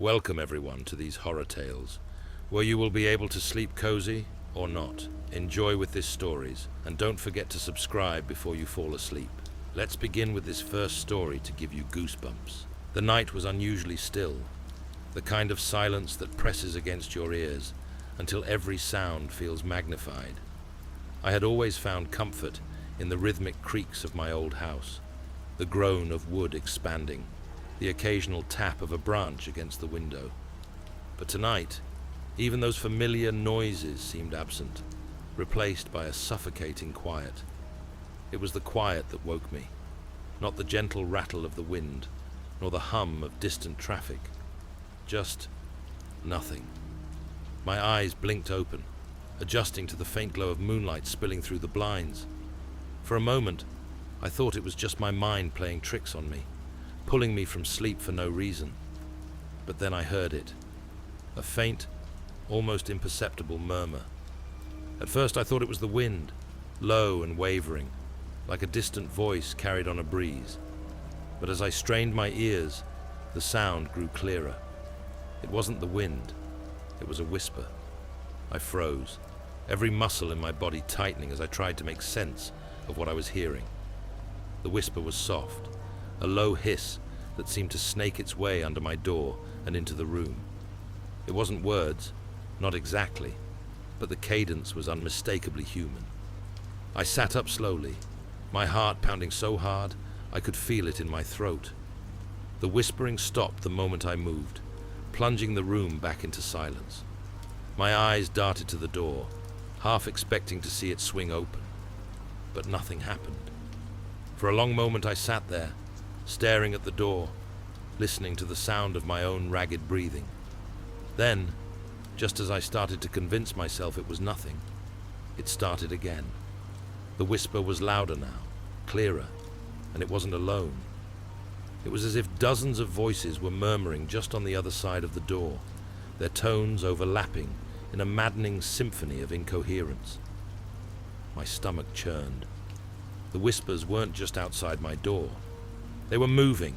Welcome everyone to these horror tales, where you will be able to sleep cozy or not. Enjoy with these stories, and don't forget to subscribe before you fall asleep. Let's begin with this first story to give you goosebumps. The night was unusually still, the kind of silence that presses against your ears until every sound feels magnified. I had always found comfort in the rhythmic creaks of my old house, the groan of wood expanding, the occasional tap of a branch against the window. But tonight, even those familiar noises seemed absent, replaced by a suffocating quiet. It was the quiet that woke me, not the gentle rattle of the wind, nor the hum of distant traffic. Just nothing. My eyes blinked open, adjusting to the faint glow of moonlight spilling through the blinds. For a moment, I thought it was just my mind playing tricks on me, pulling me from sleep for no reason. But then I heard it, a faint, almost imperceptible murmur. At first I thought it was the wind, low and wavering, like a distant voice carried on a breeze. But as I strained my ears, the sound grew clearer. It wasn't the wind, it was a whisper. I froze, every muscle in my body tightening as I tried to make sense of what I was hearing. The whisper was soft, a low hiss that seemed to snake its way under my door and into the room. It wasn't words, not exactly, but the cadence was unmistakably human. I sat up slowly, my heart pounding so hard I could feel it in my throat. The whispering stopped the moment I moved, plunging the room back into silence. My eyes darted to the door, half expecting to see it swing open. But nothing happened. For a long moment I sat there, staring at the door, listening to the sound of my own ragged breathing. Then, just as I started to convince myself it was nothing, it started again. The whisper was louder now, clearer, and it wasn't alone. It was as if dozens of voices were murmuring just on the other side of the door, their tones overlapping in a maddening symphony of incoherence. My stomach churned. The whispers weren't just outside my door. They were moving.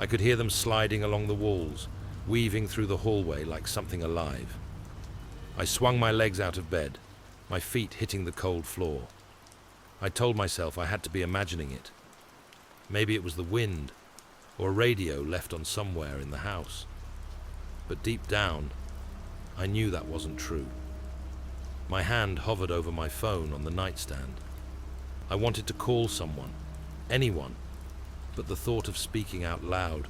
I could hear them sliding along the walls, weaving through the hallway like something alive. I swung my legs out of bed, my feet hitting the cold floor. I told myself I had to be imagining it. Maybe it was the wind, or a radio left on somewhere in the house. But deep down, I knew that wasn't true. My hand hovered over my phone on the nightstand. I wanted to call someone, anyone, but the thought of speaking out loud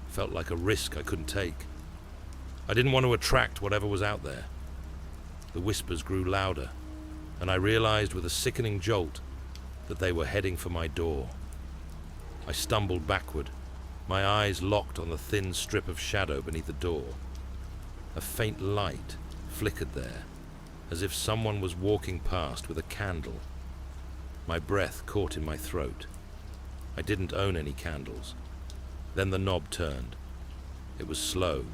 felt like a risk I couldn't take. I didn't want to attract whatever was out there. The whispers grew louder, and I realized with a sickening jolt that they were heading for my door. I stumbled backward, my eyes locked on the thin strip of shadow beneath the door. A faint light flickered there, as if someone was walking past with a candle. My breath caught in my throat. I didn't own any candles. Then the knob turned. It was slow,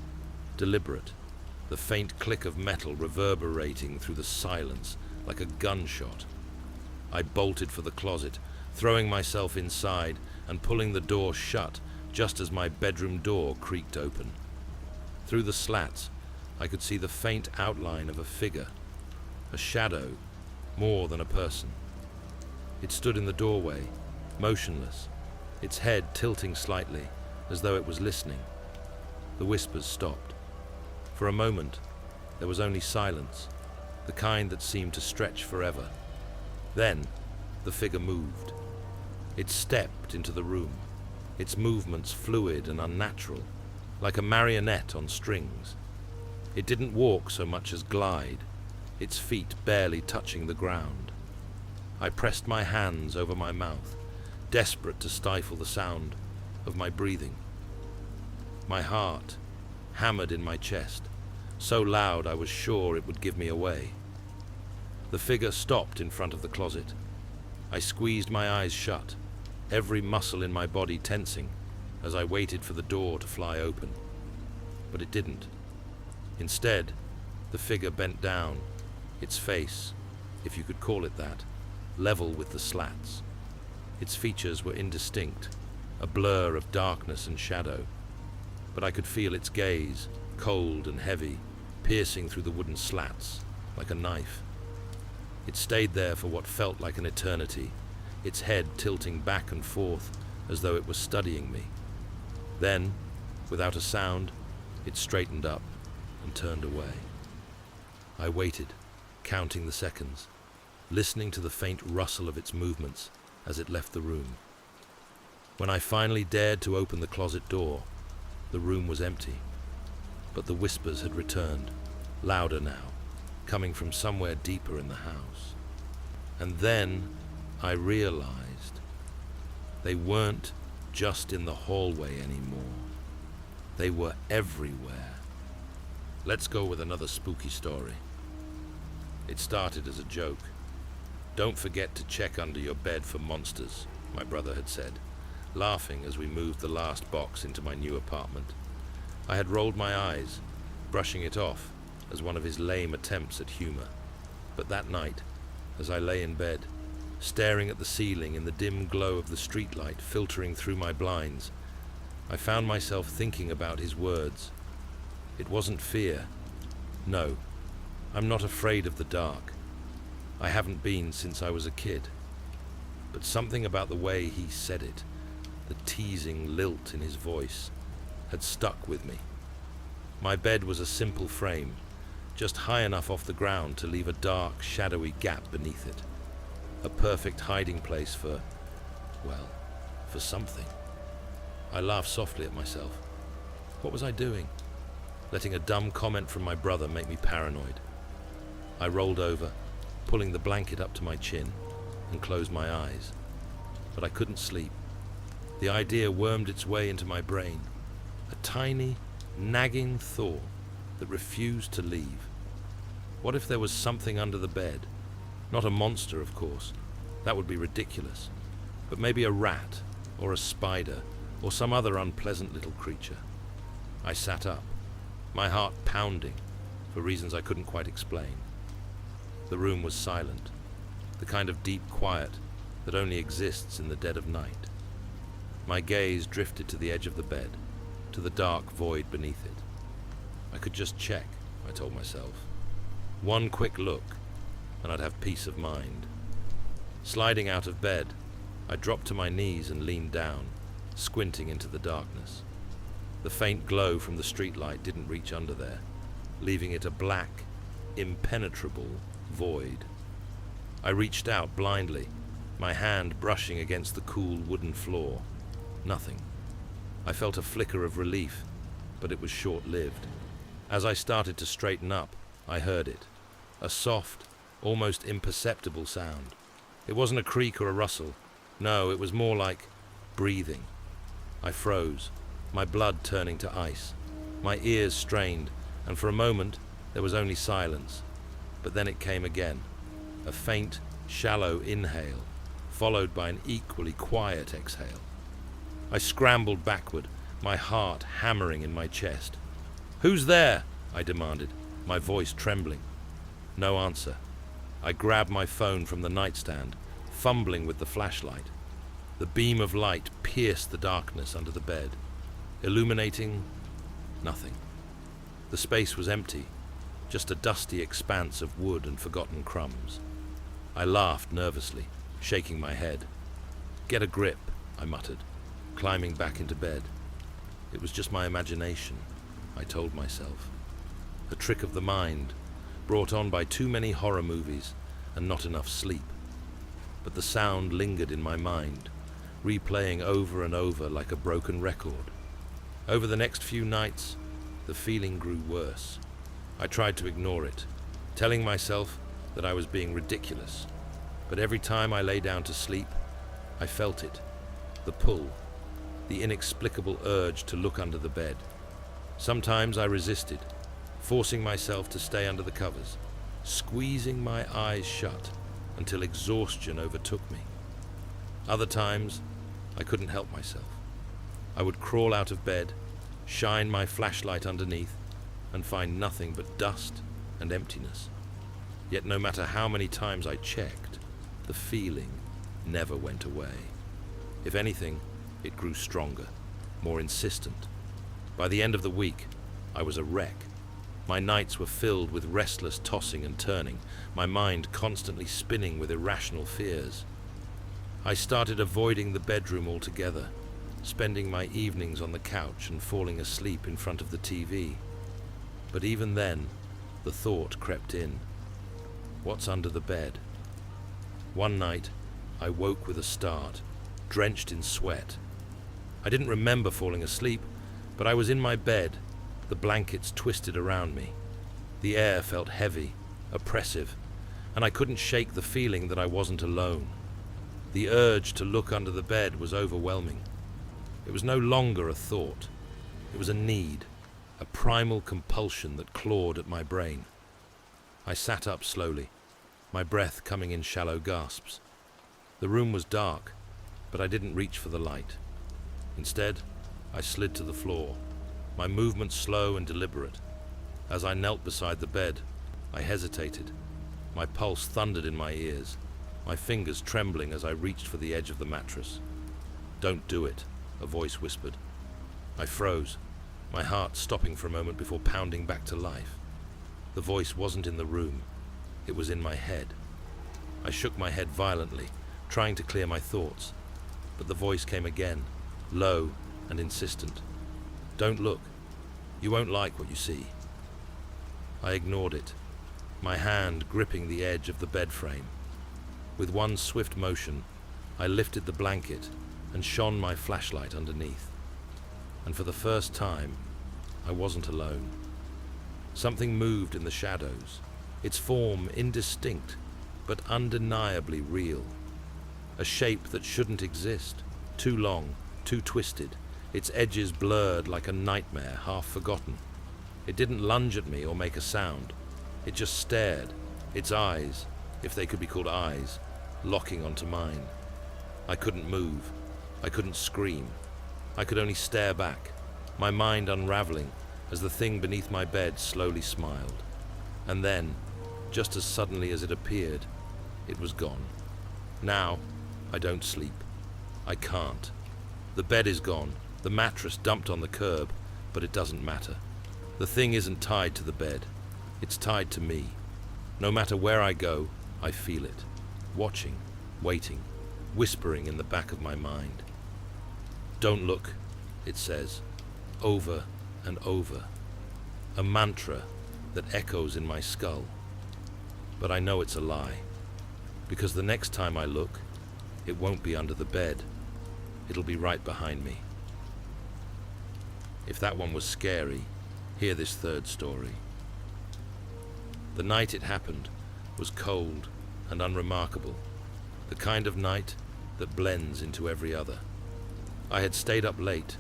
deliberate, the faint click of metal reverberating through the silence like a gunshot. I bolted for the closet, throwing myself inside and pulling the door shut just as my bedroom door creaked open. Through the slats, I could see the faint outline of a figure, a shadow, more than a person. It stood in the doorway, motionless, its head tilting slightly, as though it was listening. The whispers stopped. For a moment, there was only silence, the kind that seemed to stretch forever. Then, the figure moved. It stepped into the room, its movements fluid and unnatural, like a marionette on strings. It didn't walk so much as glide, its feet barely touching the ground. I pressed my hands over my mouth, desperate to stifle the sound of my breathing. My heart hammered in my chest, so loud I was sure it would give me away. The figure stopped in front of the closet. I squeezed my eyes shut, every muscle in my body tensing as I waited for the door to fly open. But it didn't. Instead, the figure bent down, its face, if you could call it that, level with the slats. Its features were indistinct, a blur of darkness and shadow. but I could feel its gaze, cold and heavy, piercing through the wooden slats like a knife. It stayed there for what felt like an eternity, its head tilting back and forth as though it were studying me. Then, without a sound, it straightened up and turned away. I waited, counting the seconds, listening to the faint rustle of its movements as it left the room. When I finally dared to open the closet door, the room was empty, but the whispers had returned, louder now, coming from somewhere deeper in the house. And then I realized they weren't just in the hallway anymore. They were everywhere. Let's go with another spooky story. It started as a joke. "Don't forget to check under your bed for monsters," my brother had said, laughing as we moved the last box into my new apartment. I had rolled my eyes, brushing it off as one of his lame attempts at humor. But that night, as I lay in bed, staring at the ceiling in the dim glow of the streetlight filtering through my blinds, I found myself thinking about his words. It wasn't fear. No, I'm not afraid of the dark. I haven't been since I was a kid. But something about the way he said it, the teasing lilt in his voice, had stuck with me. My bed was a simple frame, just high enough off the ground to leave a dark, shadowy gap beneath it. A perfect hiding place for, well, for something. I laughed softly at myself. What was I doing? Letting a dumb comment from my brother make me paranoid. I rolled over, pulling the blanket up to my chin, and closed my eyes. But I couldn't sleep. The idea wormed its way into my brain. A tiny, nagging thought that refused to leave. What if there was something under the bed? Not a monster, of course. That would be ridiculous. But maybe a rat, or a spider, or some other unpleasant little creature. I sat up, my heart pounding, for reasons I couldn't quite explain. The room was silent, the kind of deep quiet that only exists in the dead of night. My gaze drifted to the edge of the bed, to the dark void beneath it. I could just check, I told myself. One quick look, and I'd have peace of mind. Sliding out of bed, I dropped to my knees and leaned down, squinting into the darkness. The faint glow from the streetlight didn't reach under there, leaving it a black, impenetrable void. I reached out blindly, my hand brushing against the cool wooden floor. Nothing. I felt a flicker of relief, but it was short-lived. As I started to straighten up, I heard it. A soft, almost imperceptible sound. It wasn't a creak or a rustle. No, it was more like breathing. I froze, my blood turning to ice. My ears strained, and for a moment there was only silence. But then it came again. A faint, shallow inhale, followed by an equally quiet exhale. I scrambled backward, my heart hammering in my chest. "Who's there?" I demanded, my voice trembling. No answer. I grabbed my phone from the nightstand, fumbling with the flashlight. The beam of light pierced the darkness under the bed, illuminating nothing. The space was empty, just a dusty expanse of wood and forgotten crumbs. I laughed nervously, shaking my head. "Get a grip," I muttered, climbing back into bed. It was just my imagination, I told myself. A trick of the mind, brought on by too many horror movies and not enough sleep. But the sound lingered in my mind, replaying over and over like a broken record. Over the next few nights, the feeling grew worse. I tried to ignore it, telling myself that I was being ridiculous. But every time I lay down to sleep, I felt it, the pull, the inexplicable urge to look under the bed. Sometimes I resisted, forcing myself to stay under the covers, squeezing my eyes shut until exhaustion overtook me. Other times, I couldn't help myself. I would crawl out of bed, shine my flashlight underneath, and find nothing but dust and emptiness. Yet no matter how many times I checked, the feeling never went away. If anything, it grew stronger, more insistent. By the end of the week, I was a wreck. My nights were filled with restless tossing and turning, my mind constantly spinning with irrational fears. I started avoiding the bedroom altogether, spending my evenings on the couch and falling asleep in front of the TV. But even then, the thought crept in. What's under the bed? One night, I woke with a start, drenched in sweat. I didn't remember falling asleep, but I was in my bed, the blankets twisted around me. The air felt heavy, oppressive, and I couldn't shake the feeling that I wasn't alone. The urge to look under the bed was overwhelming. It was no longer a thought. It was a need, a primal compulsion that clawed at my brain. I sat up slowly, my breath coming in shallow gasps. The room was dark, but I didn't reach for the light. Instead, I slid to the floor, my movements slow and deliberate. As I knelt beside the bed, I hesitated. My pulse thundered in my ears, my fingers trembling as I reached for the edge of the mattress. "Don't do it," a voice whispered. I froze, my heart stopping for a moment before pounding back to life. The voice wasn't in the room, it was in my head. I shook my head violently, trying to clear my thoughts, but the voice came again, low and insistent. "Don't look. You won't like what you see." I ignored it, my hand gripping the edge of the bed frame. With one swift motion, I lifted the blanket and shone my flashlight underneath. And for the first time, I wasn't alone. Something moved in the shadows, its form indistinct, but undeniably real. A shape that shouldn't exist, too long, too twisted, its edges blurred like a nightmare half forgotten. It didn't lunge at me or make a sound. It just stared, its eyes, if they could be called eyes, locking onto mine. I couldn't move. I couldn't scream. I could only stare back, my mind unraveling as the thing beneath my bed slowly smiled. And then, just as suddenly as it appeared, it was gone. Now, I don't sleep. I can't. The bed is gone, the mattress dumped on the curb, but it doesn't matter. The thing isn't tied to the bed. It's tied to me. No matter where I go, I feel it. Watching, waiting, whispering in the back of my mind. "Don't look," it says, over and over. A mantra that echoes in my skull. But I know it's a lie, because the next time I look, it won't be under the bed. It'll be right behind me. If that one was scary, hear this third story. The night it happened was cold and unremarkable, the kind of night that blends into every other. I had stayed up late,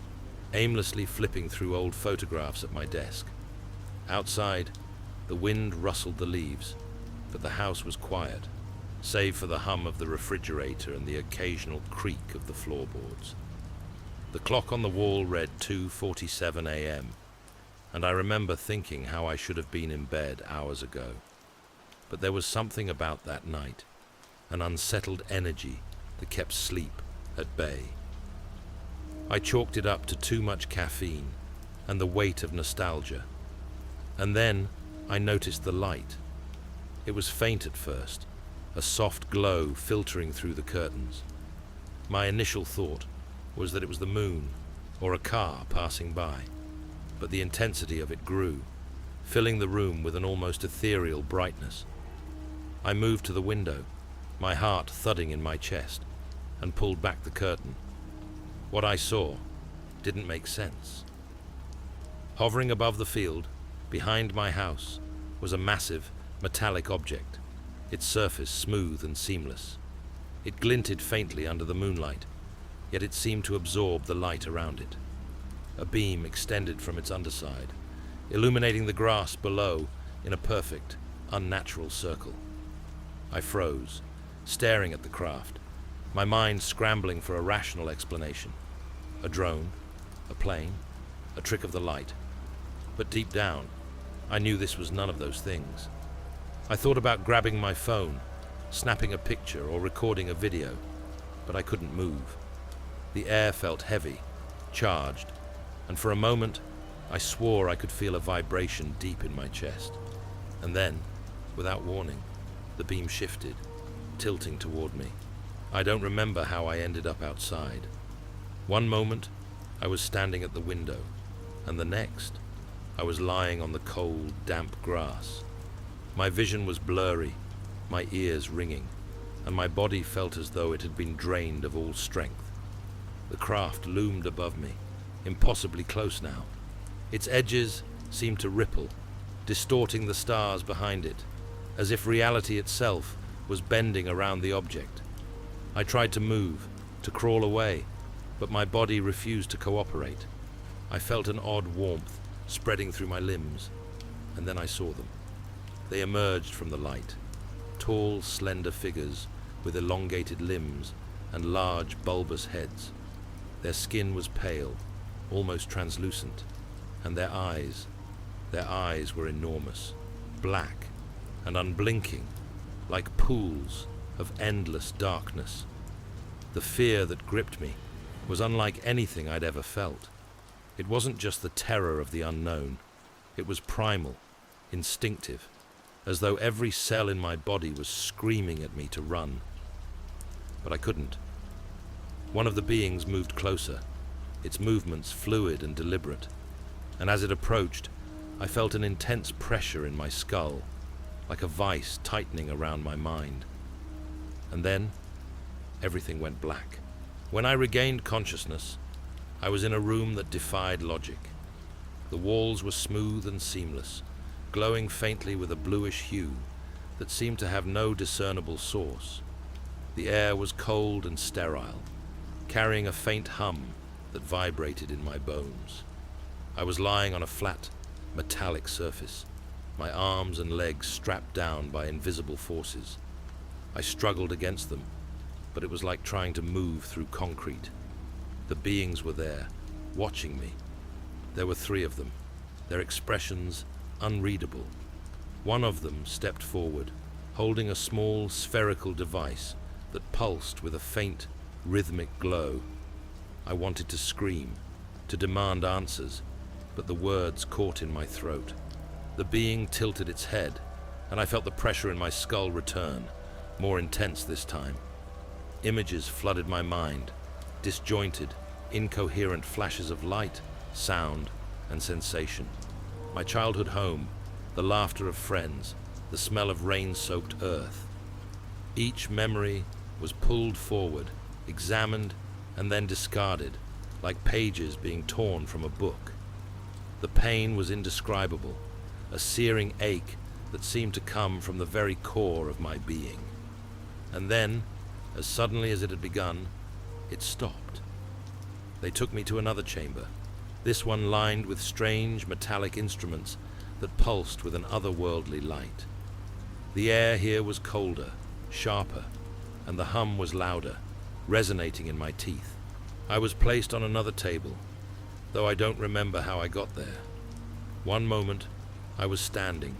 aimlessly flipping through old photographs at my desk. Outside, the wind rustled the leaves, but the house was quiet, save for the hum of the refrigerator and the occasional creak of the floorboards. The clock on the wall read 2:47 a.m., and I remember thinking how I should have been in bed hours ago. But there was something about that night, an unsettled energy that kept sleep at bay. I chalked it up to too much caffeine and the weight of nostalgia. And then I noticed the light. It was faint at first, a soft glow filtering through the curtains. My initial thought was that it was the moon or a car passing by, but the intensity of it grew, filling the room with an almost ethereal brightness. I moved to the window, my heart thudding in my chest, and pulled back the curtain. What I saw didn't make sense. Hovering above the field, behind my house, was a massive, metallic object, its surface smooth and seamless. It glinted faintly under the moonlight, yet it seemed to absorb the light around it. A beam extended from its underside, illuminating the grass below in a perfect, unnatural circle. I froze, staring at the craft, my mind scrambling for a rational explanation. A drone, a plane, a trick of the light. But deep down, I knew this was none of those things. I thought about grabbing my phone, snapping a picture or recording a video, but I couldn't move. The air felt heavy, charged, and for a moment, I swore I could feel a vibration deep in my chest. And then, without warning, the beam shifted, tilting toward me. I don't remember how I ended up outside. One moment, I was standing at the window, and the next, I was lying on the cold, damp grass. My vision was blurry, my ears ringing, and my body felt as though it had been drained of all strength. The craft loomed above me, impossibly close now. Its edges seemed to ripple, distorting the stars behind it, as if reality itself was bending around the object. I tried to move, to crawl away, but my body refused to cooperate. I felt an odd warmth spreading through my limbs, and then I saw them. They emerged from the light, tall, slender figures with elongated limbs and large, bulbous heads. Their skin was pale, almost translucent, and their eyes were enormous, black and unblinking, like pools of endless darkness. The fear that gripped me was unlike anything I'd ever felt. It wasn't just the terror of the unknown. It was primal, instinctive, as though every cell in my body was screaming at me to run. But I couldn't. One of the beings moved closer, its movements fluid and deliberate, and as it approached, I felt an intense pressure in my skull, like a vice tightening around my mind. And then, everything went black. When I regained consciousness, I was in a room that defied logic. The walls were smooth and seamless, glowing faintly with a bluish hue that seemed to have no discernible source. The air was cold and sterile, carrying a faint hum that vibrated in my bones. I was lying on a flat, metallic surface, my arms and legs strapped down by invisible forces. I struggled against them, but it was like trying to move through concrete. The beings were there, watching me. There were 3 of them, their expressions unreadable. One of them stepped forward, holding a small spherical device that pulsed with a faint, rhythmic glow. I wanted to scream, to demand answers, but the words caught in my throat. The being tilted its head, and I felt the pressure in my skull return, more intense this time. Images flooded my mind, disjointed, incoherent flashes of light, sound, and sensation. My childhood home, the laughter of friends, the smell of rain-soaked earth. Each memory was pulled forward, examined, and then discarded, like pages being torn from a book. The pain was indescribable, a searing ache that seemed to come from the very core of my being. And then, as suddenly as it had begun, it stopped. They took me to another chamber, this one lined with strange metallic instruments that pulsed with an otherworldly light. The air here was colder, sharper, and the hum was louder, resonating in my teeth. I was placed on another table, though I don't remember how I got there. One moment, I was standing,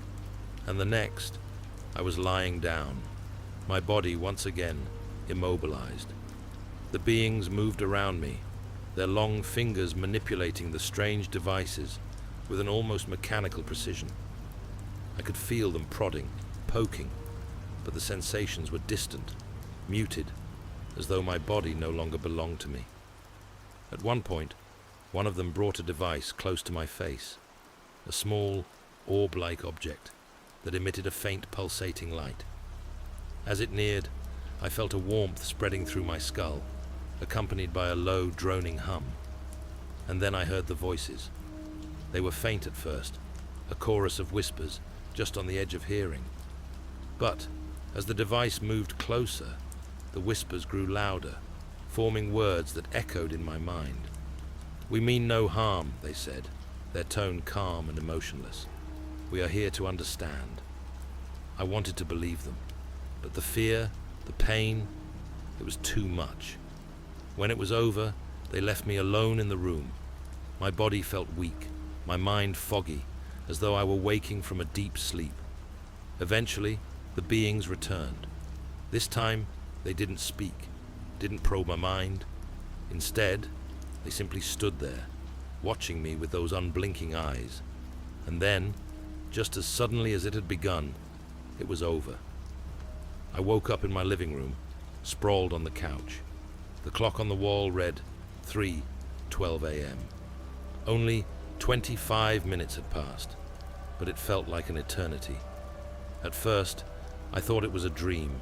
and the next, I was lying down, my body once again immobilized. The beings moved around me, their long fingers manipulating the strange devices with an almost mechanical precision. I could feel them prodding, poking, but the sensations were distant, muted, as though my body no longer belonged to me. At one point, one of them brought a device close to my face, a small, orb-like object that emitted a faint pulsating light. As it neared, I felt a warmth spreading through my skull, accompanied by a low, droning hum. And then I heard the voices. They were faint at first, a chorus of whispers, just on the edge of hearing. But, as the device moved closer, the whispers grew louder, forming words that echoed in my mind. "We mean no harm," they said, their tone calm and emotionless. "We are here to understand." I wanted to believe them, but the fear, the pain, it was too much. When it was over, they left me alone in the room. My body felt weak, my mind foggy, as though I were waking from a deep sleep. Eventually, the beings returned. This time, they didn't speak, didn't probe my mind. Instead, they simply stood there, watching me with those unblinking eyes. And then, just as suddenly as it had begun, it was over. I woke up in my living room, sprawled on the couch. The clock on the wall read 3:12 a.m. Only 25 minutes had passed, but it felt like an eternity. At first, I thought it was a dream,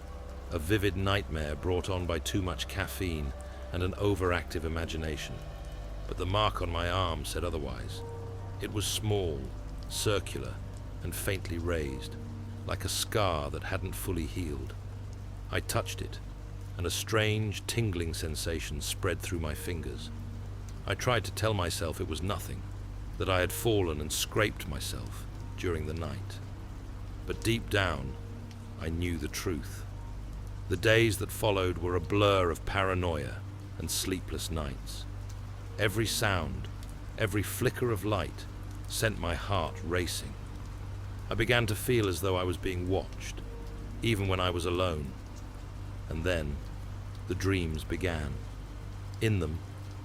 a vivid nightmare brought on by too much caffeine and an overactive imagination. But the mark on my arm said otherwise. It was small, circular, and faintly raised, like a scar that hadn't fully healed. I touched it, and a strange, tingling sensation spread through my fingers. I tried to tell myself it was nothing, that I had fallen and scraped myself during the night. But deep down, I knew the truth. The days that followed were a blur of paranoia and sleepless nights. Every sound, every flicker of light sent my heart racing. I began to feel as though I was being watched, even when I was alone. And then, the dreams began. In them,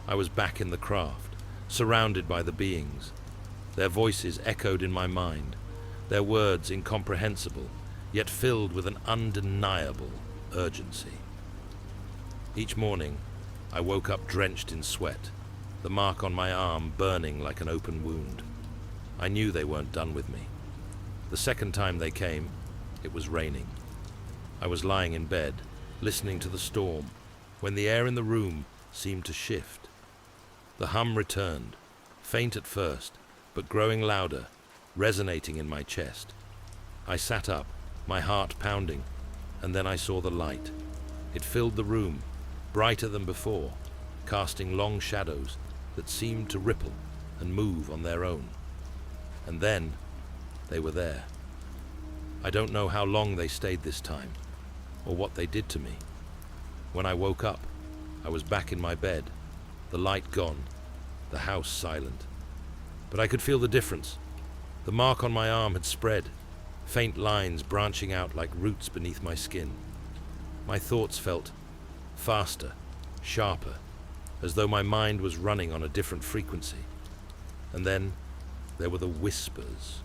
I was back in the craft, surrounded by the beings. Their voices echoed in my mind, their words incomprehensible, yet filled with an undeniable urgency. Each morning, I woke up drenched in sweat, the mark on my arm burning like an open wound. I knew they weren't done with me. The second time they came, it was raining. I was lying in bed, listening to the storm, when the air in the room seemed to shift. The hum returned, faint at first, but growing louder, resonating in my chest. I sat up, my heart pounding, and then I saw the light. It filled the room, brighter than before, casting long shadows that seemed to ripple and move on their own. And then, they were there. I don't know how long they stayed this time, or what they did to me. When I woke up, I was back in my bed, the light gone, the house silent. But I could feel the difference. The mark on my arm had spread, faint lines branching out like roots beneath my skin. My thoughts felt faster, sharper, as though my mind was running on a different frequency. And then there were the whispers.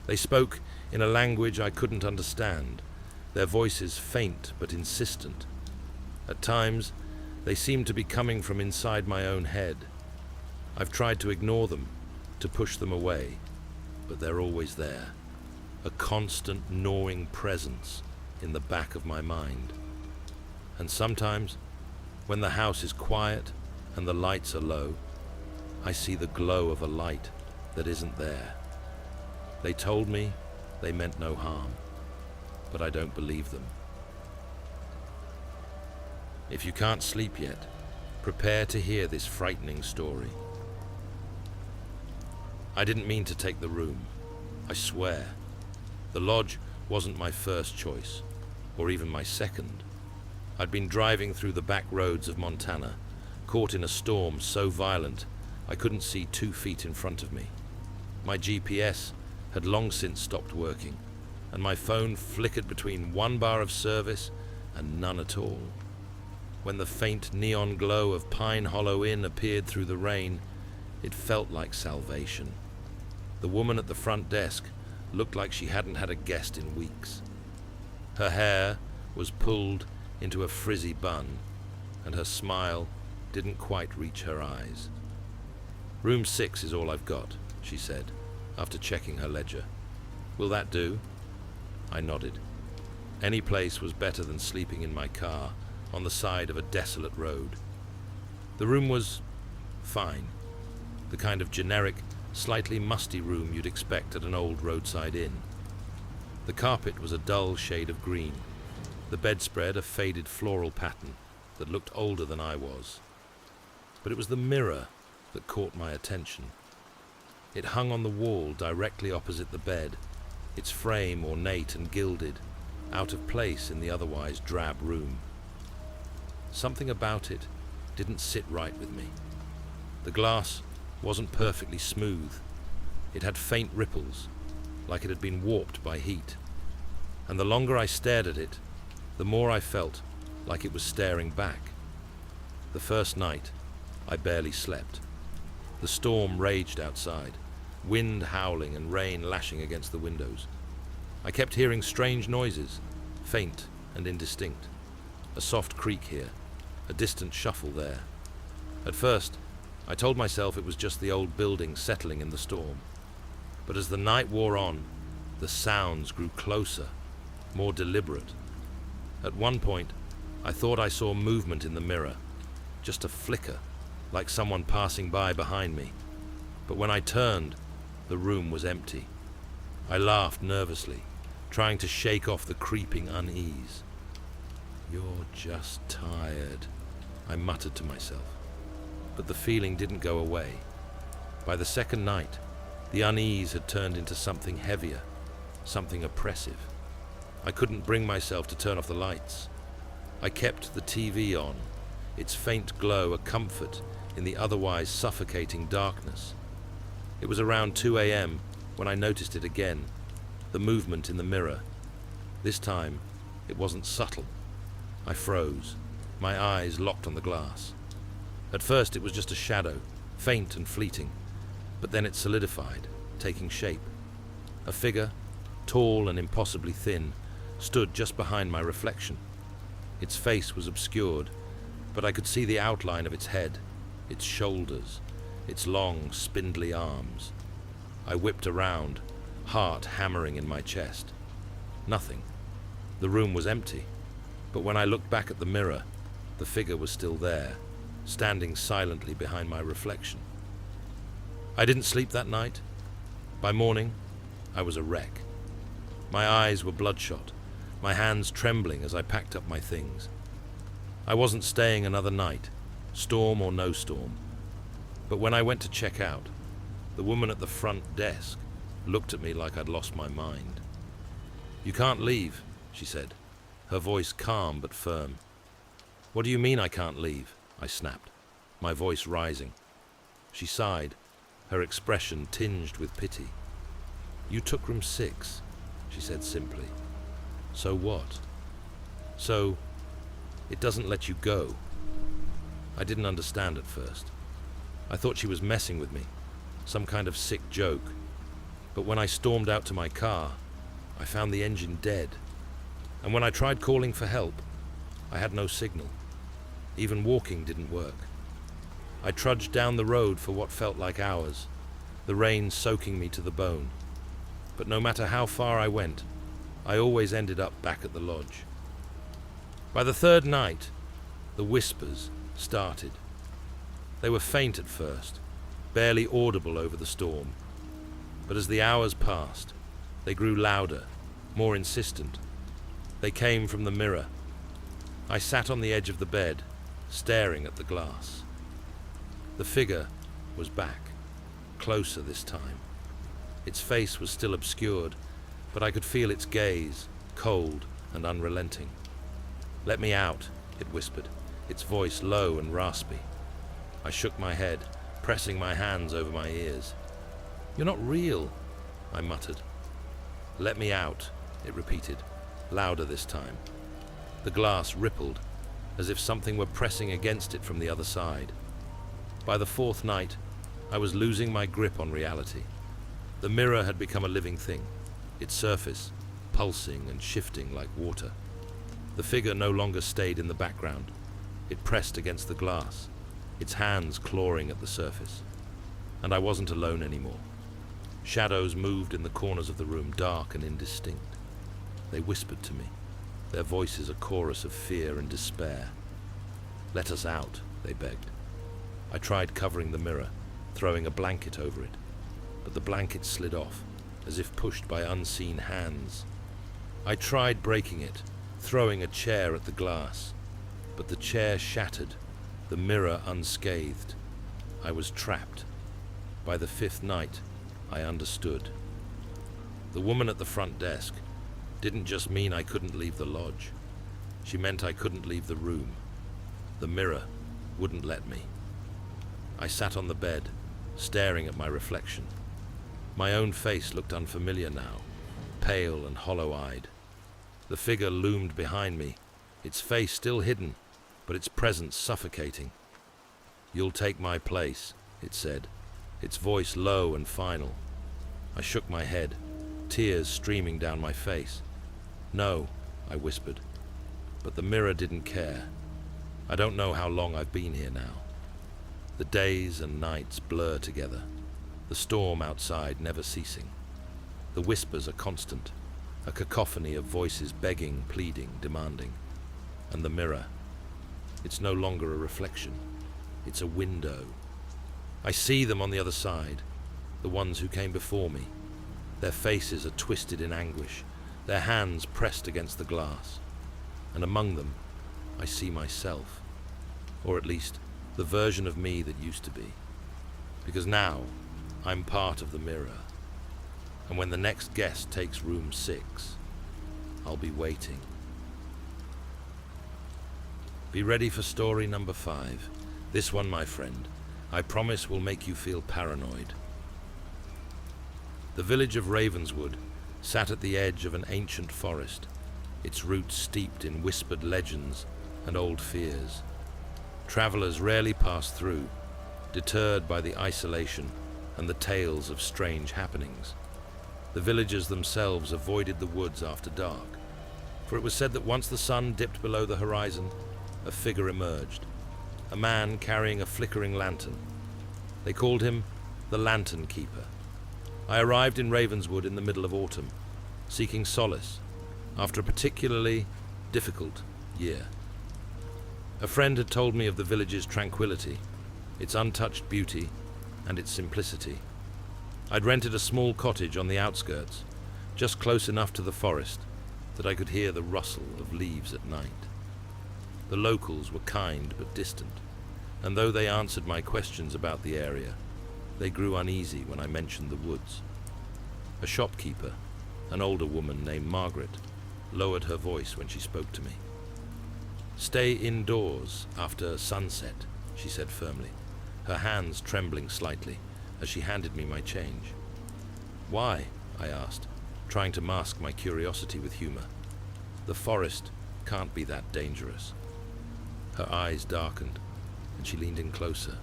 They spoke in a language I couldn't understand, their voices faint but insistent. At times, they seemed to be coming from inside my own head. I've tried to ignore them, to push them away, but they're always there, a constant gnawing presence in the back of my mind. And sometimes, when the house is quiet and the lights are low, I see the glow of a light that isn't there. They told me they meant no harm, but I don't believe them. If you can't sleep yet, prepare to hear this frightening story. I didn't mean to take the room, I swear. The lodge wasn't my first choice, or even my second. I'd been driving through the back roads of Montana, caught in a storm so violent I couldn't see 2 feet in front of me. My GPS had long since stopped working, and my phone flickered between 1 bar of service and none at all. When the faint neon glow of Pine Hollow Inn appeared through the rain, it felt like salvation. The woman at the front desk looked like she hadn't had a guest in weeks. Her hair was pulled into a frizzy bun, and her smile didn't quite reach her eyes. "Room 6 is all I've got," she said, after checking her ledger. "Will that do?" I nodded. Any place was better than sleeping in my car on the side of a desolate road. The room was fine, the kind of generic, slightly musty room you'd expect at an old roadside inn. The carpet was a dull shade of green, the bedspread a faded floral pattern that looked older than I was. But it was the mirror that caught my attention. It hung on the wall directly opposite the bed, its frame ornate and gilded, out of place in the otherwise drab room. Something about it didn't sit right with me. The glass wasn't perfectly smooth. It had faint ripples, like it had been warped by heat. And the longer I stared at it, the more I felt like it was staring back. The first night, I barely slept. The The storm raged outside, wind howling and rain lashing against the windows. I kept hearing strange noises, faint and indistinct. A soft creak here, a distant shuffle there. At first, I told myself it was just the old building settling in the storm. But as the night wore on, the sounds grew closer, more deliberate. At one point, I thought I saw movement in the mirror, just a flicker, like someone passing by behind me. But when I turned, the room was empty. I laughed nervously, trying to shake off the creeping unease. "You're just tired," I muttered to myself. But the feeling didn't go away. By the second night, the unease had turned into something heavier, something oppressive. I couldn't bring myself to turn off the lights. I kept the TV on, its faint glow a comfort in the otherwise suffocating darkness. It was around 2 a.m. when I noticed it again, the movement in the mirror. This time, it wasn't subtle. I froze, my eyes locked on the glass. At first, it was just a shadow, faint and fleeting, but then it solidified, taking shape. A figure, tall and impossibly thin, stood just behind my reflection. Its face was obscured, but I could see the outline of its head, its shoulders, its long, spindly arms. I whipped around, heart hammering in my chest. Nothing. The room was empty, but when I looked back at the mirror, the figure was still there, standing silently behind my reflection. I didn't sleep that night. By morning, I was a wreck. My eyes were bloodshot, my hands trembling as I packed up my things. I wasn't staying another night, storm or no storm. But when I went to check out, the woman at the front desk looked at me like I'd lost my mind. "You can't leave," she said, her voice calm but firm. "What do you mean I can't leave?" I snapped, my voice rising. She sighed, her expression tinged with pity. "You took room 6, she said simply. "So what?" "So, it doesn't let you go." I didn't understand at first. I thought she was messing with me, some kind of sick joke. But when I stormed out to my car, I found the engine dead. And when I tried calling for help, I had no signal. Even walking didn't work. I trudged down the road for what felt like hours, the rain soaking me to the bone. But no matter how far I went, I always ended up back at the lodge. By the third night, the whispers started. They were faint at first, barely audible over the storm. But as the hours passed, they grew louder, more insistent. They came from the mirror. I sat on the edge of the bed, staring at the glass. The figure was back, closer this time. Its face was still obscured, but I could feel its gaze, cold and unrelenting. "Let me out," it whispered, its voice low and raspy. I shook my head, pressing my hands over my ears. "You're not real," I muttered. "Let me out," it repeated, louder this time. The glass rippled, as if something were pressing against it from the other side. By the fourth night, I was losing my grip on reality. The mirror had become a living thing, its surface pulsing and shifting like water. The figure no longer stayed in the background. It pressed against the glass, its hands clawing at the surface. And I wasn't alone anymore. Shadows moved in the corners of the room, dark and indistinct. They whispered to me, their voices a chorus of fear and despair. "Let us out," they begged. I tried covering the mirror, throwing a blanket over it, but the blanket slid off, as if pushed by unseen hands. I tried breaking it, throwing a chair at the glass, but the chair shattered, the mirror unscathed. I was trapped. By the fifth night, I understood. The woman at the front desk didn't just mean I couldn't leave the lodge. She meant I couldn't leave the room. The mirror wouldn't let me. I sat on the bed, staring at my reflection. My own face looked unfamiliar now, pale and hollow-eyed. The figure loomed behind me, its face still hidden, but its presence suffocating. "You'll take my place," it said, its voice low and final. I shook my head, tears streaming down my face. "No," I whispered, but the mirror didn't care. I don't know how long I've been here now. The days and nights blur together, the storm outside never ceasing. The whispers are constant, a cacophony of voices begging, pleading, demanding. And the mirror, it's no longer a reflection, it's a window. I see them on the other side, the ones who came before me. Their faces are twisted in anguish, their hands pressed against the glass. And among them, I see myself, or at least the version of me that used to be. Because now, I'm part of the mirror. And when the next guest takes room 6, I'll be waiting. Be ready for story number 5. This one, my friend, I promise will make you feel paranoid. The village of Ravenswood sat at the edge of an ancient forest, its roots steeped in whispered legends and old fears. Travelers rarely passed through, deterred by the isolation and the tales of strange happenings. The villagers themselves avoided the woods after dark, for it was said that once the sun dipped below the horizon, a figure emerged, a man carrying a flickering lantern. They called him the Lantern Keeper. I arrived in Ravenswood in the middle of autumn, seeking solace after a particularly difficult year. A friend had told me of the village's tranquility, its untouched beauty, and its simplicity. I'd rented a small cottage on the outskirts, just close enough to the forest that I could hear the rustle of leaves at night. The locals were kind but distant, and though they answered my questions about the area, they grew uneasy when I mentioned the woods. A shopkeeper, an older woman named Margaret, lowered her voice when she spoke to me. "Stay indoors after sunset," she said firmly, her hands trembling slightly as she handed me my change. "Why?" I asked, trying to mask my curiosity with humor. "The forest can't be that dangerous." Her eyes darkened, and she leaned in closer.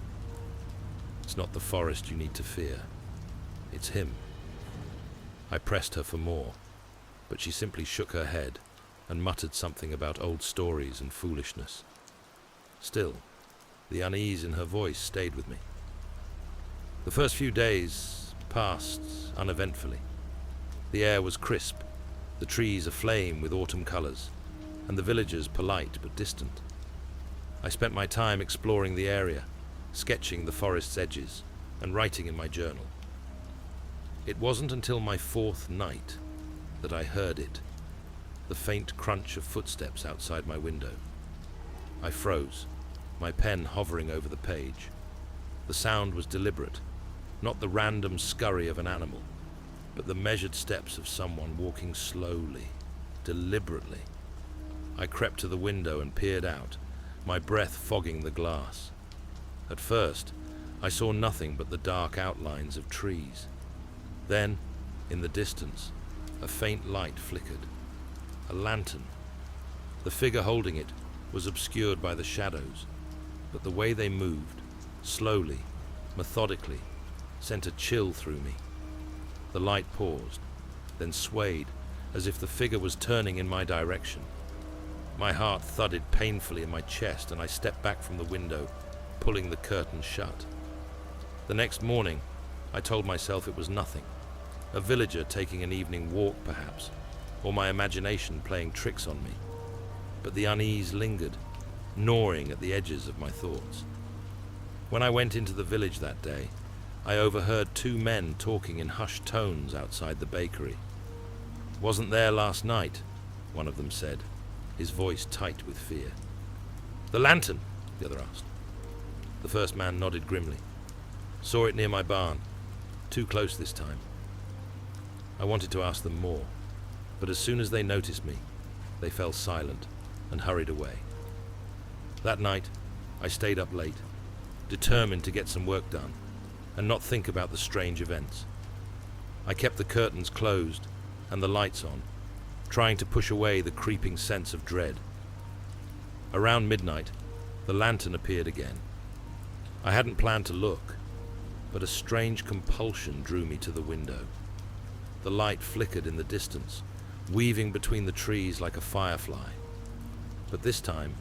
"It's not the forest you need to fear. It's him." I pressed her for more, but she simply shook her head and muttered something about old stories and foolishness. Still, the unease in her voice stayed with me. The first few days passed uneventfully. The air was crisp, the trees aflame with autumn colors, and the villagers polite but distant. I spent my time exploring the area, sketching the forest's edges, and writing in my journal. It wasn't until my 4th night that I heard it, the faint crunch of footsteps outside my window. I froze, my pen hovering over the page. The sound was deliberate, not the random scurry of an animal, but the measured steps of someone walking slowly, deliberately. I crept to the window and peered out, my breath fogging the glass. At first, I saw nothing but the dark outlines of trees. Then, in the distance, a faint light flickered. A lantern. The figure holding it was obscured by the shadows, but the way they moved, slowly, methodically, sent a chill through me. The light paused, then swayed, as if the figure was turning in my direction. My heart thudded painfully in my chest, and I stepped back from the window, pulling the curtain shut. The next morning, I told myself it was nothing. A villager taking an evening walk, perhaps, or my imagination playing tricks on me. But the unease lingered, gnawing at the edges of my thoughts. When I went into the village that day, I overheard 2 men talking in hushed tones outside the bakery. "Wasn't there last night," one of them said, his voice tight with fear. "The lantern?" the other asked. The first man nodded grimly. "Saw it near my barn. Too close this time." I wanted to ask them more, but as soon as they noticed me, they fell silent and hurried away. That night, I stayed up late, determined to get some work done and not think about the strange events. I kept the curtains closed and the lights on, trying to push away the creeping sense of dread. Around midnight, the lantern appeared again. I hadn't planned to look. but a strange compulsion drew me to the window. The light flickered in the distance, weaving between the trees like a firefly. But this time,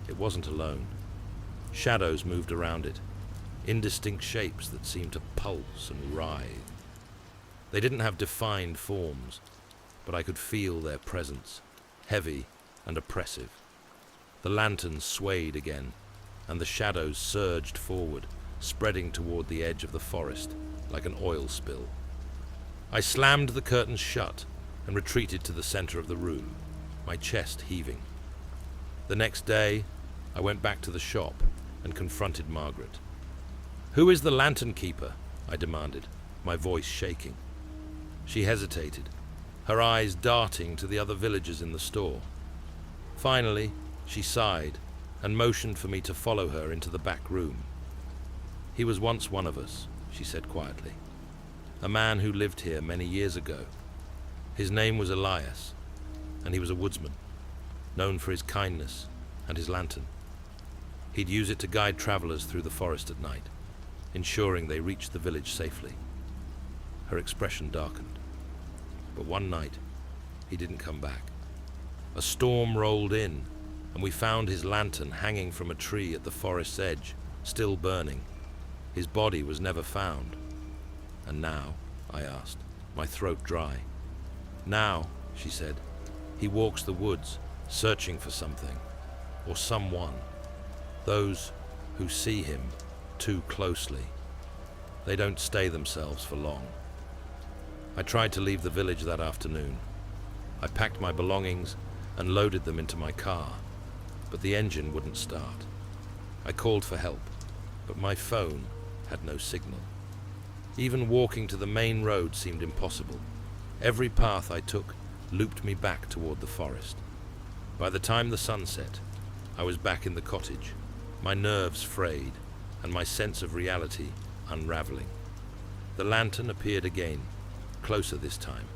it wasn't alone. Shadows moved around it, indistinct shapes that seemed to pulse and writhe. They didn't have defined forms, but I could feel their presence, heavy and oppressive. The lanterns swayed again, and the shadows surged forward, spreading toward the edge of the forest like an oil spill. I slammed the curtains shut and retreated to the center of the room, my chest heaving. The next day, I went back to the shop and confronted Margaret. "Who is the lantern keeper?" I demanded, my voice shaking. She hesitated, her eyes darting to the other villagers in the store. Finally, she sighed and motioned for me to follow her into the back room. "He was once one of us," she said quietly. "A man who lived here many years ago. His name was Elias, and he was a woodsman, known for his kindness and his lantern. He'd use it to guide travelers through the forest at night, ensuring they reached the village safely." Her expression darkened. But one night, he didn't come back. A storm rolled in, and we found his lantern hanging from a tree at the forest's edge, still burning. His body was never found. "And now?" I asked, my throat dry. "Now," she said, "he walks the woods, searching for something, or someone. Those who see him too closely, they don't stay themselves for long." I tried to leave the village that afternoon. I packed my belongings and loaded them into my car, but the engine wouldn't start. I called for help, but my phone had no signal. Even walking to the main road seemed impossible. Every path I took looped me back toward the forest. By the time the sun set, I was back in the cottage, my nerves frayed and my sense of reality unraveling. The lantern appeared again, closer this time.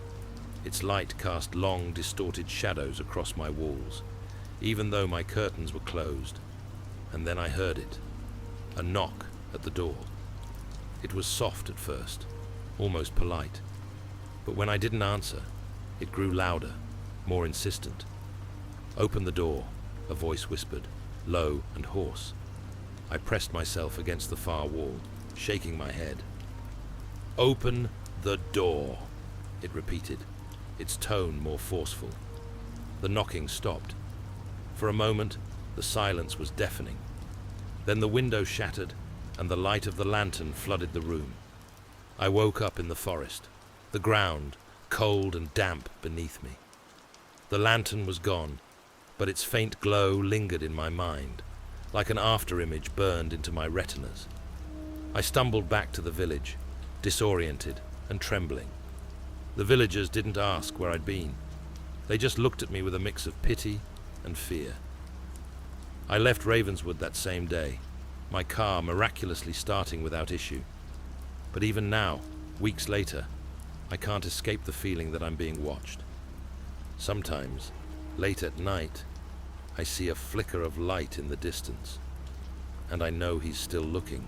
Its light cast long, distorted shadows across my walls, even though my curtains were closed. And then I heard it, a knock at the door. It was soft at first, almost polite. But when I didn't answer, it grew louder, more insistent. "Open the door," a voice whispered, low and hoarse. I pressed myself against the far wall, shaking my head. "Open the door," it repeated, its tone more forceful. The knocking stopped. For a moment, the silence was deafening. Then the window shattered, and the light of the lantern flooded the room. I woke up in the forest, the ground cold and damp beneath me. The lantern was gone, but its faint glow lingered in my mind, like an after-image burned into my retinas. I stumbled back to the village, disoriented and trembling. The villagers didn't ask where I'd been. They just looked at me with a mix of pity and fear. I left Ravenswood that same day, my car miraculously starting without issue. But even now, weeks later, I can't escape the feeling that I'm being watched. Sometimes, late at night, I see a flicker of light in the distance, and I know he's still looking.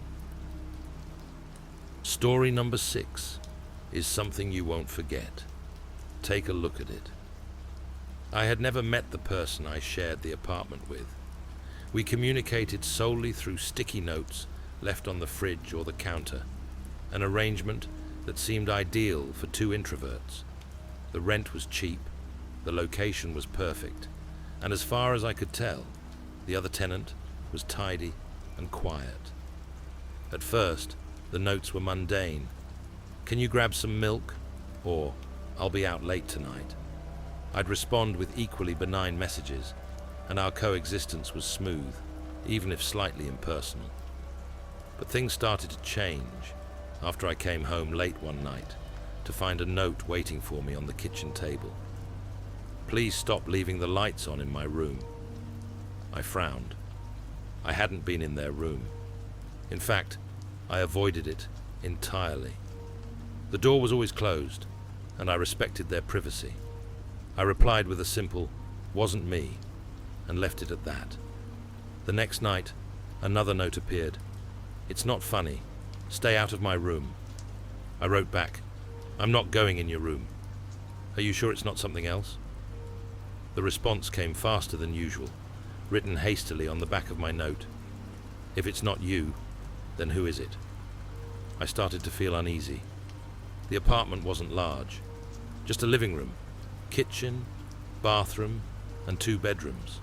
Story number 6 is something you won't forget. Take a look at it. I had never met the person I shared the apartment with. We communicated solely through sticky notes left on the fridge or the counter, an arrangement that seemed ideal for 2 introverts. The rent was cheap, the location was perfect, and as far as I could tell, the other tenant was tidy and quiet. At first, the notes were mundane. "Can you grab some milk?" or "I'll be out late tonight." I'd respond with equally benign messages, and our coexistence was smooth, even if slightly impersonal. But things started to change after I came home late one night to find a note waiting for me on the kitchen table. "Please stop leaving the lights on in my room." I frowned. I hadn't been in their room. In fact, I avoided it entirely. The door was always closed, and I respected their privacy. I replied with a simple, "Wasn't me," and left it at that. The next night, another note appeared. "It's not funny, Stay out of my room. I wrote back, I'm not going in your room. Are you sure it's not something else? The response came faster than usual, written hastily on the back of my note. If it's not you, then who is it? I started to feel uneasy. The apartment wasn't large, just a living room, kitchen, bathroom, and 2 bedrooms.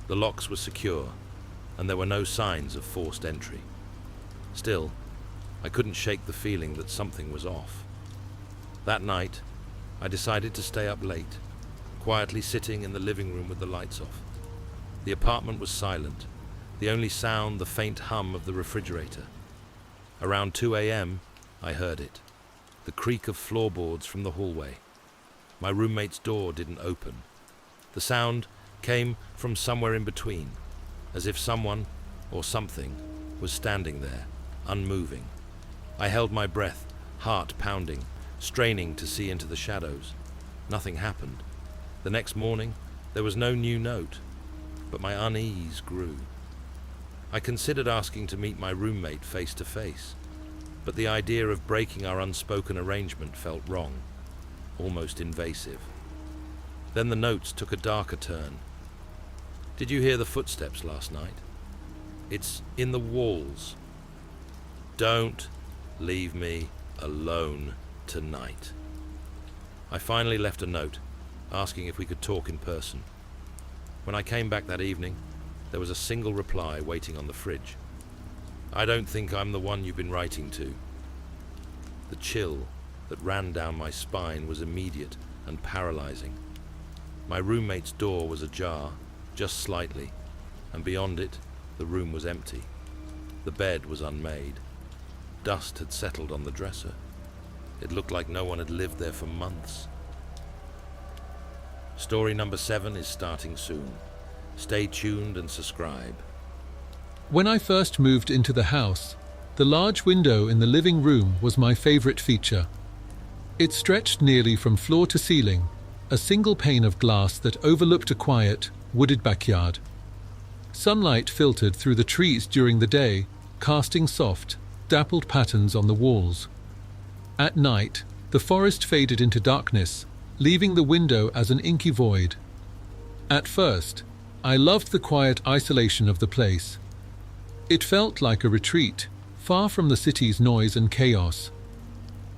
The locks were secure, and there were no signs of forced entry. Still, I couldn't shake the feeling that something was off. That night, I decided to stay up late, quietly sitting in the living room with the lights off. The apartment was silent, the only sound the faint hum of the refrigerator. Around 2 a.m., I heard it, the creak of floorboards from the hallway. My roommate's door didn't open. The sound came from somewhere in between, as if someone or something was standing there, unmoving. I held my breath, heart pounding, straining to see into the shadows. Nothing happened. The next morning, there was no new note, but my unease grew. I considered asking to meet my roommate face to face, but the idea of breaking our unspoken arrangement felt wrong, almost invasive. Then the notes took a darker turn. Did you hear the footsteps last night? It's in the walls. Don't leave me alone tonight. I finally left a note, asking if we could talk in person. When I came back that evening, there was a single reply waiting on the fridge. I don't think I'm the one you've been writing to. The chill that ran down my spine was immediate and paralyzing. My roommate's door was ajar, just slightly, and beyond it, the room was empty. The bed was unmade. Dust had settled on the dresser. It looked like no one had lived there for months. Story number 7 is starting soon. Stay tuned and subscribe. When I first moved into the house, the large window in the living room was my favorite feature. It stretched nearly from floor to ceiling, a single pane of glass that overlooked a quiet, wooded backyard. Sunlight filtered through the trees during the day, casting soft, dappled patterns on the walls. At night, the forest faded into darkness, leaving the window as an inky void. At first, I loved the quiet isolation of the place. It felt like a retreat, far from the city's noise and chaos.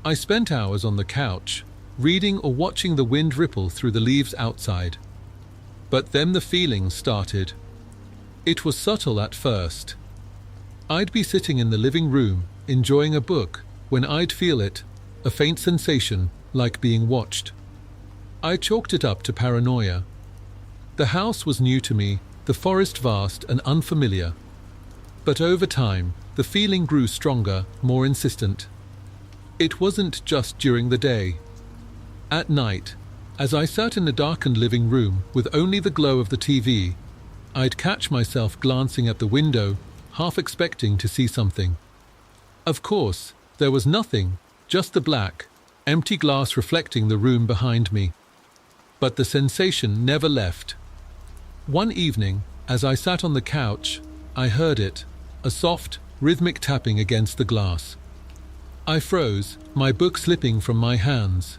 I spent hours on the couch, reading or watching the wind ripple through the leaves outside. But then the feelings started. It was subtle at first. I'd be sitting in the living room, enjoying a book, when I'd feel it, a faint sensation, like being watched. I chalked it up to paranoia. The house was new to me, the forest vast and unfamiliar. But over time, the feeling grew stronger, more insistent. It wasn't just during the day. At night, as I sat in the darkened living room with only the glow of the TV, I'd catch myself glancing at the window, half expecting to see something. Of course, there was nothing, just the black, empty glass reflecting the room behind me. But the sensation never left. One evening, as I sat on the couch, I heard it, a soft, rhythmic tapping against the glass. I froze, my book slipping from my hands.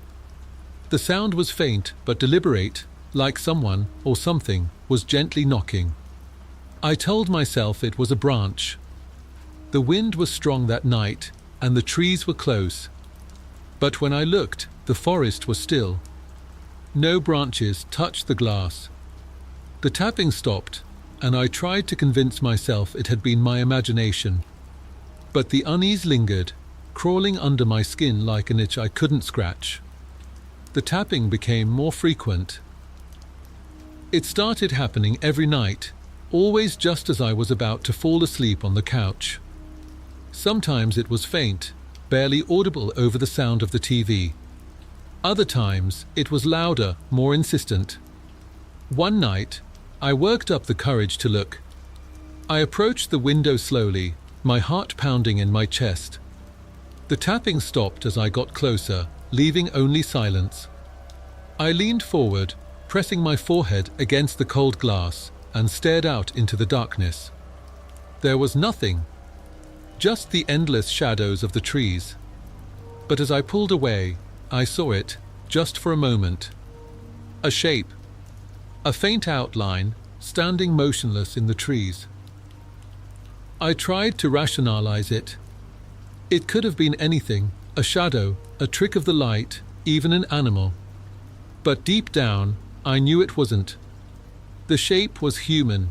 The sound was faint but deliberate, like someone or something was gently knocking. I told myself it was a branch. The wind was strong that night, and the trees were close. But when I looked, the forest was still. No branches touched the glass. The tapping stopped, and I tried to convince myself it had been my imagination. But the unease lingered, crawling under my skin like an itch I couldn't scratch. The tapping became more frequent. It started happening every night, always just as I was about to fall asleep on the couch. Sometimes it was faint, barely audible over the sound of the TV. Other times it was louder, more insistent. One night, I worked up the courage to look. I approached the window slowly, my heart pounding in my chest. The tapping stopped as I got closer, leaving only silence. I leaned forward, pressing my forehead against the cold glass, and stared out into the darkness. There was nothing. just the endless shadows of the trees. But as I pulled away, I saw it, just for a moment. A shape, a faint outline, standing motionless in the trees. I tried to rationalize it. It could have been anything, a shadow, a trick of the light, even an animal. But deep down, I knew it wasn't. The shape was human.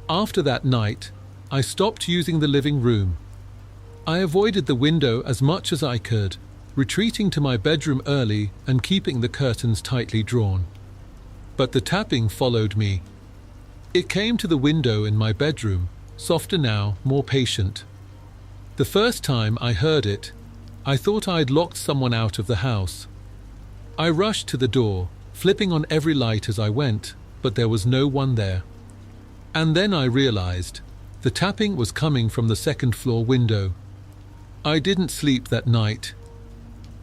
After that night, I stopped using the living room. I avoided the window as much as I could, retreating to my bedroom early and keeping the curtains tightly drawn. But the tapping followed me. It came to the window in my bedroom, softer now, more patient. The first time I heard it, I thought I'd locked someone out of the house. I rushed to the door, flipping on every light as I went, but there was no one there. And then I realized the tapping was coming from the second-floor window. I didn't sleep that night.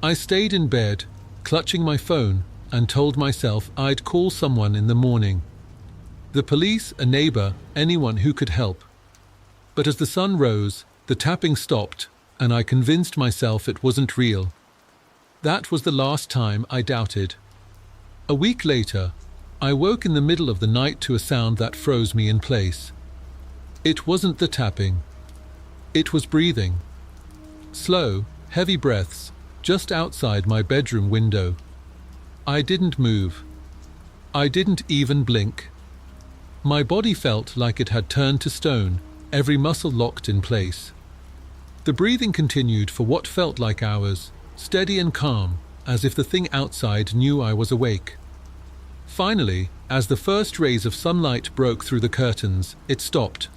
I stayed in bed, clutching my phone, and told myself I'd call someone in the morning. The police, a neighbor, anyone who could help. But as the sun rose, the tapping stopped, and I convinced myself it wasn't real. That was the last time I doubted. A week later, I woke in the middle of the night to a sound that froze me in place. It wasn't the tapping. It was breathing. Slow, heavy breaths, just outside my bedroom window. I didn't move. I didn't even blink. My body felt like it had turned to stone, every muscle locked in place. The breathing continued for what felt like hours, steady and calm, as if the thing outside knew I was awake. Finally, as the first rays of sunlight broke through the curtains, it stopped.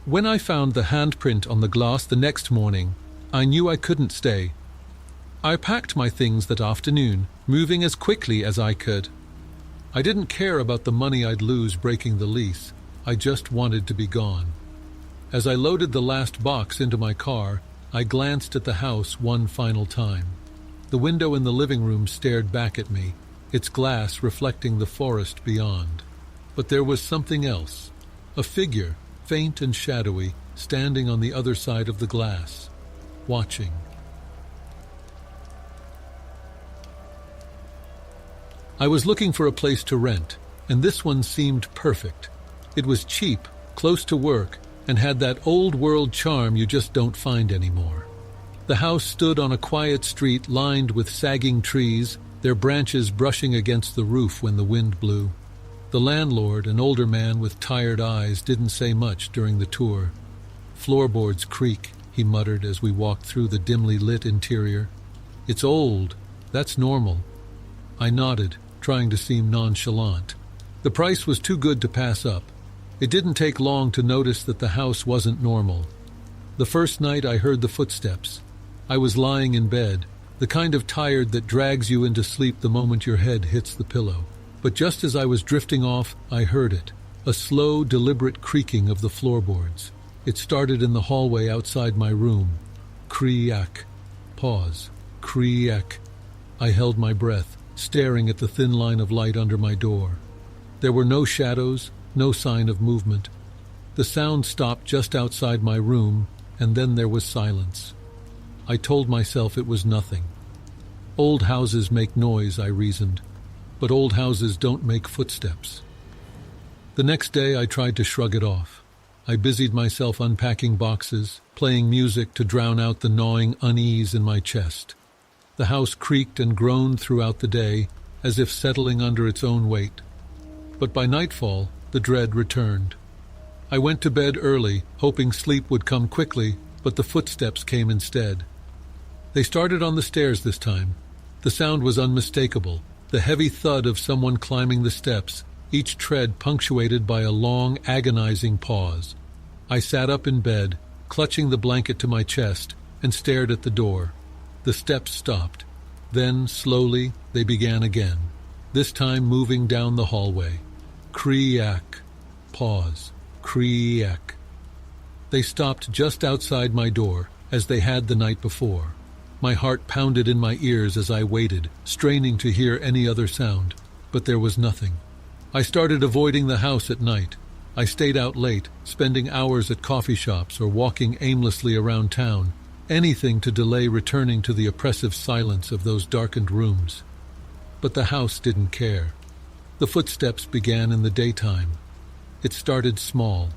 When I found the handprint on the glass the next morning, I knew I couldn't stay. I packed my things that afternoon, moving as quickly as I could. I didn't care about the money I'd lose breaking the lease. I just wanted to be gone. As I loaded the last box into my car, I glanced at the house one final time. The window in the living room stared back at me, its glass reflecting the forest beyond. But there was something else. A figure, faint and shadowy, standing on the other side of the glass, watching. I was looking for a place to rent, and this one seemed perfect. It was cheap, close to work, and had that old-world charm you just don't find anymore. The house stood on a quiet street lined with sagging trees, their branches brushing against the roof when the wind blew. The landlord, an older man with tired eyes, didn't say much during the tour. "Floorboards creak," he muttered as we walked through the dimly lit interior. "It's old. That's normal." I nodded, trying to seem nonchalant. The price was too good to pass up. It didn't take long to notice that the house wasn't normal. The first night I heard the footsteps. I was lying in bed, the kind of tired that drags you into sleep the moment your head hits the pillow. But just as I was drifting off, I heard it, a slow, deliberate creaking of the floorboards. It started in the hallway outside my room. Creak. Pause. Creak. I held my breath, staring at the thin line of light under my door. There were no shadows, no sign of movement. The sound stopped just outside my room, and then there was silence. I told myself it was nothing. Old houses make noise, I reasoned, but old houses don't make footsteps. The next day I tried to shrug it off. I busied myself unpacking boxes, playing music to drown out the gnawing unease in my chest. The house creaked and groaned throughout the day, as if settling under its own weight. But by nightfall, the dread returned. I went to bed early, hoping sleep would come quickly, but the footsteps came instead. They started on the stairs this time. The sound was unmistakable, the heavy thud of someone climbing the steps, each tread punctuated by a long, agonizing pause. I sat up in bed, clutching the blanket to my chest, and stared at the door. The steps stopped. Then, slowly, they began again, this time moving down the hallway. Creak. Pause. Creak. They stopped just outside my door, as they had the night before. My heart pounded in my ears as I waited, straining to hear any other sound, but there was nothing. I started avoiding the house at night, I stayed out late, spending hours at coffee shops or walking aimlessly around town, anything to delay returning to the oppressive silence of those darkened rooms. But the house didn't care. The footsteps began in the daytime. It started small,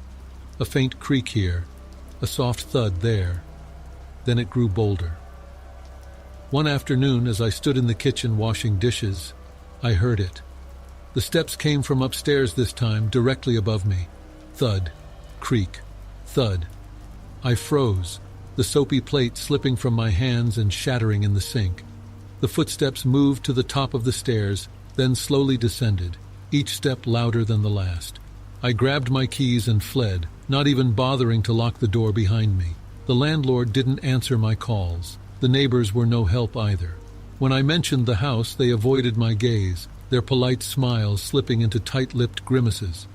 a faint creak here, a soft thud there. Then it grew bolder. One afternoon, as I stood in the kitchen washing dishes, I heard it. The steps came from upstairs this time, directly above me. Thud, creak, thud. I froze, the soapy plate slipping from my hands and shattering in the sink. The footsteps moved to the top of the stairs, then slowly descended, each step louder than the last. I grabbed my keys and fled, not even bothering to lock the door behind me. The landlord didn't answer my calls. The neighbors were no help either. When I mentioned the house, they avoided my gaze, their polite smiles slipping into tight-lipped grimaces.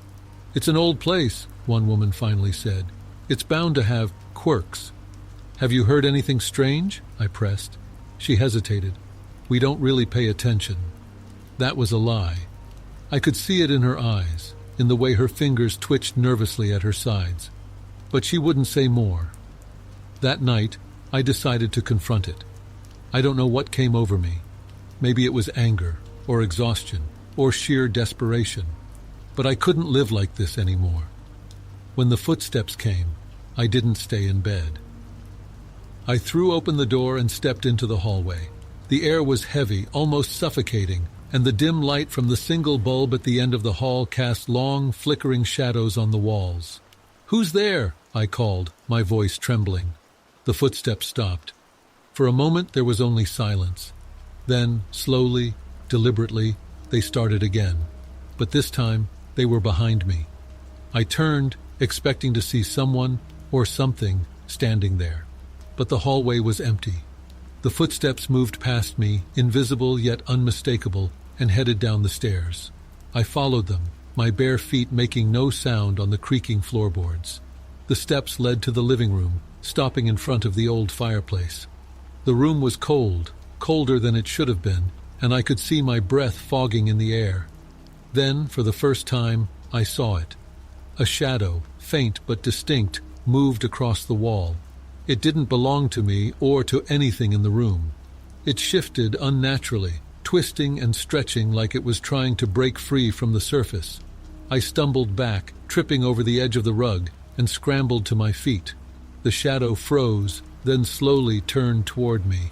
"It's an old place," one woman finally said. "It's bound to have quirks." "Have you heard anything strange?" I pressed. She hesitated. "We don't really pay attention." That was a lie. I could see it in her eyes, in the way her fingers twitched nervously at her sides. But she wouldn't say more. That night, I decided to confront it. I don't know what came over me. Maybe it was anger, or exhaustion, or sheer desperation. But I couldn't live like this anymore. When the footsteps came, I didn't stay in bed. I threw open the door and stepped into the hallway. The air was heavy, almost suffocating, and the dim light from the single bulb at the end of the hall cast long, flickering shadows on the walls. "Who's there?" I called, my voice trembling. The footsteps stopped. For a moment there was only silence. Then, slowly, deliberately, they started again. But this time, they were behind me. I turned, expecting to see someone or something standing there. But the hallway was empty. The footsteps moved past me, invisible yet unmistakable, and headed down the stairs. I followed them, my bare feet making no sound on the creaking floorboards. The steps led to the living room, stopping in front of the old fireplace. The room was cold, colder than it should have been, and I could see my breath fogging in the air. Then, for the first time, I saw it. A shadow, faint but distinct, moved across the wall. It didn't belong to me or to anything in the room. It shifted unnaturally, twisting and stretching like it was trying to break free from the surface. I stumbled back, tripping over the edge of the rug, and scrambled to my feet. The shadow froze, then slowly turned toward me.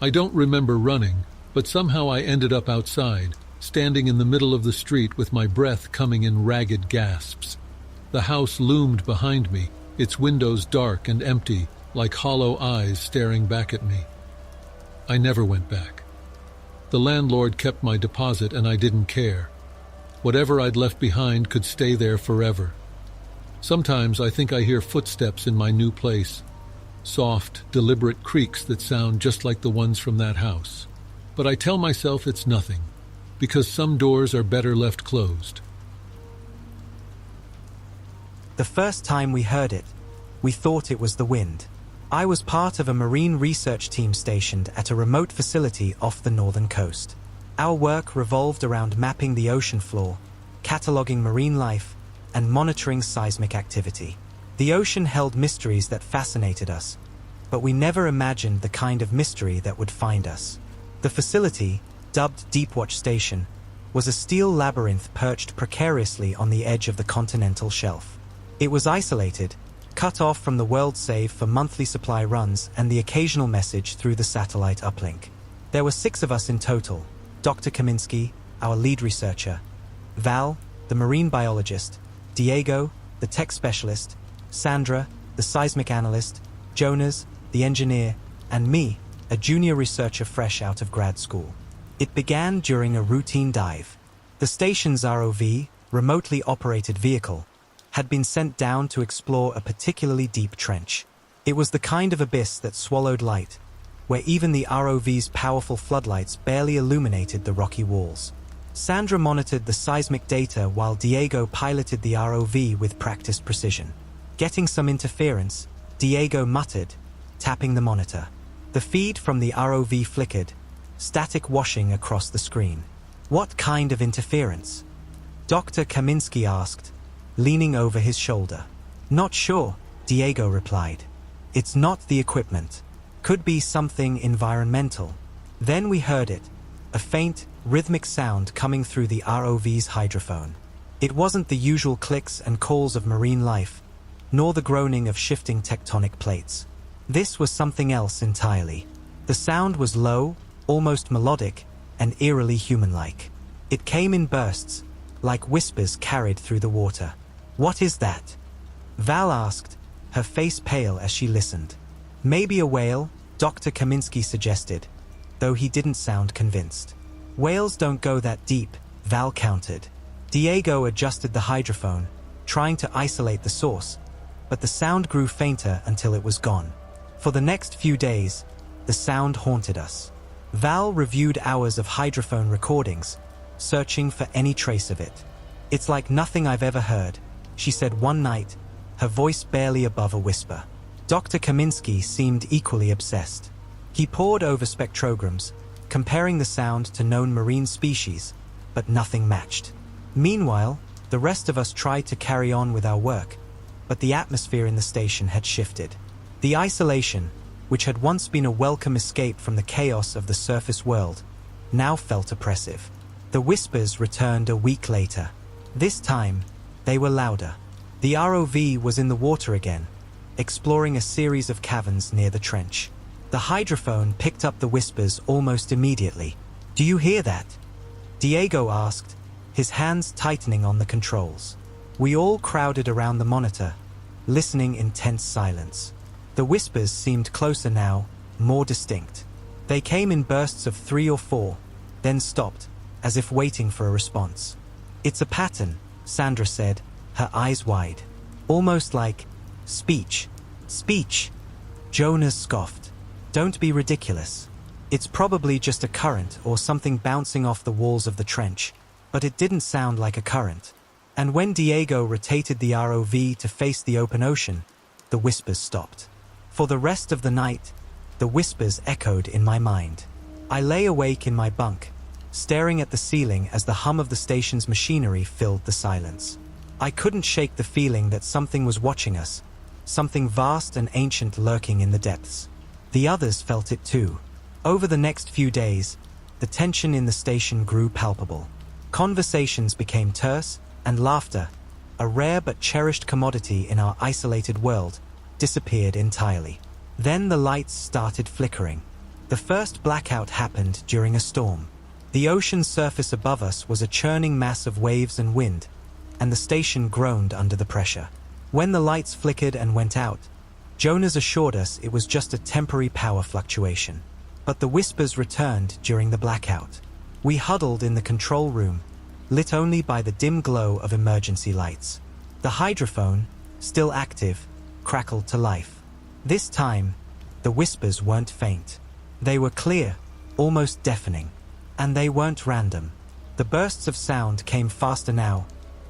I don't remember running, but somehow I ended up outside, standing in the middle of the street with my breath coming in ragged gasps. The house loomed behind me, its windows dark and empty, like hollow eyes staring back at me. I never went back. The landlord kept my deposit and I didn't care. Whatever I'd left behind could stay there forever. Sometimes I think I hear footsteps in my new place, soft, deliberate creaks that sound just like the ones from that house. But I tell myself it's nothing, because some doors are better left closed. The first time we heard it, we thought it was the wind. I was part of a marine research team stationed at a remote facility off the northern coast. Our work revolved around mapping the ocean floor, cataloging marine life, and monitoring seismic activity. The ocean held mysteries that fascinated us, but we never imagined the kind of mystery that would find us. The facility, dubbed Deepwatch Station, was a steel labyrinth perched precariously on the edge of the continental shelf. It was isolated, cut off from the world save for monthly supply runs and the occasional message through the satellite uplink. There were 6 of us in total: Dr. Kaminsky, our lead researcher, Val, the marine biologist, Diego, the tech specialist, Sandra, the seismic analyst, Jonas, the engineer, and me, a junior researcher fresh out of grad school. It began during a routine dive. The station's ROV, remotely operated vehicle, had been sent down to explore a particularly deep trench. It was the kind of abyss that swallowed light, where even the ROV's powerful floodlights barely illuminated the rocky walls. Sandra monitored the seismic data while Diego piloted the ROV with practiced precision. Getting some interference, Diego muttered, tapping the monitor. The feed from the ROV flickered, static washing across the screen. "What kind of interference?" Dr. Kaminsky asked, leaning over his shoulder. Not sure, Diego replied. It's not the equipment. Could be something environmental. Then we heard it, a faint, rhythmic sound coming through the ROV's hydrophone. It wasn't the usual clicks and calls of marine life, nor the groaning of shifting tectonic plates. This was something else entirely. The sound was low, almost melodic, and eerily human-like. It came in bursts, like whispers carried through the water. What is that? Val asked, her face pale as she listened. Maybe a whale, Dr. Kaminsky suggested, though he didn't sound convinced. Whales don't go that deep, Val countered. Diego adjusted the hydrophone, trying to isolate the source, but the sound grew fainter until it was gone. For the next few days, the sound haunted us. Val reviewed hours of hydrophone recordings, searching for any trace of it. It's like nothing I've ever heard, she said one night, her voice barely above a whisper. Dr. Kaminsky seemed equally obsessed. He pored over spectrograms, comparing the sound to known marine species, but nothing matched. Meanwhile, the rest of us tried to carry on with our work, but the atmosphere in the station had shifted. The isolation, which had once been a welcome escape from the chaos of the surface world, now felt oppressive. The whispers returned a week later. This time, they were louder. The ROV was in the water again, exploring a series of caverns near the trench. The hydrophone picked up the whispers almost immediately. "Do you hear that?" Diego asked, his hands tightening on the controls. We all crowded around the monitor, listening in tense silence. The whispers seemed closer now, more distinct. They came in bursts of 3 or 4, then stopped, as if waiting for a response. "It's a pattern," Sandra said, her eyes wide. "Almost like speech." "Speech?" Jonas scoffed. "Don't be ridiculous. It's probably just a current or something bouncing off the walls of the trench, but it didn't sound like a current." And when Diego rotated the ROV to face the open ocean, the whispers stopped. For the rest of the night, the whispers echoed in my mind. I lay awake in my bunk, staring at the ceiling as the hum of the station's machinery filled the silence. I couldn't shake the feeling that something was watching us, something vast and ancient lurking in the depths. The others felt it too. Over the next few days, the tension in the station grew palpable. Conversations became terse, and laughter, a rare but cherished commodity in our isolated world, disappeared entirely. Then the lights started flickering. The first blackout happened during a storm. The ocean surface above us was a churning mass of waves and wind, and the station groaned under the pressure. When the lights flickered and went out, Jonas assured us it was just a temporary power fluctuation. But the whispers returned during the blackout. We huddled in the control room, lit only by the dim glow of emergency lights. The hydrophone, still active, crackled to life. This time, the whispers weren't faint. They were clear, almost deafening. And they weren't random. The bursts of sound came faster now,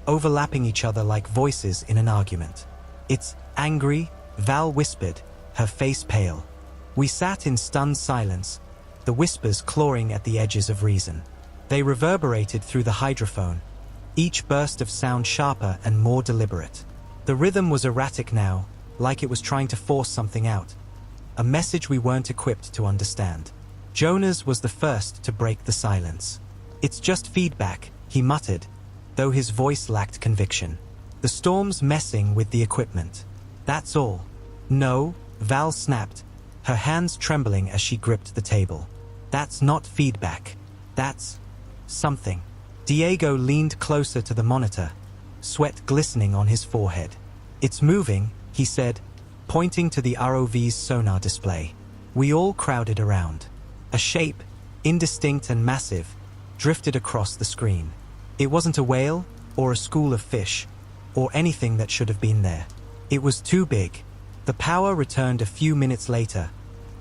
overlapping each other like voices in an argument. "It's angry," Val whispered, her face pale. We sat in stunned silence, the whispers clawing at the edges of reason. They reverberated through the hydrophone, each burst of sound sharper and more deliberate. The rhythm was erratic now, like it was trying to force something out, a message we weren't equipped to understand. Jonas was the first to break the silence. "It's just feedback," he muttered, though his voice lacked conviction. "The storm's messing with the equipment. That's all." "No," Val snapped, her hands trembling as she gripped the table. "That's not feedback. That's something." Diego leaned closer to the monitor, sweat glistening on his forehead. "It's moving," he said, pointing to the ROV's sonar display. We all crowded around. A shape, indistinct and massive, drifted across the screen. It wasn't a whale, or a school of fish, or anything that should have been there. It was too big. The power returned a few minutes later,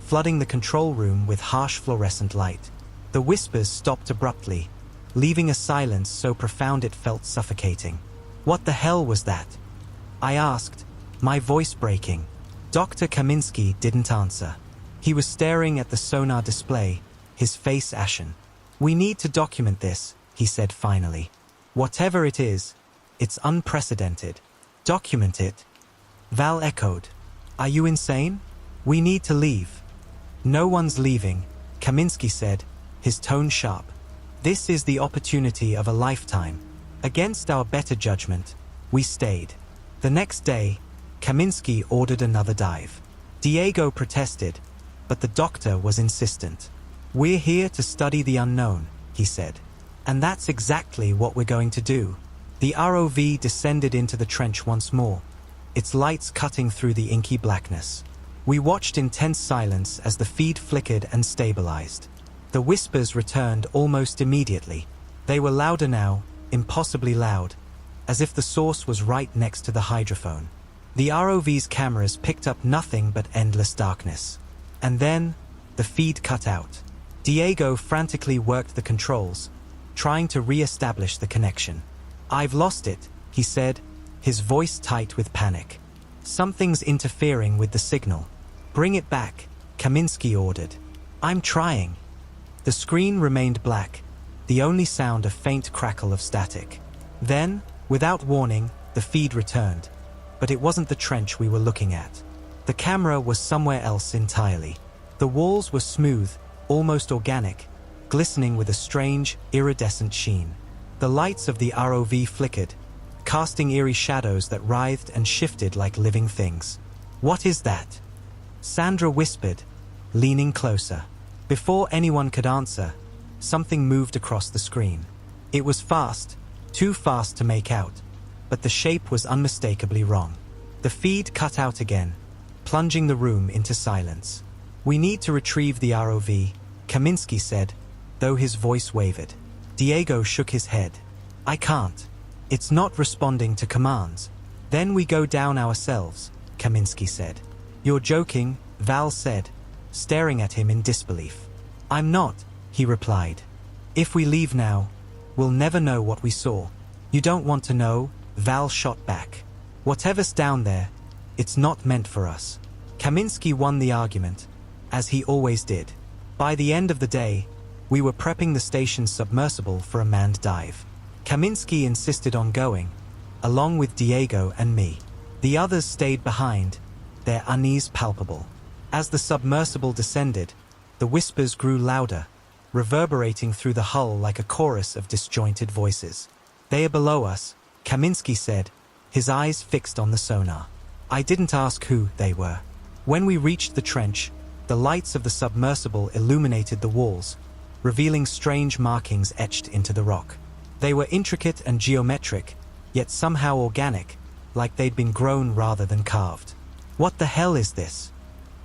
flooding the control room with harsh fluorescent light. The whispers stopped abruptly, leaving a silence so profound it felt suffocating. "What the hell was that?" I asked, my voice breaking. Dr. Kaminsky didn't answer. He was staring at the sonar display, his face ashen. "We need to document this," he said finally. "Whatever it is, It's unprecedented. Document it. Val echoed. Are you insane? We need to leave. No one's leaving, Kaminsky said, his tone sharp. This is the opportunity of a lifetime. Against our better judgment, we stayed. The next day, Kaminsky ordered another dive. Diego protested, but the doctor was insistent. We're here to study the unknown, he said. And that's exactly what we're going to do. The ROV descended into the trench once more, its lights cutting through the inky blackness. We watched in tense silence as the feed flickered and stabilized. The whispers returned almost immediately. They were louder now, impossibly loud, as if the source was right next to the hydrophone. The ROV's cameras picked up nothing but endless darkness. And then, the feed cut out. Diego frantically worked the controls, trying to re-establish the connection. I've lost it, he said, his voice tight with panic. Something's interfering with the signal. Bring it back, Kaminsky ordered. I'm trying. The screen remained black, the only sound a faint crackle of static. Then, without warning, the feed returned. But it wasn't the trench we were looking at. The camera was somewhere else entirely. The walls were smooth, almost organic, glistening with a strange, iridescent sheen. The lights of the ROV flickered, casting eerie shadows that writhed and shifted like living things. What is that? Sandra whispered, leaning closer. Before anyone could answer, something moved across the screen. It was fast, too fast to make out, but the shape was unmistakably wrong. The feed cut out again, plunging the room into silence. We need to retrieve the ROV, Kaminsky said, though his voice wavered. Diego shook his head. I can't. It's not responding to commands. Then we go down ourselves, Kaminsky said. You're joking, Val said, staring at him in disbelief. I'm not, he replied. If we leave now, we'll never know what we saw. You don't want to know, Val shot back. Whatever's down there, it's not meant for us. Kaminsky won the argument, as he always did. By the end of the day, we were prepping the station's submersible for a manned dive. Kaminsky insisted on going, along with Diego and me. The others stayed behind, their unease palpable. As the submersible descended, the whispers grew louder, reverberating through the hull like a chorus of disjointed voices. They are below us, Kaminsky said, his eyes fixed on the sonar. I didn't ask who they were. When we reached the trench, the lights of the submersible illuminated the walls, revealing strange markings etched into the rock. They were intricate and geometric, yet somehow organic, like they'd been grown rather than carved. What the hell is this?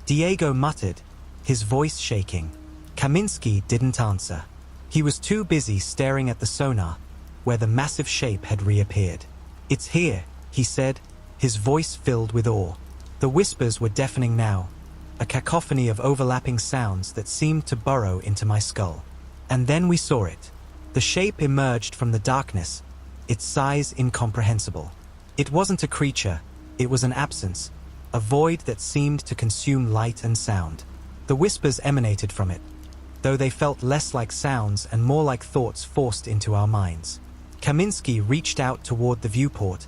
Diego muttered, his voice shaking. Kaminsky didn't answer. He was too busy staring at the sonar, where the massive shape had reappeared. It's here, he said, his voice filled with awe. The whispers were deafening now, a cacophony of overlapping sounds that seemed to burrow into my skull. And then we saw it. The shape emerged from the darkness, its size incomprehensible. It wasn't a creature, it was an absence, a void that seemed to consume light and sound. The whispers emanated from it, though they felt less like sounds and more like thoughts forced into our minds. Kaminsky reached out toward the viewport,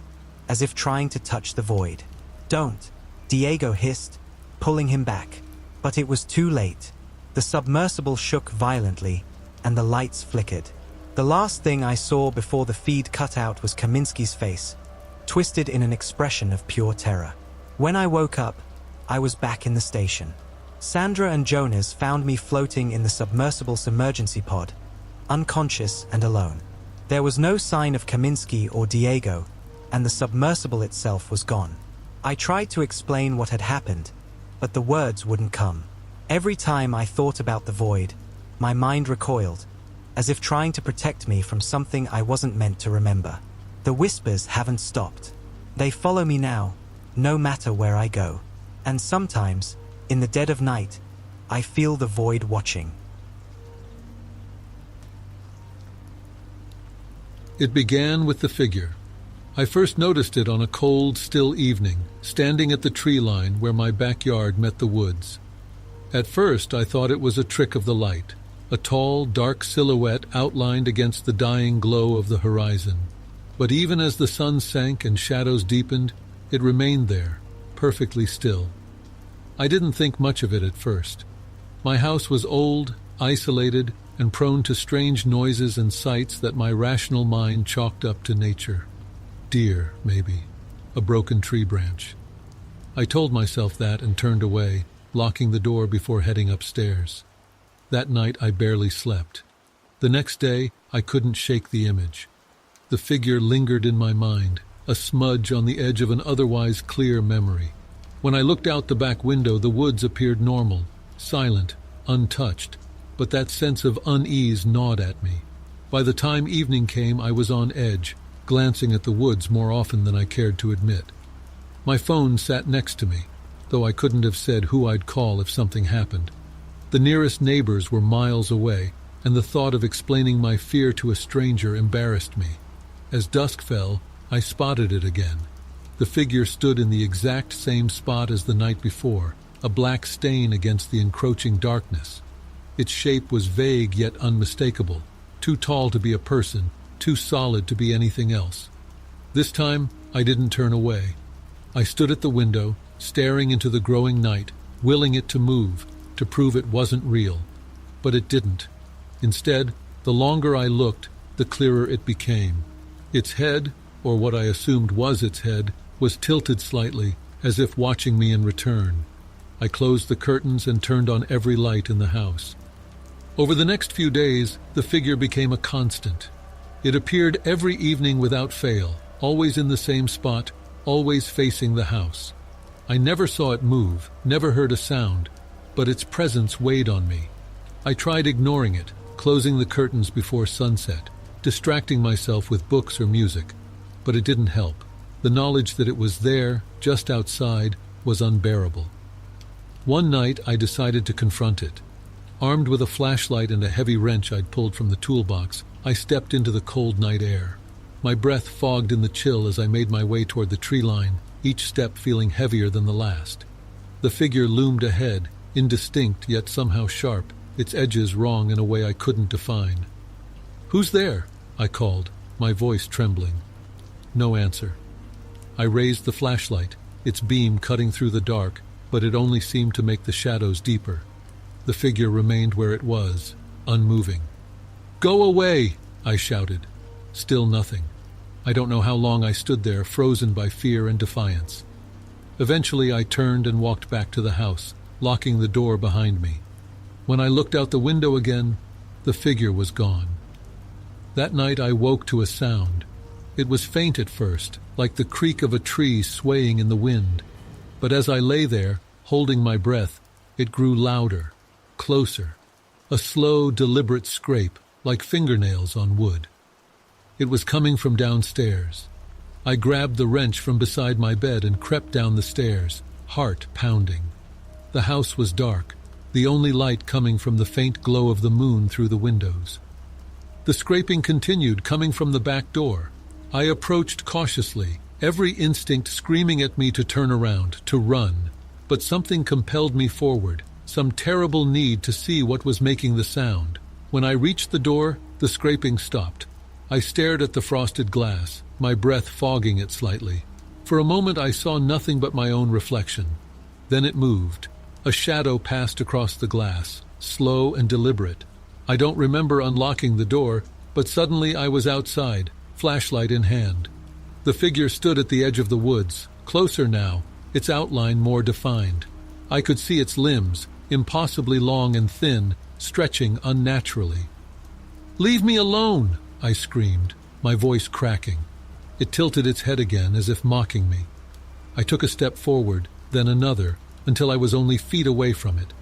as if trying to touch the void. Don't, Diego hissed, pulling him back. But it was too late. The submersible shook violently, and the lights flickered. The last thing I saw before the feed cut out was Kaminsky's face, twisted in an expression of pure terror. When I woke up, I was back in the station. Sandra and Jonas found me floating in the submersible's emergency pod, unconscious and alone. There was no sign of Kaminsky or Diego, and the submersible itself was gone. I tried to explain what had happened, but the words wouldn't come. Every time I thought about the void, my mind recoiled, as if trying to protect me from something I wasn't meant to remember. The whispers haven't stopped. They follow me now, no matter where I go. And sometimes, in the dead of night, I feel the void watching. It began with the figure. I first noticed it on a cold, still evening, standing at the tree line where my backyard met the woods. At first, I thought it was a trick of the light, a tall, dark silhouette outlined against the dying glow of the horizon. But even as the sun sank and shadows deepened, it remained there, perfectly still. I didn't think much of it at first. My house was old, isolated, and prone to strange noises and sights that my rational mind chalked up to nature. Deer, maybe. A broken tree branch. I told myself that and turned away, locking the door before heading upstairs. That night I barely slept. The next day I couldn't shake the image. The figure lingered in my mind, a smudge on the edge of an otherwise clear memory. When I looked out the back window, the woods appeared normal, silent, untouched, but that sense of unease gnawed at me. By the time evening came, I was on edge, glancing at the woods more often than I cared to admit. My phone sat next to me, though I couldn't have said who I'd call if something happened. The nearest neighbors were miles away, and the thought of explaining my fear to a stranger embarrassed me. As dusk fell, I spotted it again. The figure stood in the exact same spot as the night before, a black stain against the encroaching darkness. Its shape was vague yet unmistakable, too tall to be a person, too solid to be anything else. This time, I didn't turn away. I stood at the window, staring into the growing night, willing it to move, to prove it wasn't real. But it didn't. Instead, the longer I looked, the clearer it became. Its head, or what I assumed was its head, was tilted slightly, as if watching me in return. I closed the curtains and turned on every light in the house. Over the next few days, the figure became a constant. It appeared every evening without fail, always in the same spot, always facing the house. I never saw it move, never heard a sound, but its presence weighed on me. I tried ignoring it, closing the curtains before sunset, distracting myself with books or music, but it didn't help. The knowledge that it was there, just outside, was unbearable. One night I decided to confront it. Armed with a flashlight and a heavy wrench I'd pulled from the toolbox, I stepped into the cold night air. My breath fogged in the chill as I made my way toward the tree line, each step feeling heavier than the last. The figure loomed ahead, indistinct yet somehow sharp, its edges wrong in a way I couldn't define. "Who's there?" I called, my voice trembling. No answer. I raised the flashlight, its beam cutting through the dark, but it only seemed to make the shadows deeper. The figure remained where it was, unmoving. "Go away!" I shouted. Still nothing. I don't know how long I stood there, frozen by fear and defiance. Eventually I turned and walked back to the house, locking the door behind me. When I looked out the window again, the figure was gone. That night I woke to a sound. It was faint at first, like the creak of a tree swaying in the wind. But as I lay there, holding my breath, it grew louder, closer. A slow, deliberate scrape, like fingernails on wood. It was coming from downstairs. I grabbed the wrench from beside my bed and crept down the stairs, heart pounding. The house was dark, the only light coming from the faint glow of the moon through the windows. The scraping continued, coming from the back door. I approached cautiously, every instinct screaming at me to turn around, to run. But something compelled me forward, some terrible need to see what was making the sound. When I reached the door, the scraping stopped. I stared at the frosted glass, my breath fogging it slightly. For a moment I saw nothing but my own reflection. Then it moved. A shadow passed across the glass, slow and deliberate. I don't remember unlocking the door, but suddenly I was outside, flashlight in hand. The figure stood at the edge of the woods, closer now, its outline more defined. I could see its limbs, impossibly long and thin, stretching unnaturally. "Leave me alone!" I screamed, my voice cracking. It tilted its head again, as if mocking me. I took a step forward, then another, until I was only feet away from it.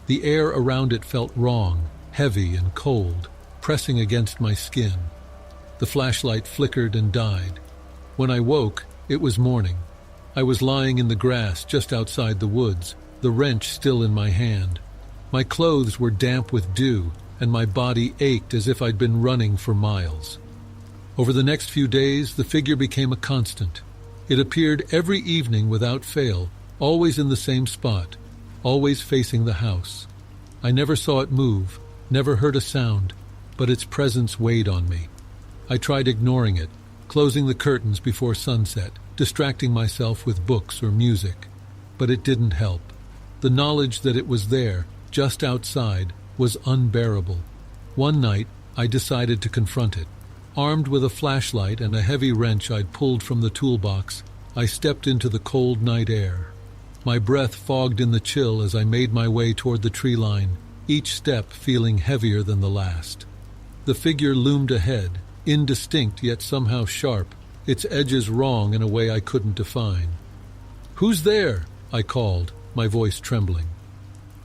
The air around it felt wrong, heavy and cold, pressing against my skin. The flashlight flickered and died. When I woke, it was morning. I was lying in the grass just outside the woods, the wrench still in my hand. My clothes were damp with dew, and my body ached as if I'd been running for miles. Over the next few days, the figure became a constant. It appeared every evening without fail, always in the same spot, always facing the house. I never saw it move, never heard a sound, but its presence weighed on me. I tried ignoring it, closing the curtains before sunset, distracting myself with books or music. But it didn't help. The knowledge that it was there, just outside, was unbearable. One night, I decided to confront it. Armed with a flashlight and a heavy wrench I'd pulled from the toolbox, I stepped into the cold night air. My breath fogged in the chill as I made my way toward the tree line, each step feeling heavier than the last. The figure loomed ahead, indistinct yet somehow sharp, its edges wrong in a way I couldn't define. "Who's there?" I called, my voice trembling.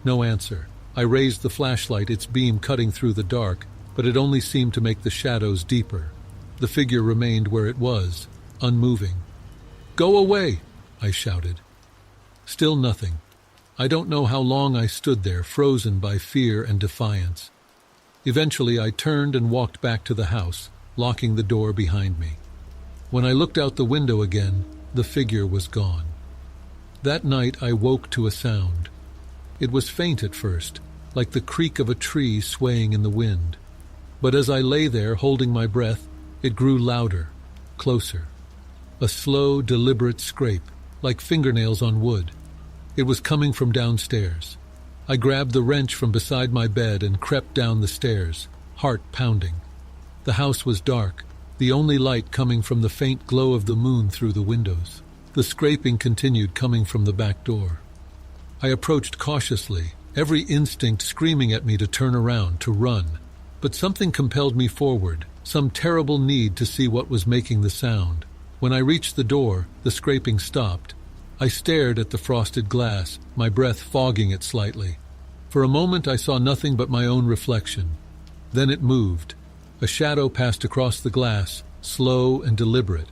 No answer. I raised the flashlight, its beam cutting through the dark, but it only seemed to make the shadows deeper. The figure remained where it was, unmoving. "Go away!" I shouted. Still nothing. I don't know how long I stood there, frozen by fear and defiance. Eventually, I turned and walked back to the house, locking the door behind me. When I looked out the window again, the figure was gone. That night, I woke to a sound. It was faint at first, like the creak of a tree swaying in the wind. But as I lay there, holding my breath, it grew louder, closer. A slow, deliberate scrape, like fingernails on wood. It was coming from downstairs. I grabbed the wrench from beside my bed and crept down the stairs, heart pounding. The house was dark, the only light coming from the faint glow of the moon through the windows. The scraping continued coming from the back door. I approached cautiously, every instinct screaming at me to turn around, to run. But something compelled me forward, some terrible need to see what was making the sound. When I reached the door, the scraping stopped. I stared at the frosted glass, my breath fogging it slightly. For a moment I saw nothing but my own reflection. Then it moved. A shadow passed across the glass, slow and deliberate.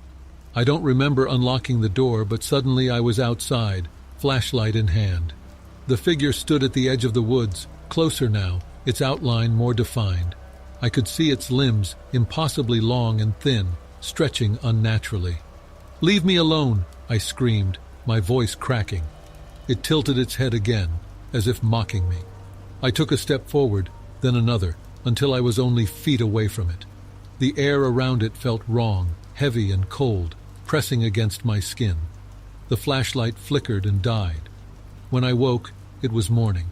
I don't remember unlocking the door, but suddenly I was outside, flashlight in hand. The figure stood at the edge of the woods, closer now, its outline more defined. I could see its limbs, impossibly long and thin, stretching unnaturally. "Leave me alone!" I screamed, my voice cracking. It tilted its head again, as if mocking me. I took a step forward, then another, until I was only feet away from it. The air around it felt wrong, heavy and cold, pressing against my skin. The flashlight flickered and died. When I woke, it was morning.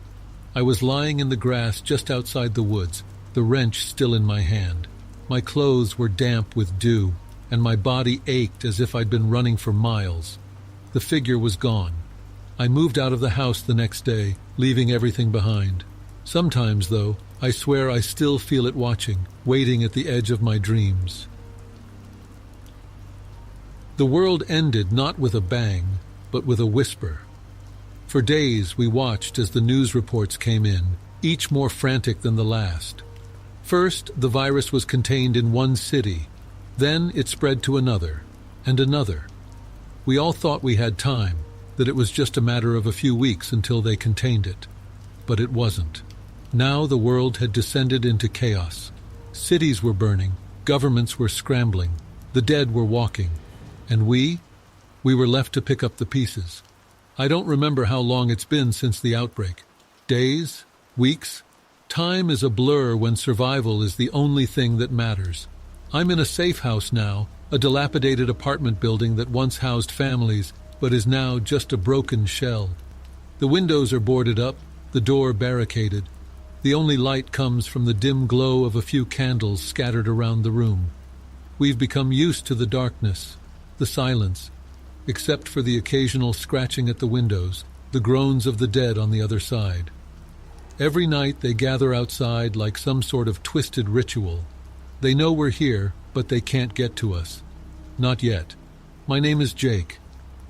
I was lying in the grass just outside the woods, the wrench still in my hand. My clothes were damp with dew, and my body ached as if I'd been running for miles. The figure was gone. I moved out of the house the next day, leaving everything behind. Sometimes, though, I swear I still feel it watching, waiting at the edge of my dreams. The world ended not with a bang, but with a whisper. For days we watched as the news reports came in, each more frantic than the last. First, the virus was contained in one city. Then it spread to another, and another. We all thought we had time, that it was just a matter of a few weeks until they contained it. But it wasn't. Now the world had descended into chaos. Cities were burning, governments were scrambling, the dead were walking. And we were left to pick up the pieces. I don't remember how long it's been since the outbreak. Days? Weeks? Time is a blur when survival is the only thing that matters. I'm in a safe house now, a dilapidated apartment building that once housed families, but is now just a broken shell. The windows are boarded up, the door barricaded. The only light comes from the dim glow of a few candles scattered around the room. We've become used to the darkness, the silence, except for the occasional scratching at the windows, the groans of the dead on the other side. Every night they gather outside like some sort of twisted ritual. They know we're here, but they can't get to us. Not yet. My name is Jake.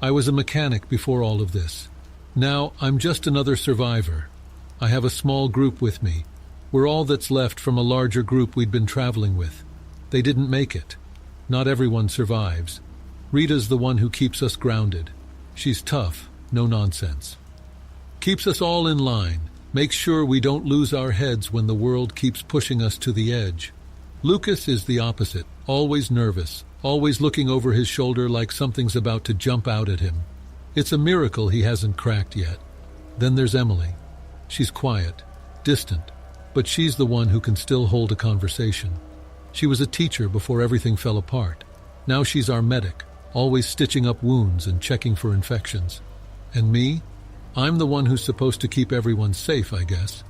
I was a mechanic before all of this. Now I'm just another survivor. I have a small group with me. We're all that's left from a larger group we'd been traveling with. They didn't make it. Not everyone survives. Rita's the one who keeps us grounded. She's tough, no nonsense. Keeps us all in line, makes sure we don't lose our heads when the world keeps pushing us to the edge. Lucas is the opposite, always nervous, always looking over his shoulder like something's about to jump out at him. It's a miracle he hasn't cracked yet. Then there's Emily. She's quiet, distant, but she's the one who can still hold a conversation. She was a teacher before everything fell apart. Now she's our medic, always stitching up wounds and checking for infections. And me? I'm the one who's supposed to keep everyone safe, I guess.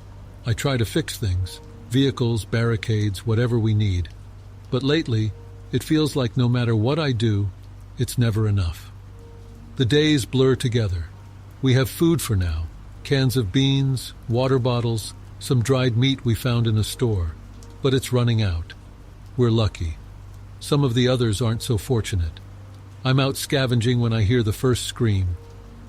I try to fix things, vehicles, barricades, whatever we need. But lately, it feels like no matter what I do, it's never enough. The days blur together. We have food for now, cans of beans, water bottles, some dried meat we found in a store, but it's running out. We're lucky. Some of the others aren't so fortunate. I'm out scavenging when I hear the first scream.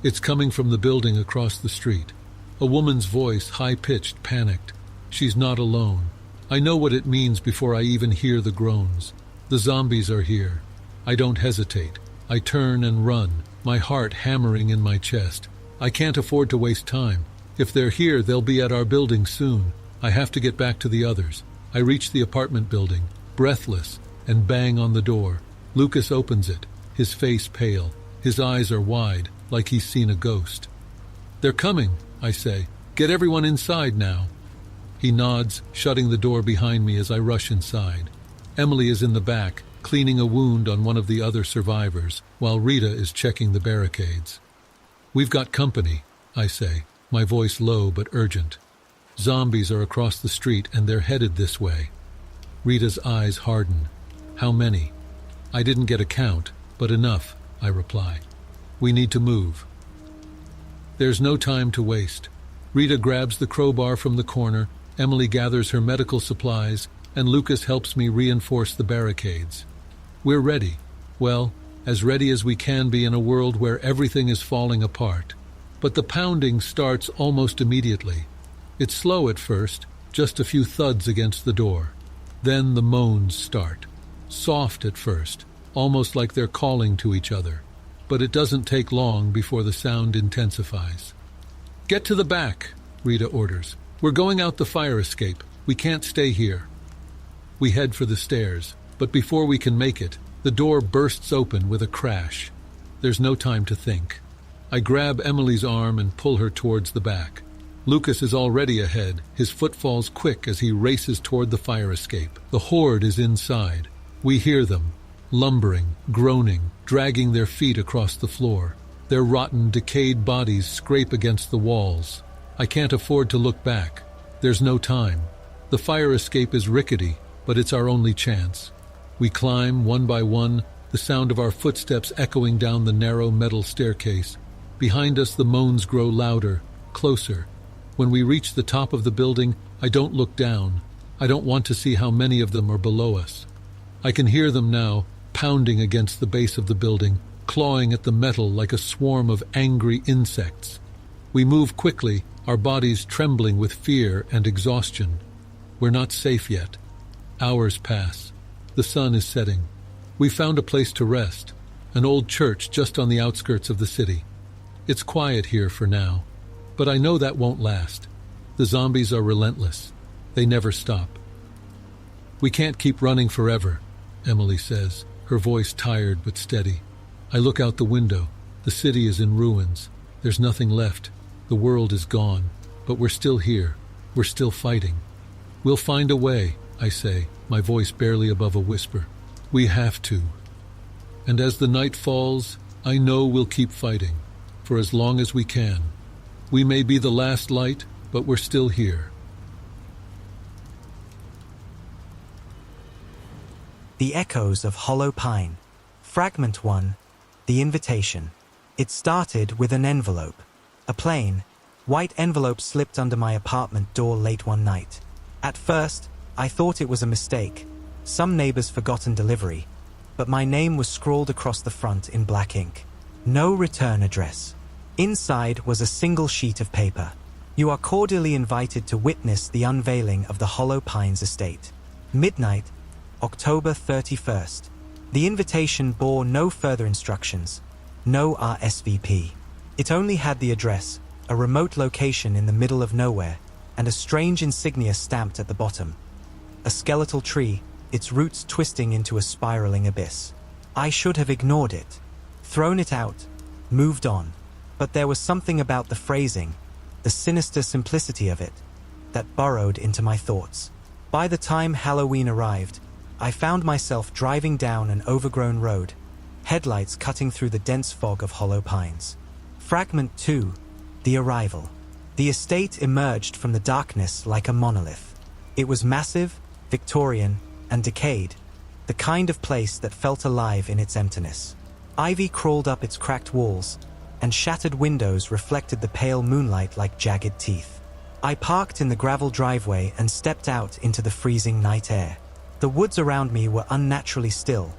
It's coming from the building across the street. A woman's voice, high-pitched, panicked. She's not alone. I know what it means before I even hear the groans. The zombies are here. I don't hesitate. I turn and run, my heart hammering in my chest. I can't afford to waste time. If they're here, they'll be at our building soon. I have to get back to the others. I reach the apartment building, breathless, and bang on the door. Lucas opens it, his face pale. His eyes are wide, like he's seen a ghost. "They're coming," I say. "Get everyone inside now." He nods, shutting the door behind me as I rush inside. Emily is in the back, cleaning a wound on one of the other survivors, while Rita is checking the barricades. "We've got company," I say, my voice low but urgent. "Zombies are across the street and they're headed this way." Rita's eyes harden. "How many?" "I didn't get a count, but enough," I reply. "We need to move." There's no time to waste. Rita grabs the crowbar from the corner, Emily gathers her medical supplies, and Lucas helps me reinforce the barricades. We're ready. Well, as ready as we can be in a world where everything is falling apart. But the pounding starts almost immediately. It's slow at first, just a few thuds against the door. Then the moans start. Soft at first, almost like they're calling to each other. But it doesn't take long before the sound intensifies. "Get to the back," Rita orders. "We're going out the fire escape. We can't stay here." We head for the stairs, but before we can make it, the door bursts open with a crash. There's no time to think. I grab Emily's arm and pull her towards the back. Lucas is already ahead, his footfalls quick as he races toward the fire escape. The horde is inside. We hear them, lumbering, groaning, dragging their feet across the floor. Their rotten, decayed bodies scrape against the walls. I can't afford to look back. There's no time. The fire escape is rickety, but it's our only chance. We climb one by one, the sound of our footsteps echoing down the narrow metal staircase. Behind us, the moans grow louder, closer. When we reach the top of the building, I don't look down. I don't want to see how many of them are below us. I can hear them now, pounding against the base of the building, clawing at the metal like a swarm of angry insects. We move quickly, our bodies trembling with fear and exhaustion. We're not safe yet. Hours pass. The sun is setting. We found a place to rest, an old church just on the outskirts of the city. It's quiet here for now, but I know that won't last. The zombies are relentless. They never stop. "We can't keep running forever," Emily says, her voice tired but steady. I look out the window. The city is in ruins. There's nothing left. The world is gone, but we're still here. We're still fighting. "We'll find a way," I say, my voice barely above a whisper. "We have to." And as the night falls, I know we'll keep fighting, for as long as we can. We may be the last light, but we're still here. The Echoes of Hollow Pine. Fragment 1. The Invitation. It started with an envelope. A plain, white envelope slipped under my apartment door late one night. At first, I thought it was a mistake, some neighbor's forgotten delivery, but my name was scrawled across the front in black ink. No return address. Inside was a single sheet of paper. "You are cordially invited to witness the unveiling of the Hollow Pines estate. Midnight, October 31st. The invitation bore no further instructions, no RSVP. It only had the address, a remote location in the middle of nowhere, and a strange insignia stamped at the bottom. A skeletal tree, its roots twisting into a spiraling abyss. I should have ignored it, thrown it out, moved on. But there was something about the phrasing, the sinister simplicity of it, that burrowed into my thoughts. By the time Halloween arrived, I found myself driving down an overgrown road, headlights cutting through the dense fog of hollow pines. Fragment 2. The Arrival. The estate emerged from the darkness like a monolith. It was massive, Victorian, and decayed, the kind of place that felt alive in its emptiness. Ivy crawled up its cracked walls, and shattered windows reflected the pale moonlight like jagged teeth. I parked in the gravel driveway and stepped out into the freezing night air. The woods around me were unnaturally still,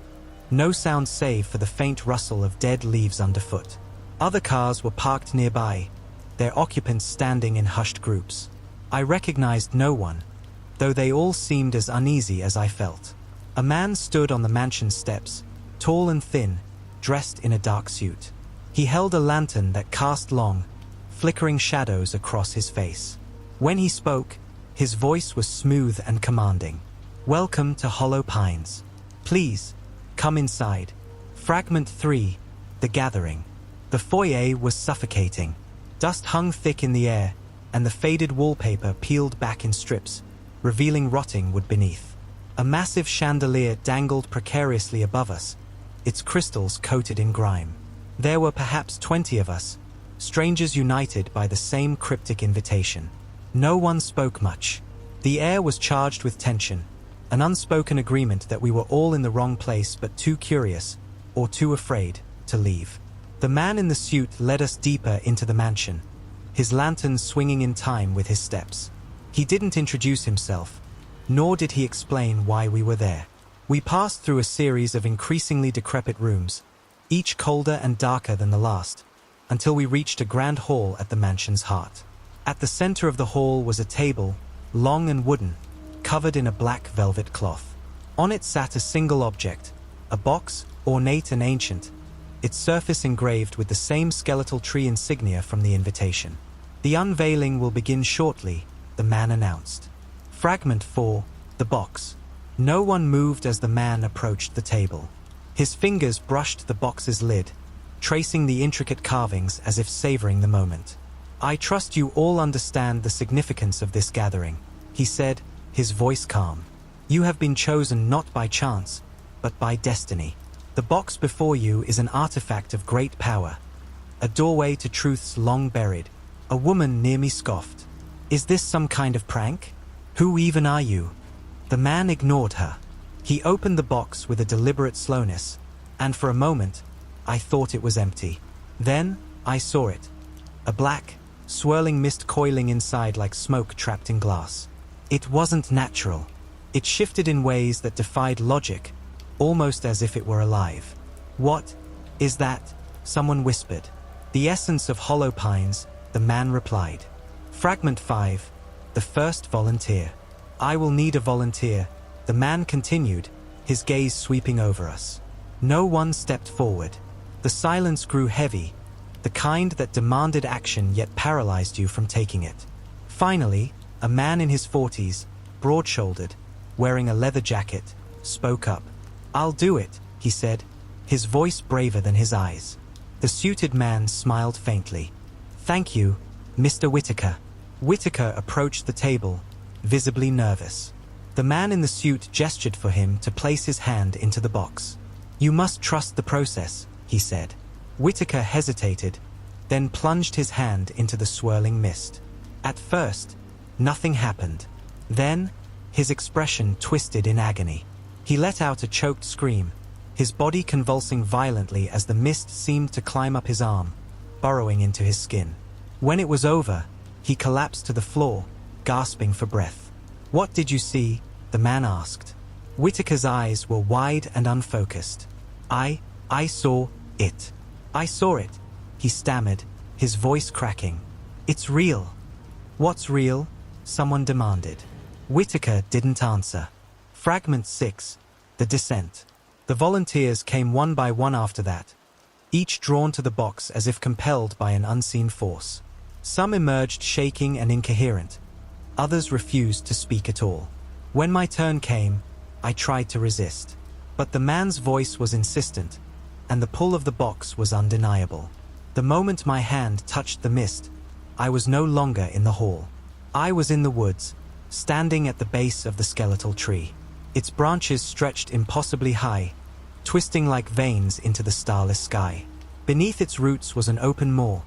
no sound save for the faint rustle of dead leaves underfoot. Other cars were parked nearby, their occupants standing in hushed groups. I recognized no one, though they all seemed as uneasy as I felt. A man stood on the mansion steps, tall and thin, dressed in a dark suit. He held a lantern that cast long, flickering shadows across his face. When he spoke, his voice was smooth and commanding. "Welcome to Hollow Pines. Please, come inside." Fragment 3. The Gathering. The foyer was suffocating. Dust hung thick in the air, and the faded wallpaper peeled back in strips, revealing rotting wood beneath. A massive chandelier dangled precariously above us, its crystals coated in grime. There were perhaps 20 of us, strangers united by the same cryptic invitation. No one spoke much. The air was charged with tension, an unspoken agreement that we were all in the wrong place but too curious, or too afraid, to leave. The man in the suit led us deeper into the mansion, his lantern swinging in time with his steps. He didn't introduce himself, nor did he explain why we were there. We passed through a series of increasingly decrepit rooms, each colder and darker than the last, until we reached a grand hall at the mansion's heart. At the center of the hall was a table, long and wooden, covered in a black velvet cloth. On it sat a single object, a box, ornate and ancient, its surface engraved with the same skeletal tree insignia from the invitation. "The unveiling will begin shortly," the man announced. Fragment 4. The Box. No one moved as the man approached the table. His fingers brushed the box's lid, tracing the intricate carvings as if savoring the moment. "I trust you all understand the significance of this gathering," he said, his voice calm. "You have been chosen not by chance, but by destiny. The box before you is an artifact of great power, a doorway to truths long buried." A woman near me scoffed. "Is this some kind of prank? Who even are you?" The man ignored her. He opened the box with a deliberate slowness, and for a moment, I thought it was empty. Then, I saw it. A black, swirling mist coiling inside like smoke trapped in glass. It wasn't natural. It shifted in ways that defied logic, almost as if it were alive. "What is that?" someone whispered. "The essence of Hollow Pines," the man replied. Fragment 5. The First Volunteer. "I will need a volunteer," the man continued, his gaze sweeping over us. No one stepped forward. The silence grew heavy, the kind that demanded action yet paralyzed you from taking it. Finally, a man in his 40s, broad-shouldered, wearing a leather jacket, spoke up. "I'll do it," he said, his voice braver than his eyes. The suited man smiled faintly. "Thank you, Mr. Whitaker." Whitaker approached the table, visibly nervous. The man in the suit gestured for him to place his hand into the box. "You must trust the process," he said. Whitaker hesitated, then plunged his hand into the swirling mist. At first, nothing happened. Then, his expression twisted in agony. He let out a choked scream, his body convulsing violently as the mist seemed to climb up his arm, burrowing into his skin. When it was over, he collapsed to the floor, gasping for breath. "What did you see?" the man asked. Whitaker's eyes were wide and unfocused. I saw it. I saw it," he stammered, his voice cracking. "It's real." "What's real?" someone demanded. Whitaker didn't answer. Fragment 6. The Descent. The volunteers came one by one after that, each drawn to the box as if compelled by an unseen force. Some emerged shaking and incoherent. Others refused to speak at all. When my turn came, I tried to resist. But the man's voice was insistent, and the pull of the box was undeniable. The moment my hand touched the mist, I was no longer in the hall. I was in the woods, standing at the base of the skeletal tree. Its branches stretched impossibly high, twisting like veins into the starless sky. Beneath its roots was an open maw,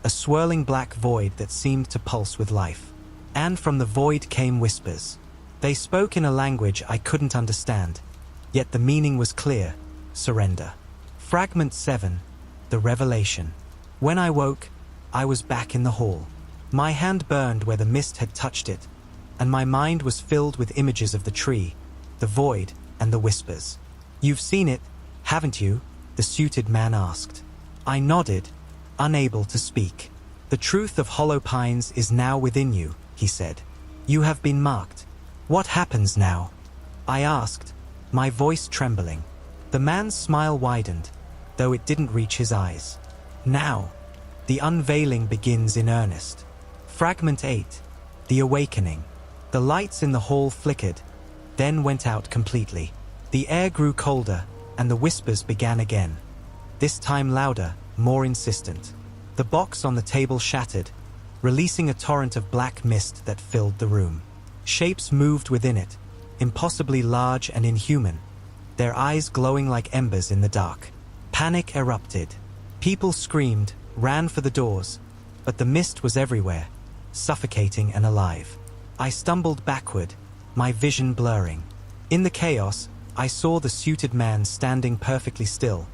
a swirling black void that seemed to pulse with life. And from the void came whispers. They spoke in a language I couldn't understand, yet the meaning was clear: surrender. Fragment 7, the revelation. When I woke, I was back in the hall. My hand burned where the mist had touched it, and my mind was filled with images of the tree, the void, and the whispers. "You've seen it, haven't you?" the suited man asked. I nodded, unable to speak. "The truth of Hollow Pines is now within you," he said. "You have been marked. What happens now?" I asked, my voice trembling. The man's smile widened, though it didn't reach his eyes. "Now, the unveiling begins in earnest." Fragment 8, the awakening. The lights in the hall flickered, then went out completely. The air grew colder, and the whispers began again. This time louder, more insistent. The box on the table shattered, releasing a torrent of black mist that filled the room. Shapes moved within it, impossibly large and inhuman, their eyes glowing like embers in the dark. Panic erupted. People screamed, ran for the doors, but the mist was everywhere, suffocating and alive. I stumbled backward, my vision blurring. In the chaos, I saw the suited man standing perfectly still,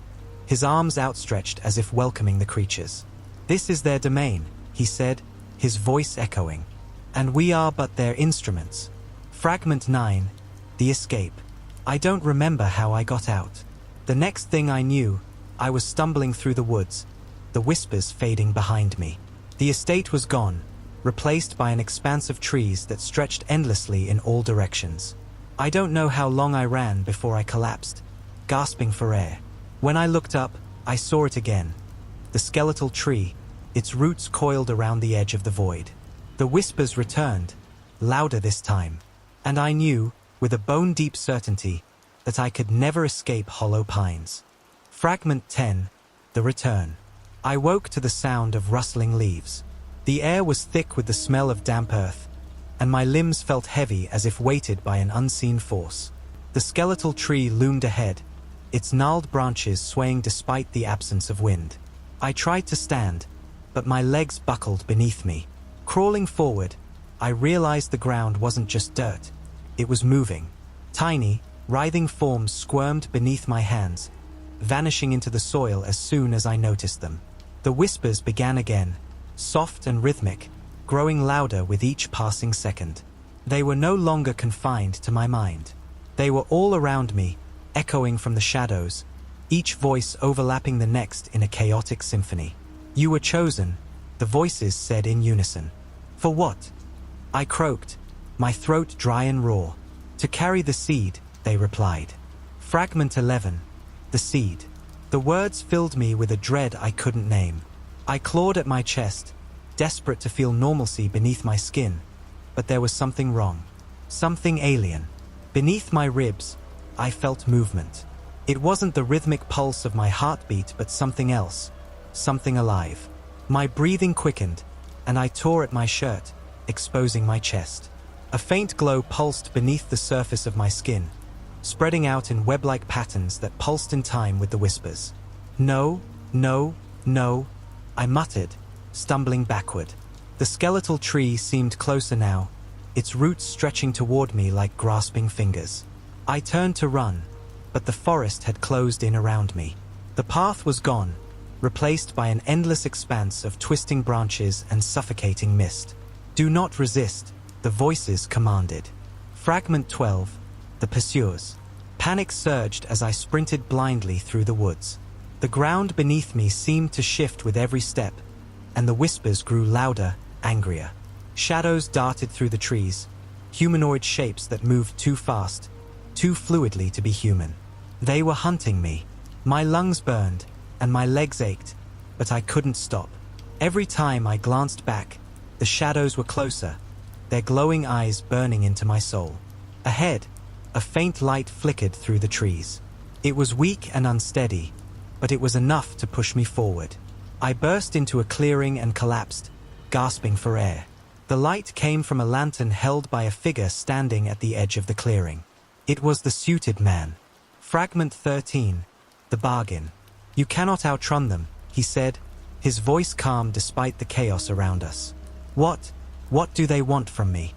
his arms outstretched as if welcoming the creatures. "This is their domain," he said, his voice echoing. "And we are but their instruments." Fragment 9, the escape. I don't remember how I got out. The next thing I knew, I was stumbling through the woods, the whispers fading behind me. The estate was gone, replaced by an expanse of trees that stretched endlessly in all directions. I don't know how long I ran before I collapsed, gasping for air. When I looked up, I saw it again. The skeletal tree, its roots coiled around the edge of the void. The whispers returned, louder this time, and I knew, with a bone-deep certainty, that I could never escape Hollow Pines. Fragment 10, the return. I woke to the sound of rustling leaves. The air was thick with the smell of damp earth, and my limbs felt heavy as if weighted by an unseen force. The skeletal tree loomed ahead, its gnarled branches swaying despite the absence of wind. I tried to stand, but my legs buckled beneath me. Crawling forward, I realized the ground wasn't just dirt. It was moving. Tiny, writhing forms squirmed beneath my hands, vanishing into the soil as soon as I noticed them. The whispers began again, soft and rhythmic, growing louder with each passing second. They were no longer confined to my mind. They were all around me, echoing from the shadows, each voice overlapping the next in a chaotic symphony. "You were chosen," the voices said in unison. "For what?" I croaked, my throat dry and raw. "To carry the seed," they replied. Fragment 11, the seed. The words filled me with a dread I couldn't name. I clawed at my chest, desperate to feel normalcy beneath my skin, but there was something wrong, something alien. Beneath my ribs, I felt movement. It wasn't the rhythmic pulse of my heartbeat, but something else, something alive. My breathing quickened, and I tore at my shirt, exposing my chest. A faint glow pulsed beneath the surface of my skin, spreading out in web-like patterns that pulsed in time with the whispers. "No, no, no," I muttered, stumbling backward. The skeletal tree seemed closer now, its roots stretching toward me like grasping fingers. I turned to run, but the forest had closed in around me. The path was gone, replaced by an endless expanse of twisting branches and suffocating mist. "Do not resist," the voices commanded. Fragment 12, the pursuers. Panic surged as I sprinted blindly through the woods. The ground beneath me seemed to shift with every step, and the whispers grew louder, angrier. Shadows darted through the trees, humanoid shapes that moved too fast, too fluidly to be human. They were hunting me. My lungs burned, and my legs ached, but I couldn't stop. Every time I glanced back, the shadows were closer, their glowing eyes burning into my soul. Ahead, a faint light flickered through the trees. It was weak and unsteady, but it was enough to push me forward. I burst into a clearing and collapsed, gasping for air. The light came from a lantern held by a figure standing at the edge of the clearing. It was the suited man. Fragment 13. The bargain. You cannot outrun them, he said, his voice calm despite the chaos around us. What do they want from me?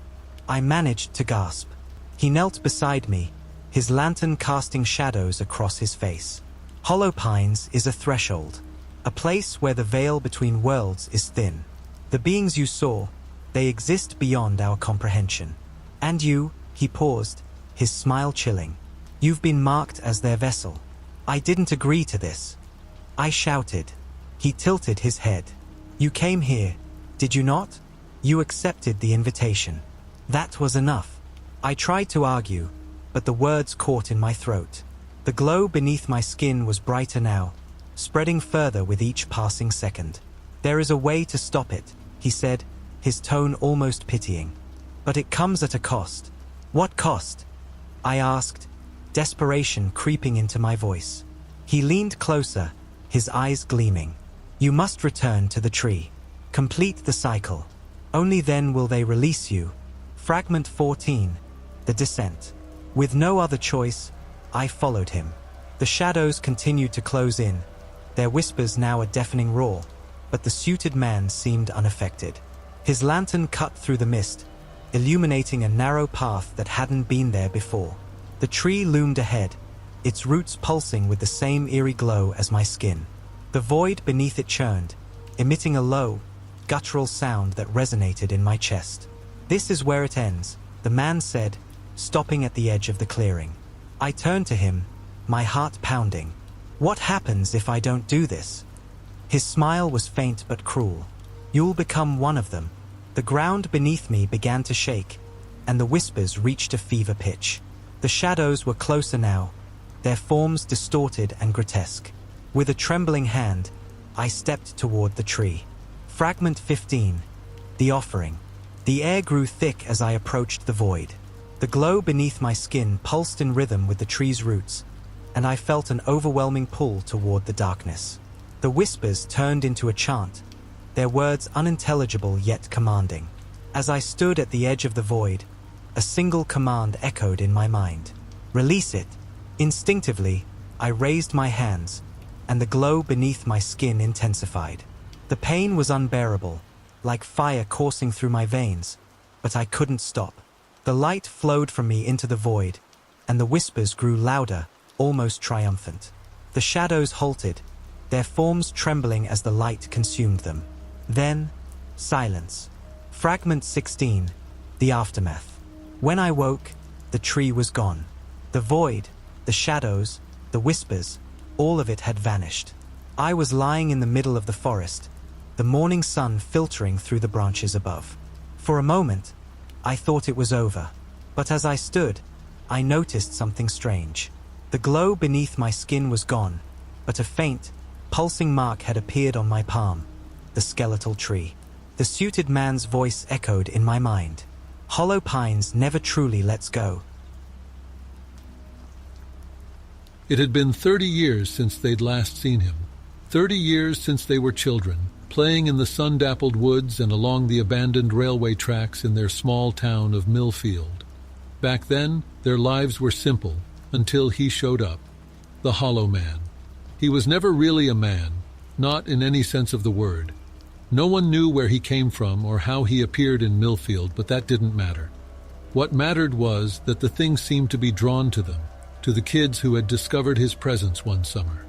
I managed to gasp. He knelt beside me, his lantern casting shadows across his face. Hollow Pines is a threshold, a place where the veil between worlds is thin. The beings you saw, they exist beyond our comprehension. And you, he paused, his smile chilling. You've been marked as their vessel. I didn't agree to this. I shouted. He tilted his head. You came here, did you not? You accepted the invitation. That was enough. I tried to argue, but the words caught in my throat. The glow beneath my skin was brighter now, spreading further with each passing second. There is a way to stop it, he said, his tone almost pitying. But it comes at a cost. What cost? I asked, desperation creeping into my voice. He leaned closer, his eyes gleaming. You must return to the tree. Complete the cycle. Only then will they release you. Fragment 14. The descent. With no other choice, I followed him. The shadows continued to close in, their whispers now a deafening roar, but the suited man seemed unaffected. His lantern cut through the mist, illuminating a narrow path that hadn't been there before. The tree loomed ahead, its roots pulsing with the same eerie glow as my skin. The void beneath it churned, emitting a low, guttural sound that resonated in my chest. This is where it ends, the man said, stopping at the edge of the clearing. I turned to him, my heart pounding. What happens if I don't do this? His smile was faint but cruel. You'll become one of them. The ground beneath me began to shake, and the whispers reached a fever pitch. The shadows were closer now, their forms distorted and grotesque. With a trembling hand, I stepped toward the tree. Fragment 15. The offering. The air grew thick as I approached the void. The glow beneath my skin pulsed in rhythm with the tree's roots, and I felt an overwhelming pull toward the darkness. The whispers turned into a chant, their words unintelligible yet commanding. As I stood at the edge of the void, a single command echoed in my mind. Release it. Instinctively, I raised my hands, and the glow beneath my skin intensified. The pain was unbearable, like fire coursing through my veins, but I couldn't stop. The light flowed from me into the void, and the whispers grew louder, almost triumphant. The shadows halted, their forms trembling as the light consumed them. Then, silence. Fragment 16. The aftermath. When I woke, the tree was gone. The void, the shadows, the whispers, all of it had vanished. I was lying in the middle of the forest, the morning sun filtering through the branches above. For a moment, I thought it was over, but as I stood, I noticed something strange. The glow beneath my skin was gone, but a faint, pulsing mark had appeared on my palm, the skeletal tree. The suited man's voice echoed in my mind. Hollow Pines never truly lets go. It had been 30 years since they'd last seen him. 30 years since they were children, playing in the sun-dappled woods and along the abandoned railway tracks in their small town of Millfield. Back then, their lives were simple, until he showed up. The Hollow Man. He was never really a man, not in any sense of the word. No one knew where he came from or how he appeared in Millfield, but that didn't matter. What mattered was that the thing seemed to be drawn to them, to the kids who had discovered his presence one summer.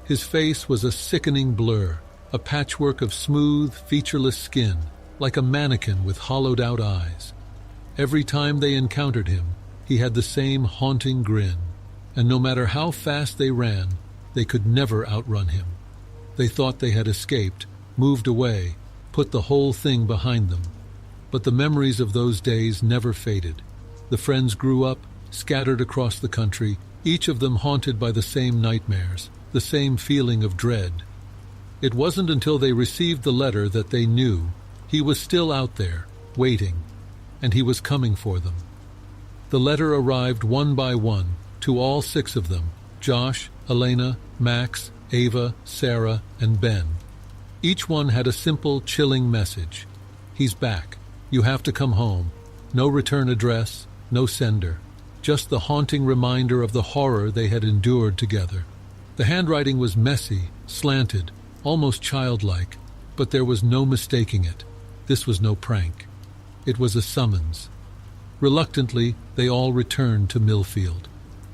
His face was a sickening blur, a patchwork of smooth, featureless skin, like a mannequin with hollowed-out eyes. Every time they encountered him, he had the same haunting grin, and no matter how fast they ran, they could never outrun him. They thought they had escaped, moved away, put the whole thing behind them. But the memories of those days never faded. The friends grew up, scattered across the country, each of them haunted by the same nightmares, the same feeling of dread. It wasn't until they received the letter that they knew he was still out there, waiting, and he was coming for them. The letter arrived one by one, to all 6 of them, Josh, Elena, Max, Ava, Sarah, and Ben. Each one had a simple, chilling message. He's back. You have to come home. No return address, no sender. just the haunting reminder of the horror they had endured together. The handwriting was messy, slanted, almost childlike, but there was no mistaking it. This was no prank. It was a summons. Reluctantly, they all returned to Millfield.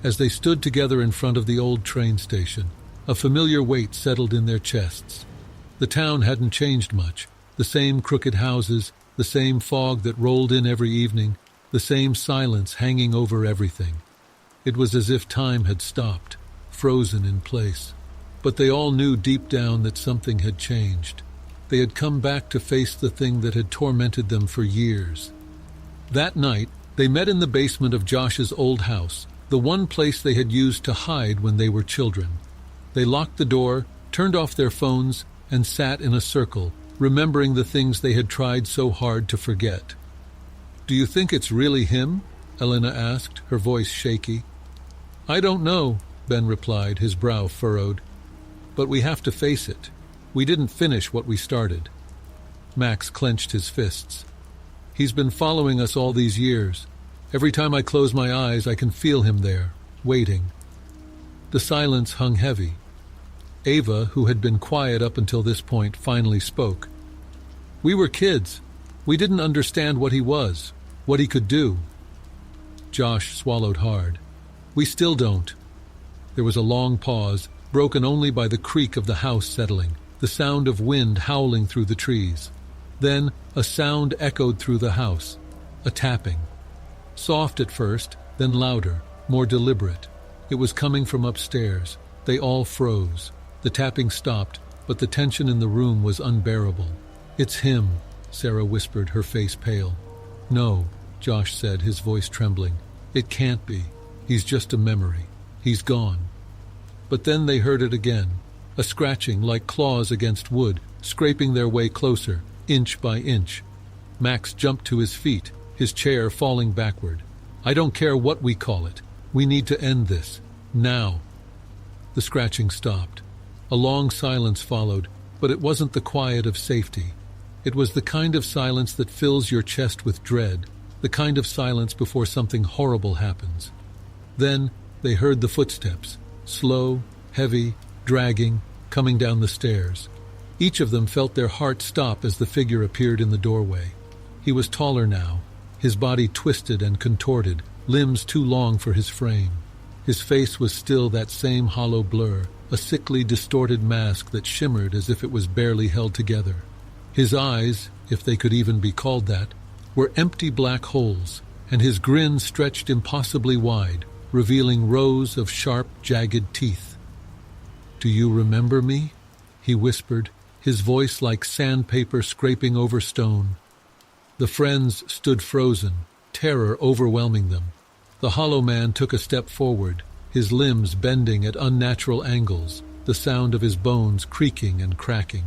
As they stood together in front of the old train station, a familiar weight settled in their chests. The town hadn't changed much. The same crooked houses, the same fog that rolled in every evening, the same silence hanging over everything. It was as if time had stopped, frozen in place. But they all knew deep down that something had changed. They had come back to face the thing that had tormented them for years. That night, they met in the basement of Josh's old house, the one place they had used to hide when they were children. They locked the door, turned off their phones, and sat in a circle, remembering the things they had tried so hard to forget. "Do you think it's really him?" Elena asked, her voice shaky. "I don't know," Ben replied, his brow furrowed. "But we have to face it. We didn't finish what we started." Max clenched his fists. "He's been following us all these years. Every time I close my eyes, I can feel him there, waiting." The silence hung heavy. Ava, who had been quiet up until this point, finally spoke. "We were kids. We didn't understand what he was, what he could do." Josh swallowed hard. "We still don't." There was a long pause, broken only by the creak of the house settling, the sound of wind howling through the trees. Then a sound echoed through the house, a tapping. Soft at first, then louder, more deliberate. It was coming from upstairs. They all froze. The tapping stopped, but the tension in the room was unbearable. "It's him," Sarah whispered, her face pale. "No," Josh said, his voice trembling. "It can't be. He's just a memory. He's gone." But then they heard it again, a scratching like claws against wood, scraping their way closer, inch by inch. Max jumped to his feet, his chair falling backward. "I don't care what we call it. We need to end this. Now." The scratching stopped. A long silence followed, but it wasn't the quiet of safety. It was the kind of silence that fills your chest with dread, the kind of silence before something horrible happens. Then they heard the footsteps, slow, heavy, dragging, coming down the stairs. Each of them felt their heart stop as the figure appeared in the doorway. He was taller now, his body twisted and contorted, limbs too long for his frame. His face was still that same hollow blur, a sickly, distorted mask that shimmered as if it was barely held together. His eyes, if they could even be called that, were empty black holes, and his grin stretched impossibly wide, revealing rows of sharp, jagged teeth. "Do you remember me?" he whispered, his voice like sandpaper scraping over stone. The friends stood frozen, terror overwhelming them. The hollow man took a step forward, his limbs bending at unnatural angles, the sound of his bones creaking and cracking.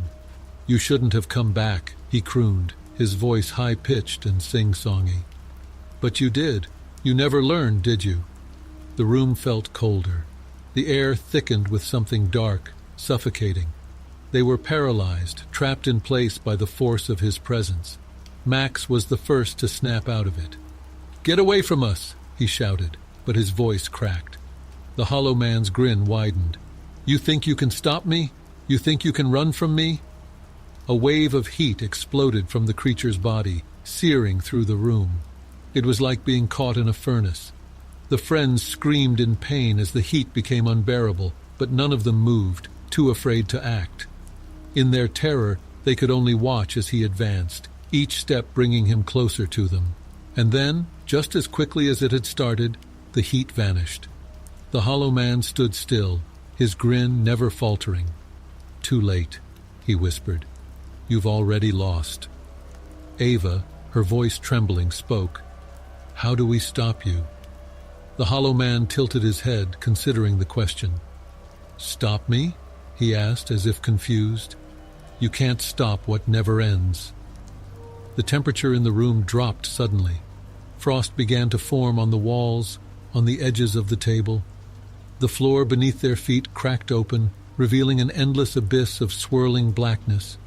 "You shouldn't have come back," he crooned, his voice high-pitched and sing-songy. "But you did. You never learned, did you?" The room felt colder. The air thickened with something dark, suffocating. They were paralyzed, trapped in place by the force of his presence. Max was the first to snap out of it. "Get away from us!" he shouted, but his voice cracked. The hollow man's grin widened. "You think you can stop me? You think you can run from me?" A wave of heat exploded from the creature's body, searing through the room. It was like being caught in a furnace. The friends screamed in pain as the heat became unbearable, but none of them moved, too afraid to act. In their terror, they could only watch as he advanced, each step bringing him closer to them. And then, just as quickly as it had started, the heat vanished. The hollow man stood still, his grin never faltering. "Too late," he whispered. "You've already lost." Ava, her voice trembling, spoke. "How do we stop you?" The hollow man tilted his head, considering the question. "Stop me?" he asked, as if confused. "You can't stop what never ends." The temperature in the room dropped suddenly. Frost began to form on the walls, on the edges of the table. The floor beneath their feet cracked open, revealing an endless abyss of swirling blackness.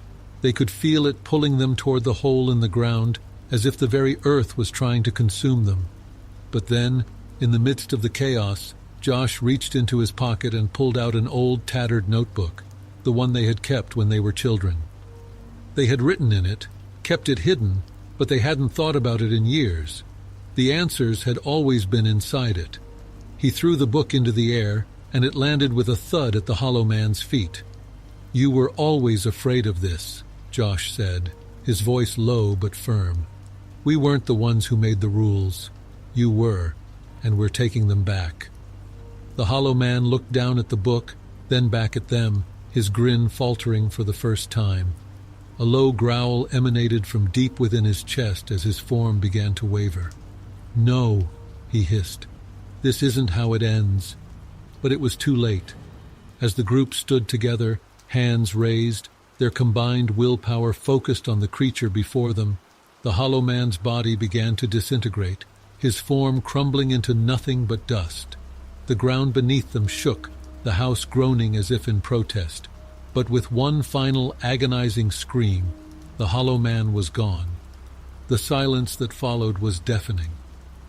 They could feel it pulling them toward the hole in the ground, as if the very earth was trying to consume them. But then, In the midst of the chaos, Josh reached into his pocket and pulled out an old, tattered notebook, the one they had kept when they were children. They had written in it, kept it hidden, but they hadn't thought about it in years. The answers had always been inside it. He threw the book into the air, and it landed with a thud at the hollow man's feet. "You were always afraid of this," Josh said, his voice low but firm. "We weren't the ones who made the rules. You were, and we're taking them back." The hollow man looked down at the book, then back at them, his grin faltering for the first time. A low growl emanated from deep within his chest as his form began to waver. "No," he hissed. "This isn't how it ends." But it was too late. As the group stood together, hands raised, their combined willpower focused on the creature before them, the hollow man's body began to disintegrate, his form crumbling into nothing but dust. The ground beneath them shook, the house groaning as if in protest. But with one final agonizing scream, the hollow man was gone. The silence that followed was deafening.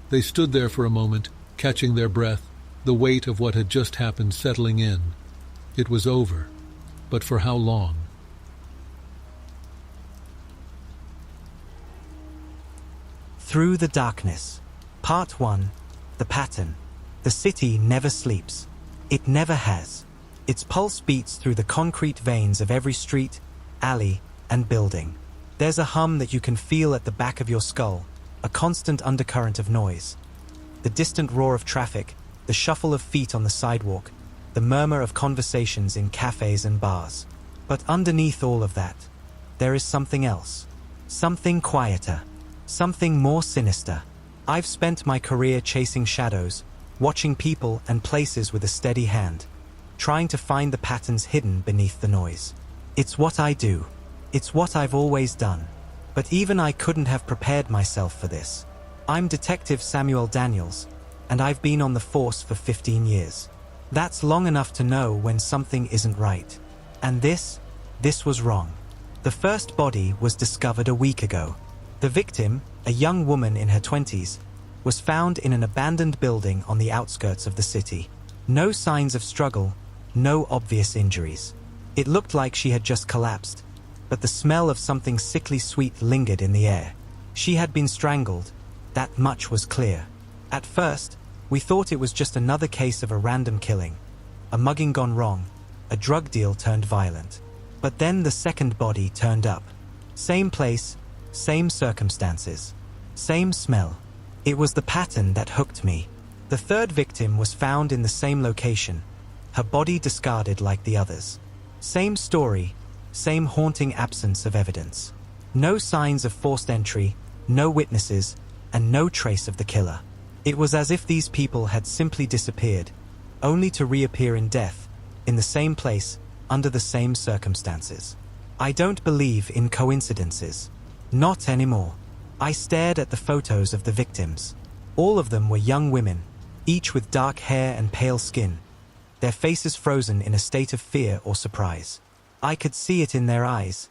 They stood there for a moment, catching their breath, the weight of what had just happened settling in. It was over, but for how long? Through the Darkness. Part 1. The Pattern. The city never sleeps. It never has. Its pulse beats through the concrete veins of every street, alley, and building. There's a hum that you can feel at the back of your skull, a constant undercurrent of noise. The distant roar of traffic, the shuffle of feet on the sidewalk, the murmur of conversations in cafes and bars. But underneath all of that, there is something else. Something quieter. Something more sinister. I've spent my career chasing shadows, watching people and places with a steady hand, trying to find the patterns hidden beneath the noise. It's what I do. It's what I've always done. But even I couldn't have prepared myself for this. I'm Detective Samuel Daniels, and I've been on the force for 15 years. That's long enough to know when something isn't right. And this was wrong. The first body was discovered a week ago. The victim, a young woman in her 20s, was found in an abandoned building on the outskirts of the city. No signs of struggle, no obvious injuries. It looked like she had just collapsed, but the smell of something sickly sweet lingered in the air. She had been strangled, that much was clear. At first, we thought it was just another case of a random killing, a mugging gone wrong, a drug deal turned violent. But then the second body turned up. Same place, same circumstances, same smell. It was the pattern that hooked me. The third victim was found in the same location, her body discarded like the others. Same story, same haunting absence of evidence. No signs of forced entry, no witnesses, and no trace of the killer. It was as if these people had simply disappeared, only to reappear in death, in the same place, under the same circumstances. I don't believe in coincidences. Not anymore. I stared at the photos of the victims. All of them were young women, each with dark hair and pale skin, their faces frozen in a state of fear or surprise. I could see it in their eyes.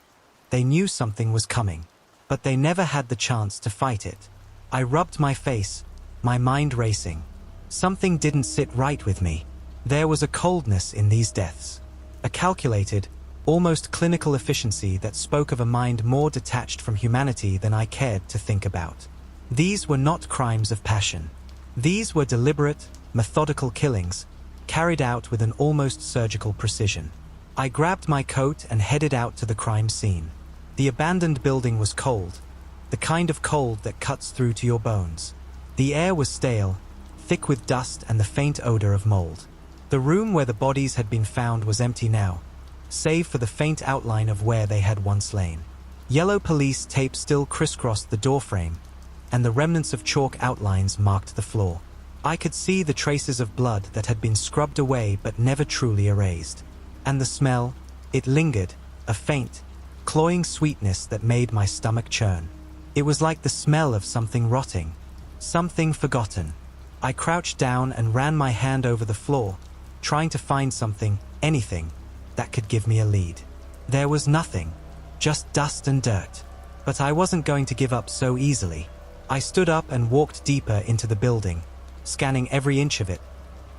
They knew something was coming, but they never had the chance to fight it. I rubbed my face, my mind racing. Something didn't sit right with me. There was a coldness in these deaths, a calculated, almost clinical efficiency that spoke of a mind more detached from humanity than I cared to think about. These were not crimes of passion. These were deliberate, methodical killings, carried out with an almost surgical precision. I grabbed my coat and headed out to the crime scene. The abandoned building was cold, the kind of cold that cuts through to your bones. The air was stale, thick with dust and the faint odor of mold. The room where the bodies had been found was empty now, save for the faint outline of where they had once lain. Yellow police tape still crisscrossed the doorframe, and the remnants of chalk outlines marked the floor. I could see the traces of blood that had been scrubbed away but never truly erased. And the smell, it lingered, a faint, cloying sweetness that made my stomach churn. It was like the smell of something rotting, something forgotten. I crouched down and ran my hand over the floor, trying to find something, anything, that could give me a lead. There was nothing, just dust and dirt. But I wasn't going to give up so easily. I stood up and walked deeper into the building, scanning every inch of it,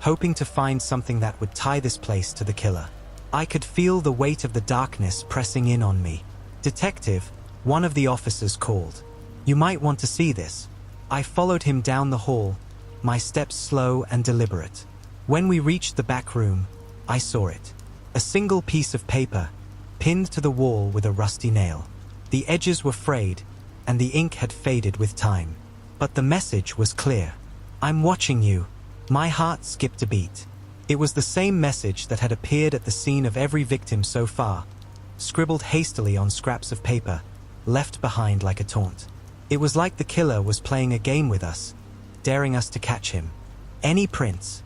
hoping to find something that would tie this place to the killer. I could feel the weight of the darkness pressing in on me. "Detective," one of the officers called. "You might want to see this." I followed him down the hall, my steps slow and deliberate. When we reached the back room, I saw it. A single piece of paper, pinned to the wall with a rusty nail. The edges were frayed, and the ink had faded with time. But the message was clear. "I'm watching you." My heart skipped a beat. It was the same message that had appeared at the scene of every victim so far, scribbled hastily on scraps of paper, left behind like a taunt. It was like the killer was playing a game with us, daring us to catch him. "Any prints?"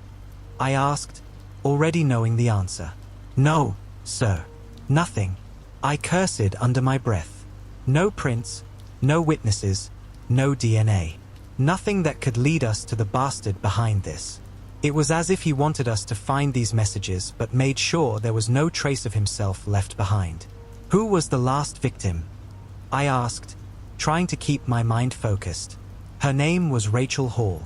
I asked, already knowing the answer. "No, sir. Nothing." I cursed under my breath. No prints, no witnesses, no DNA. Nothing that could lead us to the bastard behind this. It was as if he wanted us to find these messages but made sure there was no trace of himself left behind. "Who was the last victim?" I asked, trying to keep my mind focused. Her name was Rachel Hall,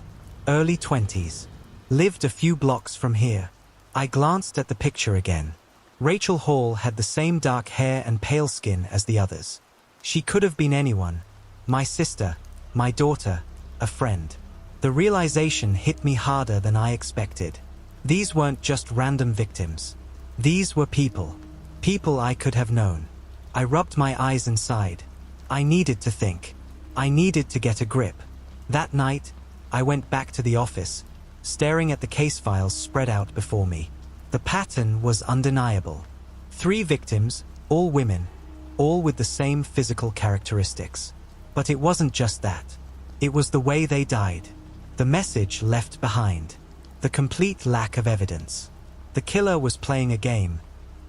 early 20s. Lived a few blocks from here. I glanced at the picture again. Rachel Hall had the same dark hair and pale skin as the others. She could have been anyone. My sister, my daughter, a friend. The realization hit me harder than I expected. These weren't just random victims. These were people. People I could have known. I rubbed my eyes and sighed. I needed to think. I needed to get a grip. That night, I went back to the office, staring at the case files spread out before me. The pattern was undeniable. 3 victims, all women, all with the same physical characteristics. But it wasn't just that. It was the way they died. The message left behind. The complete lack of evidence. The killer was playing a game,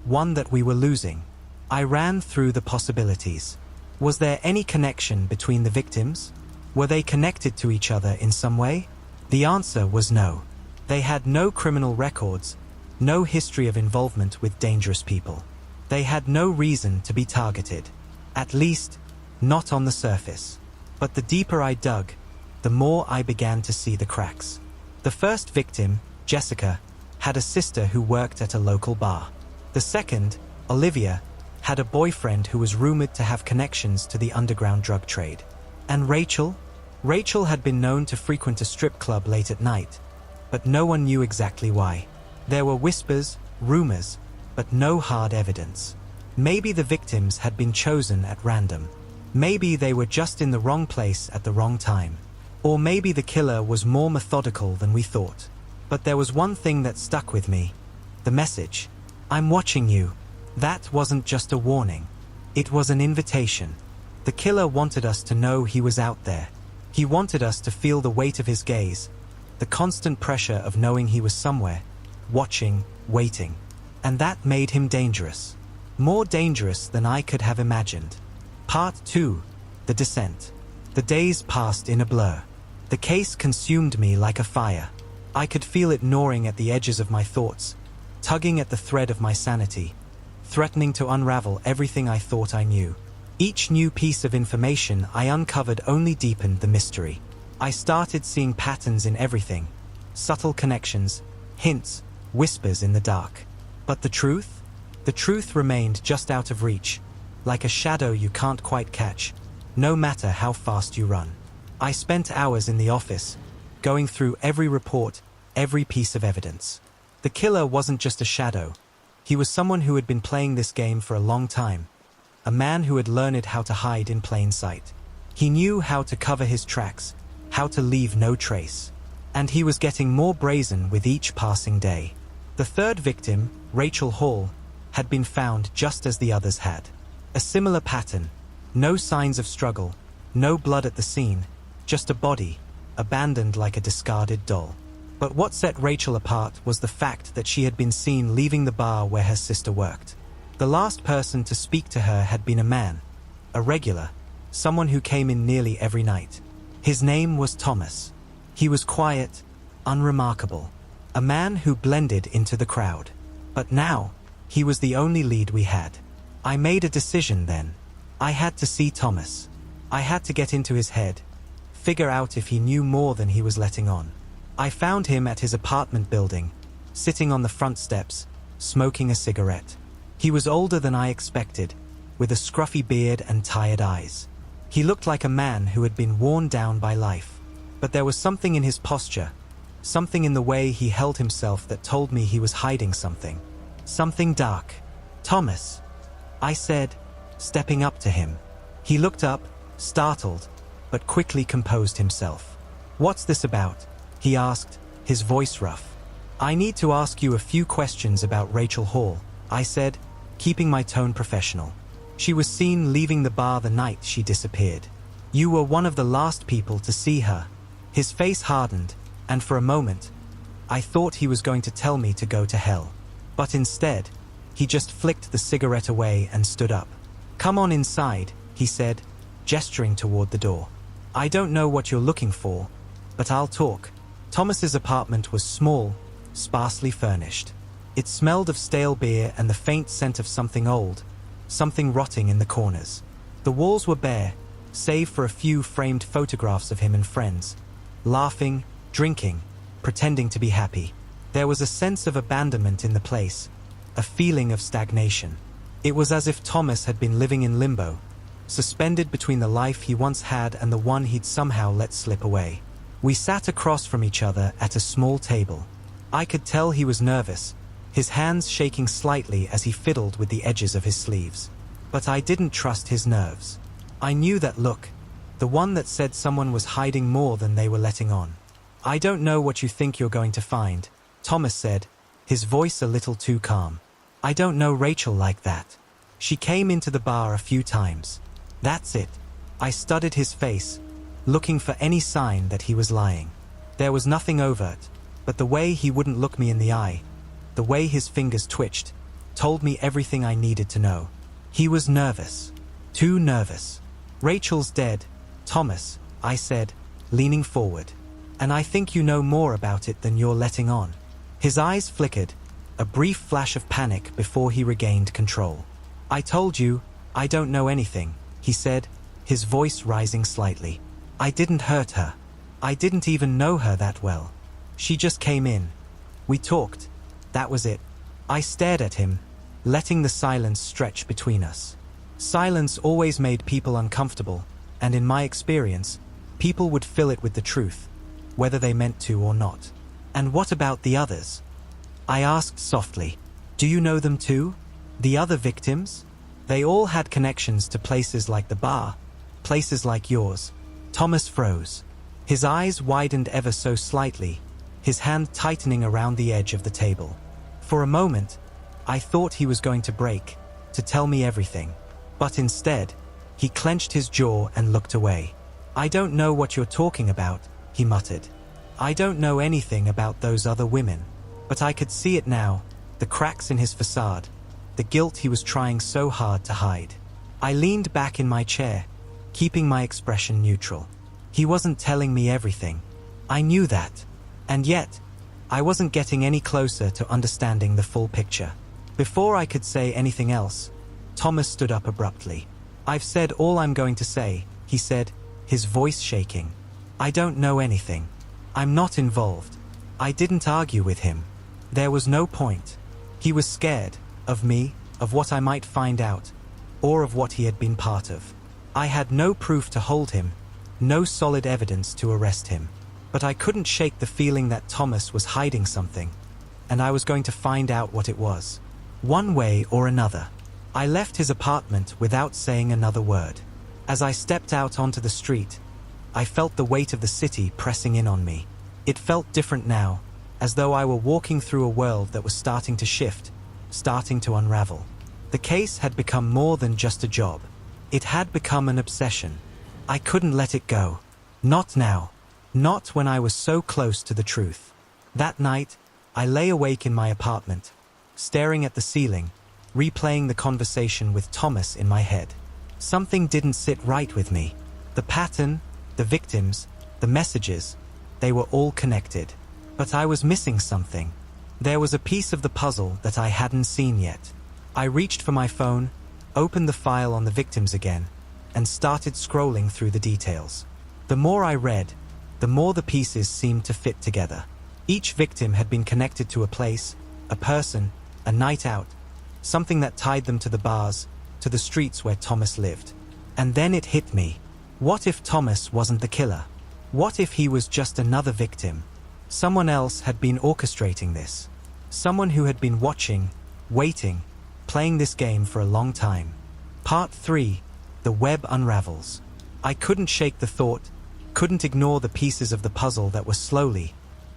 one that we were losing. I ran through the possibilities. Was there any connection between the victims? Were they connected to each other in some way? The answer was no. They had no criminal records, no history of involvement with dangerous people. They had no reason to be targeted. At least, not on the surface. But the deeper I dug, the more I began to see the cracks. The first victim, Jessica, had a sister who worked at a local bar. The second, Olivia, had a boyfriend who was rumored to have connections to the underground drug trade. And Rachel? Rachel had been known to frequent a strip club late at night, but no one knew exactly why. There were whispers, rumors, but no hard evidence. Maybe the victims had been chosen at random. Maybe they were just in the wrong place at the wrong time. Or maybe the killer was more methodical than we thought. But there was one thing that stuck with me. The message. "I'm watching you." That wasn't just a warning. It was an invitation. The killer wanted us to know he was out there. He wanted us to feel the weight of his gaze, the constant pressure of knowing he was somewhere, watching, waiting. And that made him dangerous. More dangerous than I could have imagined. Part 2. The Descent. The days passed in a blur. The case consumed me like a fire. I could feel it gnawing at the edges of my thoughts, tugging at the thread of my sanity, threatening to unravel everything I thought I knew. Each new piece of information I uncovered only deepened the mystery. I started seeing patterns in everything, subtle connections, hints, whispers in the dark. But the truth? The truth remained just out of reach, like a shadow you can't quite catch, no matter how fast you run. I spent hours in the office, going through every report, every piece of evidence. The killer wasn't just a shadow. He was someone who had been playing this game for a long time. A man who had learned how to hide in plain sight. He knew how to cover his tracks, how to leave no trace. And he was getting more brazen with each passing day. The third victim, Rachel Hall, had been found just as the others had. A similar pattern. No signs of struggle, no blood at the scene, just a body, abandoned like a discarded doll. But what set Rachel apart was the fact that she had been seen leaving the bar where her sister worked. The last person to speak to her had been a man, a regular, someone who came in nearly every night. His name was Thomas. He was quiet, unremarkable, a man who blended into the crowd. But now, he was the only lead we had. I made a decision then. I had to see Thomas. I had to get into his head, figure out if he knew more than he was letting on. I found him at his apartment building, sitting on the front steps, smoking a cigarette. He was older than I expected, with a scruffy beard and tired eyes. He looked like a man who had been worn down by life. But there was something in his posture, something in the way he held himself that told me he was hiding something. Something dark. "Thomas," I said, stepping up to him. He looked up, startled, but quickly composed himself. "What's this about?" he asked, his voice rough. "I need to ask you a few questions about Rachel Hall," I said, keeping my tone professional. "She was seen leaving the bar the night she disappeared. You were one of the last people to see her." His face hardened, and for a moment, I thought he was going to tell me to go to hell. But instead, he just flicked the cigarette away and stood up. "Come on inside," he said, gesturing toward the door. "I don't know what you're looking for, but I'll talk." Thomas's apartment was small, sparsely furnished. It smelled of stale beer and the faint scent of something old, something rotting in the corners. The walls were bare, save for a few framed photographs of him and friends, laughing, drinking, pretending to be happy. There was a sense of abandonment in the place, a feeling of stagnation. It was as if Thomas had been living in limbo, suspended between the life he once had and the one he'd somehow let slip away. We sat across from each other at a small table. I could tell he was nervous, his hands shaking slightly as he fiddled with the edges of his sleeves. But I didn't trust his nerves. I knew that look, the one that said someone was hiding more than they were letting on. "I don't know what you think you're going to find," Thomas said, his voice a little too calm. "I don't know Rachel like that. She came into the bar a few times. That's it." I studied his face, looking for any sign that he was lying. There was nothing overt, but the way he wouldn't look me in the eye, the way his fingers twitched, told me everything I needed to know. He was nervous. Too nervous. "Rachel's dead, Thomas," I said, leaning forward. "And I think you know more about it than you're letting on." His eyes flickered, a brief flash of panic before he regained control. "I told you, I don't know anything," he said, his voice rising slightly. "I didn't hurt her. I didn't even know her that well. She just came in. We talked. That was it." I stared at him, letting the silence stretch between us. Silence always made people uncomfortable, and in my experience, people would fill it with the truth, whether they meant to or not. "And what about the others?" I asked softly. "Do you know them too? The other victims? They all had connections to places like the bar, places like yours." Thomas froze. His eyes widened ever so slightly, his hand tightening around the edge of the table. For a moment, I thought he was going to break, to tell me everything. But instead, he clenched his jaw and looked away. "I don't know what you're talking about," he muttered. "I don't know anything about those other women." But I could see it now, the cracks in his facade, the guilt he was trying so hard to hide. I leaned back in my chair, keeping my expression neutral. He wasn't telling me everything. I knew that. And yet, I wasn't getting any closer to understanding the full picture. Before I could say anything else, Thomas stood up abruptly. "I've said all I'm going to say," he said, his voice shaking. "I don't know anything. I'm not involved." I didn't argue with him. There was no point. He was scared, of me, of what I might find out, or of what he had been part of. I had no proof to hold him, no solid evidence to arrest him. But I couldn't shake the feeling that Thomas was hiding something, and I was going to find out what it was. One way or another. I left his apartment without saying another word. As I stepped out onto the street, I felt the weight of the city pressing in on me. It felt different now, as though I were walking through a world that was starting to shift, starting to unravel. The case had become more than just a job. It had become an obsession. I couldn't let it go. Not now. Not when I was so close to the truth. That night, I lay awake in my apartment, staring at the ceiling, replaying the conversation with Thomas in my head. Something didn't sit right with me. The pattern, the victims, the messages, they were all connected. But I was missing something. There was a piece of the puzzle that I hadn't seen yet. I reached for my phone, opened the file on the victims again, and started scrolling through the details. The more I read, the more the pieces seemed to fit together. Each victim had been connected to a place, a person, a night out, something that tied them to the bars, to the streets where Thomas lived. And then it hit me. What if Thomas wasn't the killer? What if he was just another victim? Someone else had been orchestrating this. Someone who had been watching, waiting, playing this game for a long time. Part 3. The web unravels. I couldn't shake the thought, couldn't ignore the pieces of the puzzle that were slowly,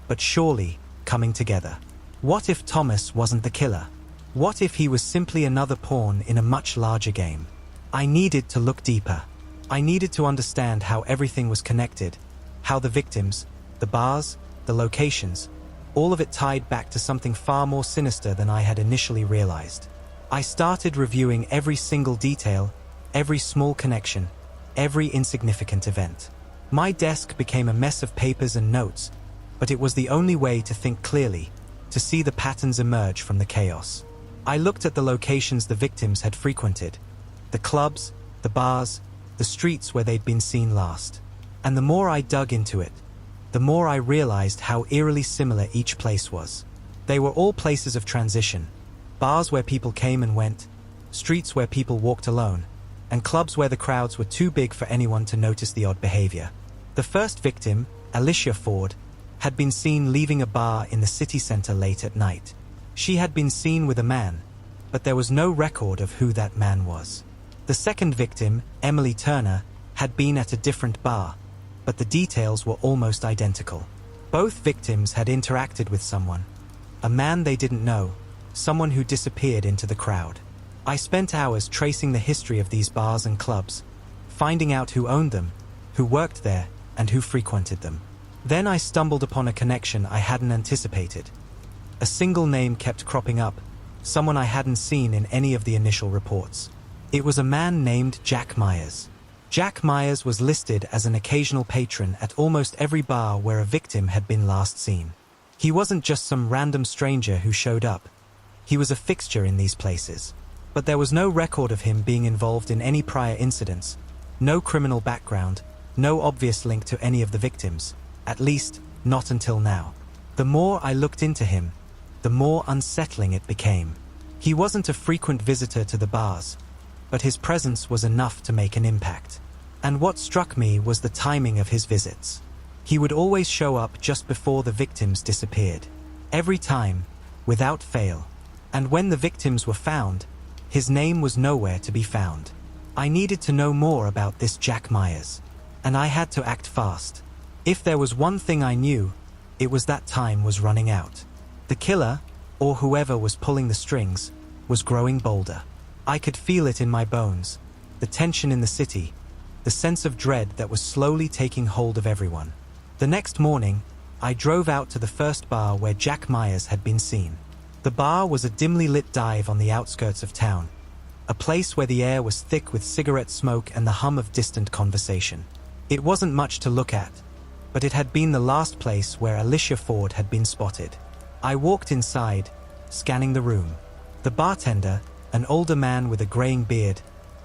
but surely, coming together. What if Thomas wasn't the killer? What if he was simply another pawn in a much larger game? I needed to look deeper. I needed to understand how everything was connected, how the victims, the bars, the locations, all of it tied back to something far more sinister than I had initially realized. I started reviewing every single detail, every small connection, every insignificant event. My desk became a mess of papers and notes, but it was the only way to think clearly, to see the patterns emerge from the chaos. I looked at the locations the victims had frequented, the clubs, the bars, the streets where they'd been seen last. And the more I dug into it, the more I realized how eerily similar each place was. They were all places of transition, bars where people came and went, streets where people walked alone, and clubs where the crowds were too big for anyone to notice the odd behavior. The first victim, Alicia Ford, had been seen leaving a bar in the city center late at night. She had been seen with a man, but there was no record of who that man was. The second victim, Emily Turner, had been at a different bar, but the details were almost identical. Both victims had interacted with someone, a man they didn't know, someone who disappeared into the crowd. I spent hours tracing the history of these bars and clubs, finding out who owned them, who worked there, and who frequented them. Then I stumbled upon a connection I hadn't anticipated. A single name kept cropping up, someone I hadn't seen in any of the initial reports. It was a man named Jack Myers. Jack Myers was listed as an occasional patron at almost every bar where a victim had been last seen. He wasn't just some random stranger who showed up. He was a fixture in these places. But there was no record of him being involved in any prior incidents, no criminal background, no obvious link to any of the victims, at least not until now. The more I looked into him, the more unsettling it became. He wasn't a frequent visitor to the bars, but his presence was enough to make an impact. And what struck me was the timing of his visits. He would always show up just before the victims disappeared. Every time, without fail. And when the victims were found, his name was nowhere to be found. I needed to know more about this Jack Myers, and I had to act fast. If there was one thing I knew, it was that time was running out. The killer, or whoever was pulling the strings, was growing bolder. I could feel it in my bones, the tension in the city, the sense of dread that was slowly taking hold of everyone. The next morning, I drove out to the first bar where Jack Myers had been seen. The bar was a dimly lit dive on the outskirts of town, a place where the air was thick with cigarette smoke and the hum of distant conversation. It wasn't much to look at, but it had been the last place where Alicia Ford had been spotted. I walked inside, scanning the room. The bartender, an older man with a graying beard,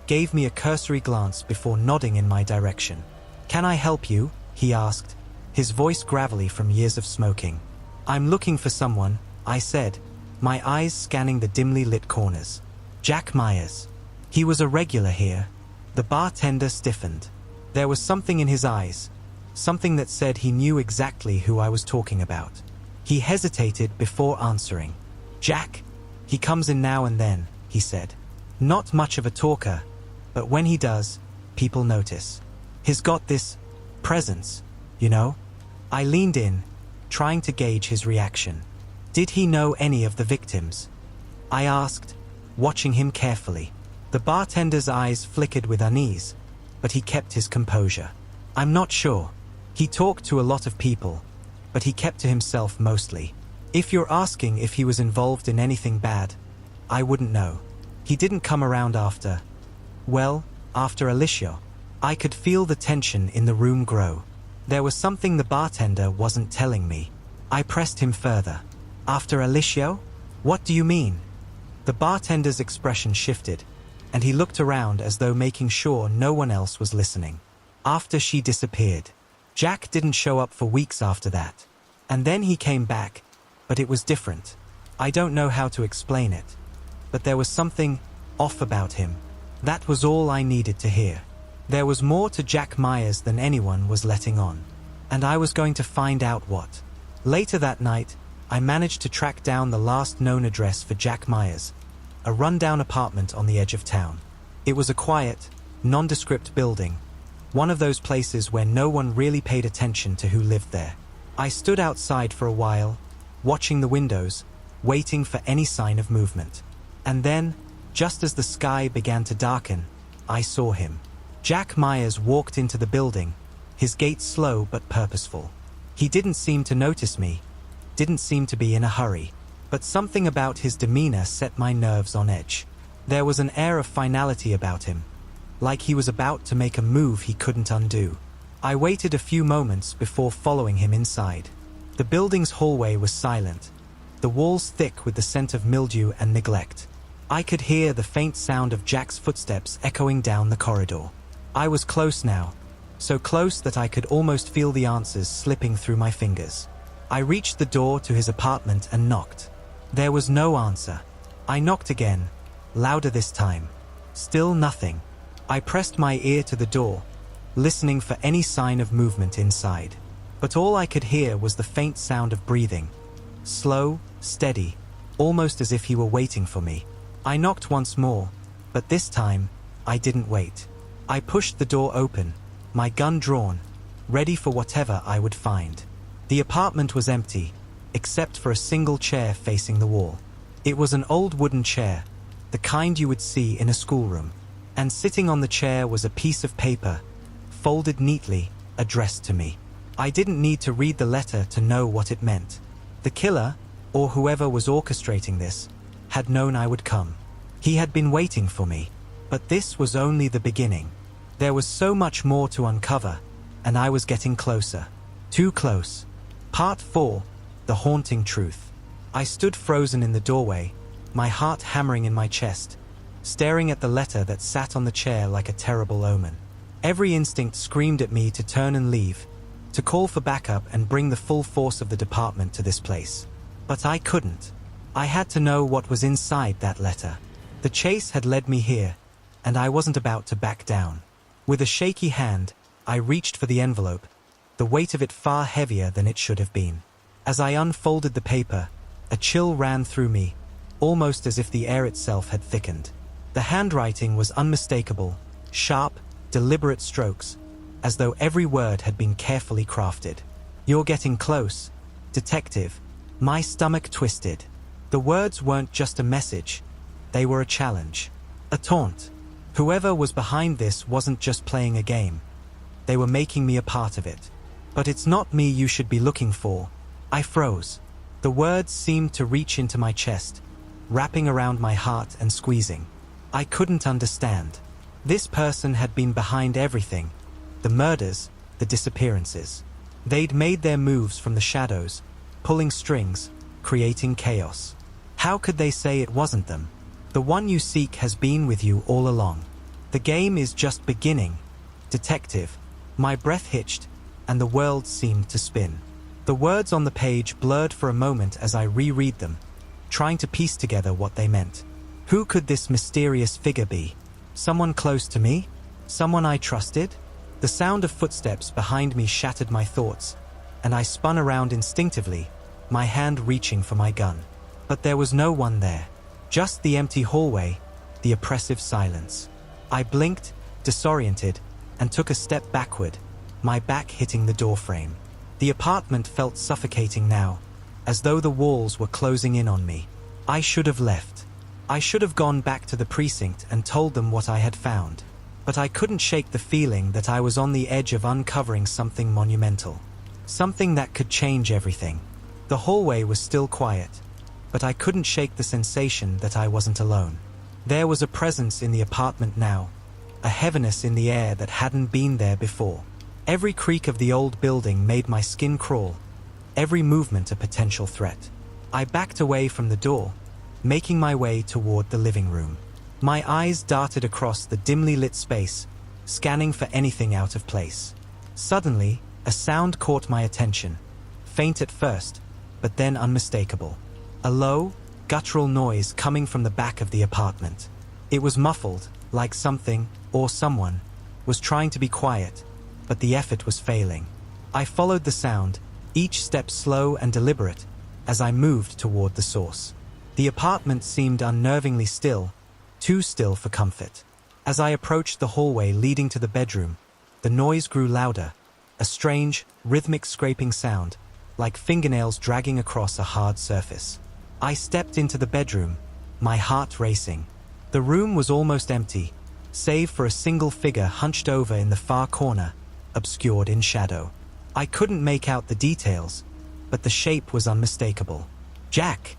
gave me a cursory glance before nodding in my direction. "Can I help you?" he asked, his voice gravelly from years of smoking. "I'm looking for someone," I said, my eyes scanning the dimly lit corners. Jack Myers. He was a regular here. The bartender stiffened. There was something in his eyes, something that said he knew exactly who I was talking about. He hesitated before answering. "Jack? He comes in now and then," he said. "Not much of a talker, but when he does, people notice. He's got this presence, you know?" I leaned in, trying to gauge his reaction. "Did he know any of the victims?" I asked, watching him carefully. The bartender's eyes flickered with unease, but he kept his composure. "I'm not sure. He talked to a lot of people, but he kept to himself mostly. If you're asking if he was involved in anything bad, I wouldn't know. He didn't come around after Alicia." I could feel the tension in the room grow. There was something the bartender wasn't telling me. I pressed him further. "After Alicia? What do you mean?" The bartender's expression shifted, and he looked around as though making sure no one else was listening. "After she disappeared." Jack didn't show up for weeks after that. And then he came back, but it was different. I don't know how to explain it, but there was something off about him. That was all I needed to hear. There was more to Jack Myers than anyone was letting on, and I was going to find out what. Later that night, I managed to track down the last known address for Jack Myers, a rundown apartment on the edge of town. It was a quiet, nondescript building, one of those places where no one really paid attention to who lived there. I stood outside for a while, watching the windows, waiting for any sign of movement. And then, just as the sky began to darken, I saw him. Jack Myers walked into the building, his gait slow but purposeful. He didn't seem to notice me, didn't seem to be in a hurry, but something about his demeanor set my nerves on edge. There was an air of finality about him, like he was about to make a move he couldn't undo. I waited a few moments before following him inside. The building's hallway was silent, the walls thick with the scent of mildew and neglect. I could hear the faint sound of Jack's footsteps echoing down the corridor. I was close now, so close that I could almost feel the answers slipping through my fingers. I reached the door to his apartment and knocked. There was no answer. I knocked again, louder this time. Still nothing. I pressed my ear to the door, listening for any sign of movement inside. But all I could hear was the faint sound of breathing. Slow, steady, almost as if he were waiting for me. I knocked once more, but this time, I didn't wait. I pushed the door open, my gun drawn, ready for whatever I would find. The apartment was empty, except for a single chair facing the wall. It was an old wooden chair, the kind you would see in a schoolroom. And sitting on the chair was a piece of paper, folded neatly, addressed to me. I didn't need to read the letter to know what it meant. The killer, or whoever was orchestrating this, had known I would come. He had been waiting for me. But this was only the beginning. There was so much more to uncover, and I was getting closer. Too close. Part 4, The Haunting Truth. I stood frozen in the doorway, my heart hammering in my chest, staring at the letter that sat on the chair like a terrible omen. Every instinct screamed at me to turn and leave, to call for backup and bring the full force of the department to this place. But I couldn't. I had to know what was inside that letter. The chase had led me here, and I wasn't about to back down. With a shaky hand, I reached for the envelope, the weight of it far heavier than it should have been. As I unfolded the paper, a chill ran through me, almost as if the air itself had thickened. The handwriting was unmistakable, sharp, deliberate strokes, as though every word had been carefully crafted. "You're getting close, detective." My stomach twisted. The words weren't just a message, they were a challenge, a taunt. Whoever was behind this wasn't just playing a game. They were making me a part of it. "But it's not me you should be looking for." I froze. The words seemed to reach into my chest, wrapping around my heart and squeezing. I couldn't understand. This person had been behind everything. The murders, the disappearances. They'd made their moves from the shadows, pulling strings, creating chaos. How could they say it wasn't them? The one you seek has been with you all along. The game is just beginning. Detective. My breath hitched, and the world seemed to spin. The words on the page blurred for a moment as I reread them, trying to piece together what they meant. Who could this mysterious figure be? Someone close to me? Someone I trusted? The sound of footsteps behind me shattered my thoughts, and I spun around instinctively, my hand reaching for my gun. But there was no one there. Just the empty hallway, the oppressive silence. I blinked, disoriented, and took a step backward, my back hitting the doorframe. The apartment felt suffocating now, as though the walls were closing in on me. I should have left. I should have gone back to the precinct and told them what I had found. But I couldn't shake the feeling that I was on the edge of uncovering something monumental. Something that could change everything. The hallway was still quiet, but I couldn't shake the sensation that I wasn't alone. There was a presence in the apartment now, a heaviness in the air that hadn't been there before. Every creak of the old building made my skin crawl, every movement a potential threat. I backed away from the door, making my way toward the living room. My eyes darted across the dimly lit space, scanning for anything out of place. Suddenly, A sound caught my attention, faint at first, but then unmistakable. A low, guttural noise coming from the back of the apartment. It was muffled, like something, or someone, was trying to be quiet, but the effort was failing. I followed the sound, each step slow and deliberate, as I moved toward the source. The apartment seemed unnervingly still, too still for comfort. As I approached the hallway leading to the bedroom, the noise grew louder, a strange, rhythmic scraping sound, like fingernails dragging across a hard surface. I stepped into the bedroom, my heart racing. The room was almost empty, save for a single figure hunched over in the far corner, obscured in shadow. I couldn't make out the details, but the shape was unmistakable. "Jack!"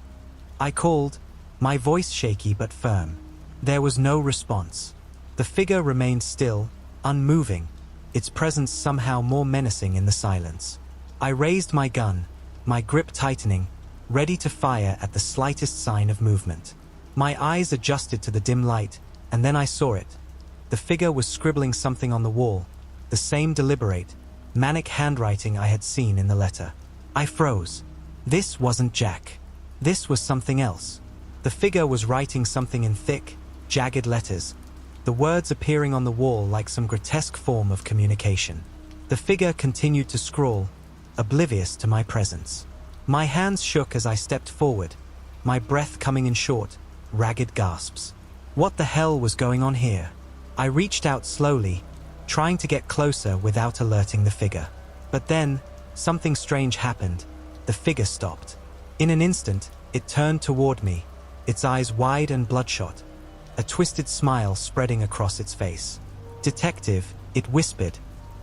I called, my voice shaky but firm. There was no response. The figure remained still, unmoving, its presence somehow more menacing in the silence. I raised my gun, my grip tightening, ready to fire at the slightest sign of movement. My eyes adjusted to the dim light, and then I saw it. The figure was scribbling something on the wall, the same deliberate, manic handwriting I had seen in the letter. I froze. This wasn't Jack. This was something else. The figure was writing something in thick, jagged letters, the words appearing on the wall like some grotesque form of communication. The figure continued to scrawl, oblivious to my presence. My hands shook as I stepped forward, my breath coming in short, ragged gasps. What the hell was going on here? I reached out slowly, trying to get closer without alerting the figure. But then, something strange happened. The figure stopped. In an instant, it turned toward me, its eyes wide and bloodshot, a twisted smile spreading across its face. "Detective," it whispered,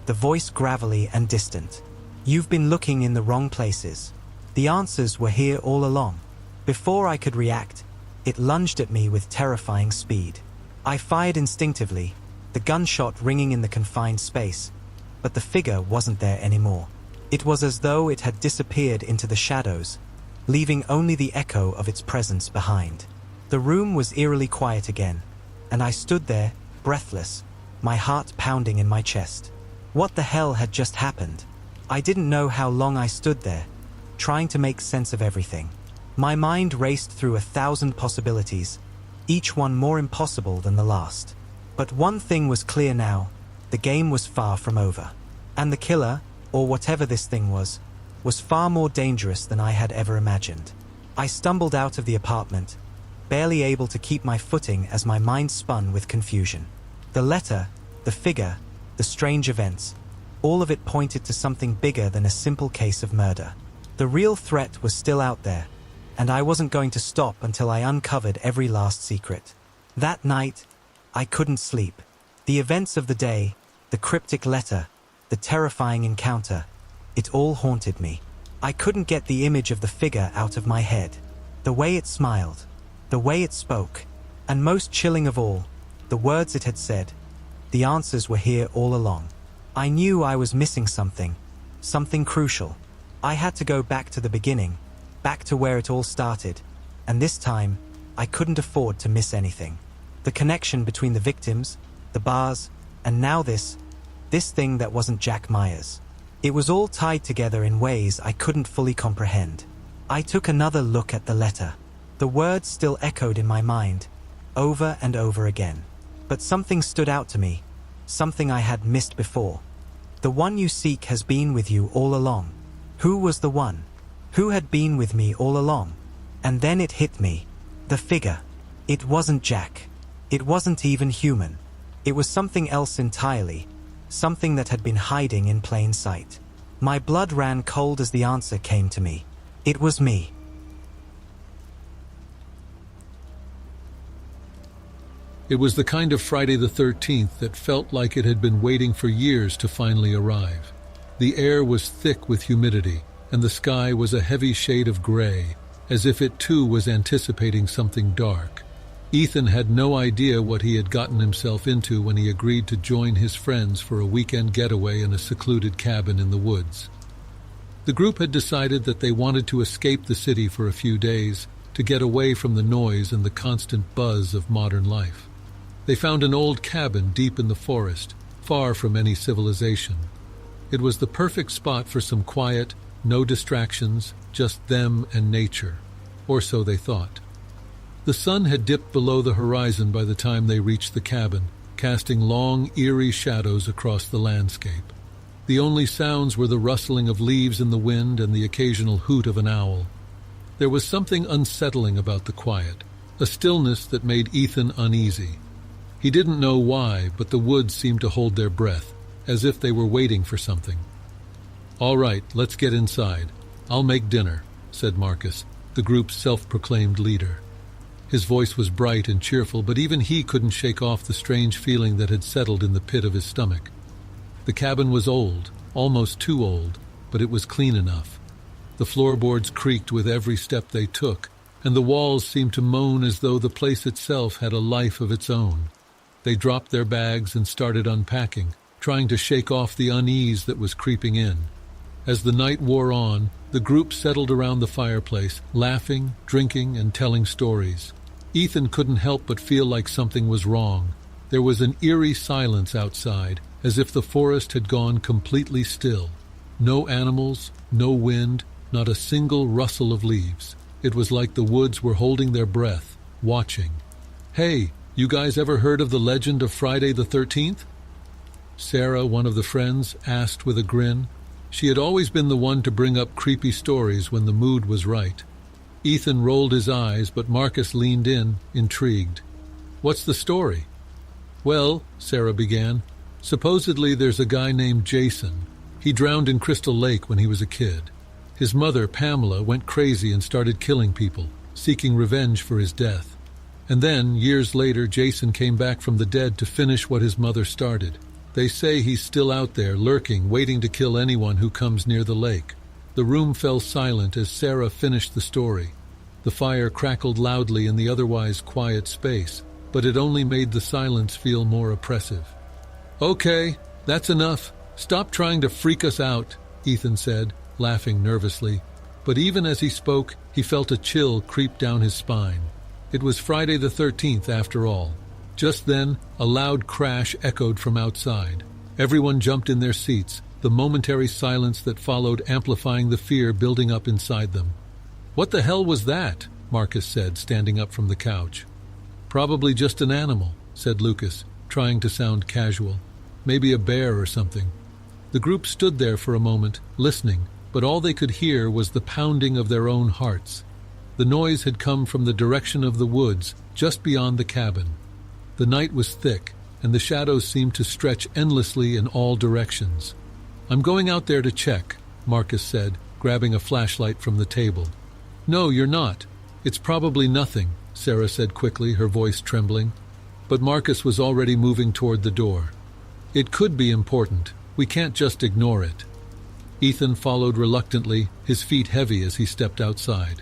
the voice gravelly and distant. "You've been looking in the wrong places. The answers were here all along." Before I could react, it lunged at me with terrifying speed. I fired instinctively, the gunshot ringing in the confined space, but the figure wasn't there anymore. It was as though it had disappeared into the shadows, leaving only the echo of its presence behind. The room was eerily quiet again, and I stood there, breathless, my heart pounding in my chest. What the hell had just happened? I didn't know how long I stood there, trying to make sense of everything. My mind raced through 1,000 possibilities, each one more impossible than the last. But one thing was clear now, the game was far from over. And the killer, or whatever this thing was far more dangerous than I had ever imagined. I stumbled out of the apartment, barely able to keep my footing as my mind spun with confusion. The letter, the figure, the strange events, all of it pointed to something bigger than a simple case of murder. The real threat was still out there, and I wasn't going to stop until I uncovered every last secret. That night, I couldn't sleep. The events of the day, the cryptic letter, the terrifying encounter, it all haunted me. I couldn't get the image of the figure out of my head. The way it smiled, the way it spoke, and most chilling of all, the words it had said. The answers were here all along. I knew I was missing something crucial. I had to go back to the beginning, back to where it all started, and this time, I couldn't afford to miss anything. The connection between the victims, the bars, and now this thing that wasn't Jack Myers. It was all tied together in ways I couldn't fully comprehend. I took another look at the letter. The words still echoed in my mind, over and over again. But something stood out to me, something I had missed before. "The one you seek has been with you all along." Who was the one? Who had been with me all along? And then it hit me. The figure. It wasn't Jack. It wasn't even human. It was something else entirely, something that had been hiding in plain sight. My blood ran cold as the answer came to me. It was me. It was the kind of Friday the 13th that felt like it had been waiting for years to finally arrive. The air was thick with humidity, and the sky was a heavy shade of gray, as if it too was anticipating something dark. Ethan had no idea what he had gotten himself into when he agreed to join his friends for a weekend getaway in a secluded cabin in the woods. The group had decided that they wanted to escape the city for a few days to get away from the noise and the constant buzz of modern life. They found an old cabin deep in the forest, far from any civilization. It was the perfect spot for some quiet, no distractions, just them and nature. Or so they thought. The sun had dipped below the horizon by the time they reached the cabin, casting long, eerie shadows across the landscape. The only sounds were the rustling of leaves in the wind and the occasional hoot of an owl. There was something unsettling about the quiet, a stillness that made Ethan uneasy. He didn't know why, but the woods seemed to hold their breath, as if they were waiting for something. "All right, let's get inside. I'll make dinner," said Marcus, the group's self-proclaimed leader. His voice was bright and cheerful, but even he couldn't shake off the strange feeling that had settled in the pit of his stomach. The cabin was old, almost too old, but it was clean enough. The floorboards creaked with every step they took, and the walls seemed to moan as though the place itself had a life of its own. They dropped their bags and started unpacking, trying to shake off the unease that was creeping in. As the night wore on, the group settled around the fireplace, laughing, drinking, and telling stories. Ethan couldn't help but feel like something was wrong. There was an eerie silence outside, as if the forest had gone completely still. No animals, no wind, not a single rustle of leaves. It was like the woods were holding their breath, watching. "Hey, you guys ever heard of the legend of Friday the 13th? Sarah, one of the friends, asked with a grin. She had always been the one to bring up creepy stories when the mood was right. Ethan rolled his eyes, but Marcus leaned in, intrigued. "What's the story?" "Well," Sarah began, "supposedly there's a guy named Jason. He drowned in Crystal Lake when he was a kid. His mother, Pamela, went crazy and started killing people, seeking revenge for his death. And then, years later, Jason came back from the dead to finish what his mother started. They say he's still out there, lurking, waiting to kill anyone who comes near the lake." The room fell silent as Sarah finished the story. The fire crackled loudly in the otherwise quiet space, but it only made the silence feel more oppressive. "Okay, that's enough. Stop trying to freak us out," Ethan said, laughing nervously. But even as he spoke, he felt a chill creep down his spine. It was Friday the 13th after all. Just then, a loud crash echoed from outside. Everyone jumped in their seats, the momentary silence that followed amplifying the fear building up inside them. "What the hell was that?" Marcus said, standing up from the couch. "Probably just an animal," said Lucas, trying to sound casual. "Maybe a bear or something." The group stood there for a moment, listening, but all they could hear was the pounding of their own hearts. The noise had come from the direction of the woods, just beyond the cabin. The night was thick, and the shadows seemed to stretch endlessly in all directions. "I'm going out there to check," Marcus said, grabbing a flashlight from the table. "No, you're not. It's probably nothing," Sarah said quickly, her voice trembling. But Marcus was already moving toward the door. "It could be important. We can't just ignore it." Ethan followed reluctantly, his feet heavy as he stepped outside.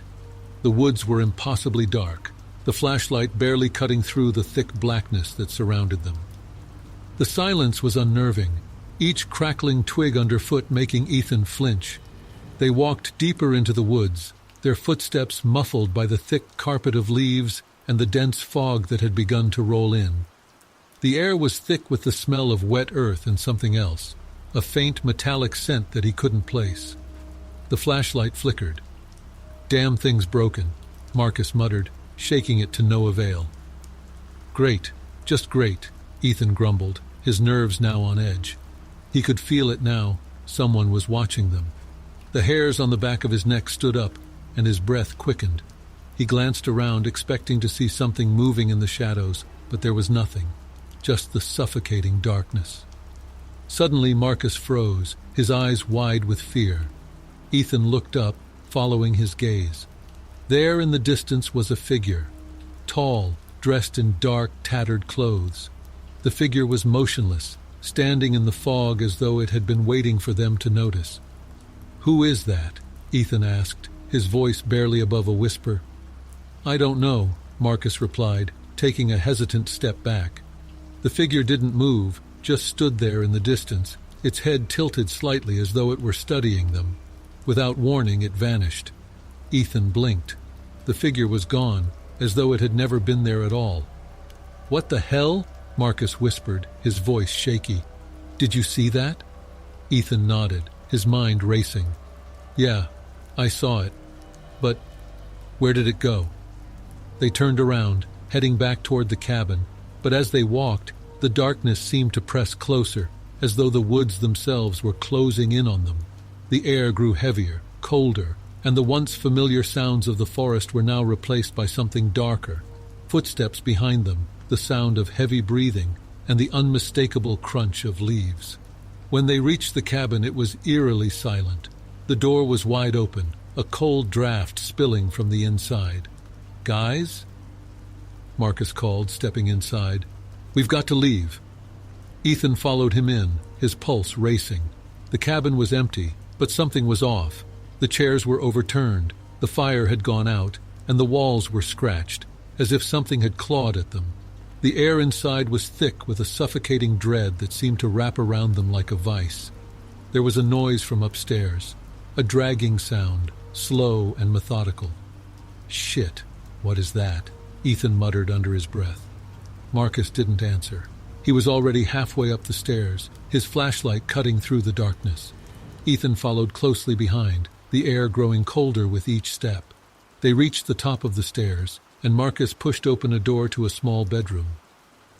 The woods were impossibly dark, the flashlight barely cutting through the thick blackness that surrounded them. The silence was unnerving, each crackling twig underfoot making Ethan flinch. They walked deeper into the woods, their footsteps muffled by the thick carpet of leaves and the dense fog that had begun to roll in. The air was thick with the smell of wet earth and something else, a faint metallic scent that he couldn't place. The flashlight flickered. "Damn thing's broken," Marcus muttered, shaking it to no avail. "Great, just great," Ethan grumbled, his nerves now on edge. He could feel it now. Someone was watching them. The hairs on the back of his neck stood up, and his breath quickened. He glanced around, expecting to see something moving in the shadows, but there was nothing, just the suffocating darkness. Suddenly Marcus froze, his eyes wide with fear. Ethan looked up, following his gaze. There in the distance was a figure, tall, dressed in dark, tattered clothes. The figure was motionless, standing in the fog as though it had been waiting for them to notice. "Who is that?" Ethan asked, his voice barely above a whisper. "I don't know," Marcus replied, taking a hesitant step back. The figure didn't move, just stood there in the distance, its head tilted slightly as though it were studying them. Without warning, it vanished. Ethan blinked. The figure was gone, as though it had never been there at all. "What the hell?" Marcus whispered, his voice shaky. "Did you see that?" Ethan nodded, his mind racing. Yeah, I saw it. But where did it go? They turned around, heading back toward the cabin, but as they walked, the darkness seemed to press closer, as though the woods themselves were closing in on them. The air grew heavier, colder, and the once familiar sounds of the forest were now replaced by something darker. Footsteps behind them, the sound of heavy breathing, and the unmistakable crunch of leaves. When they reached the cabin, it was eerily silent. The door was wide open, a cold draft spilling from the inside. "Guys?" Marcus called, stepping inside. "We've got to leave." Ethan followed him in, his pulse racing. The cabin was empty, but something was off. The chairs were overturned, the fire had gone out, and the walls were scratched, as if something had clawed at them. The air inside was thick with a suffocating dread that seemed to wrap around them like a vice. There was a noise from upstairs, a dragging sound, slow and methodical. "Shit, what is that?" Ethan muttered under his breath. Marcus didn't answer. He was already halfway up the stairs, his flashlight cutting through the darkness. Ethan followed closely behind, the air growing colder with each step. They reached the top of the stairs, and Marcus pushed open a door to a small bedroom.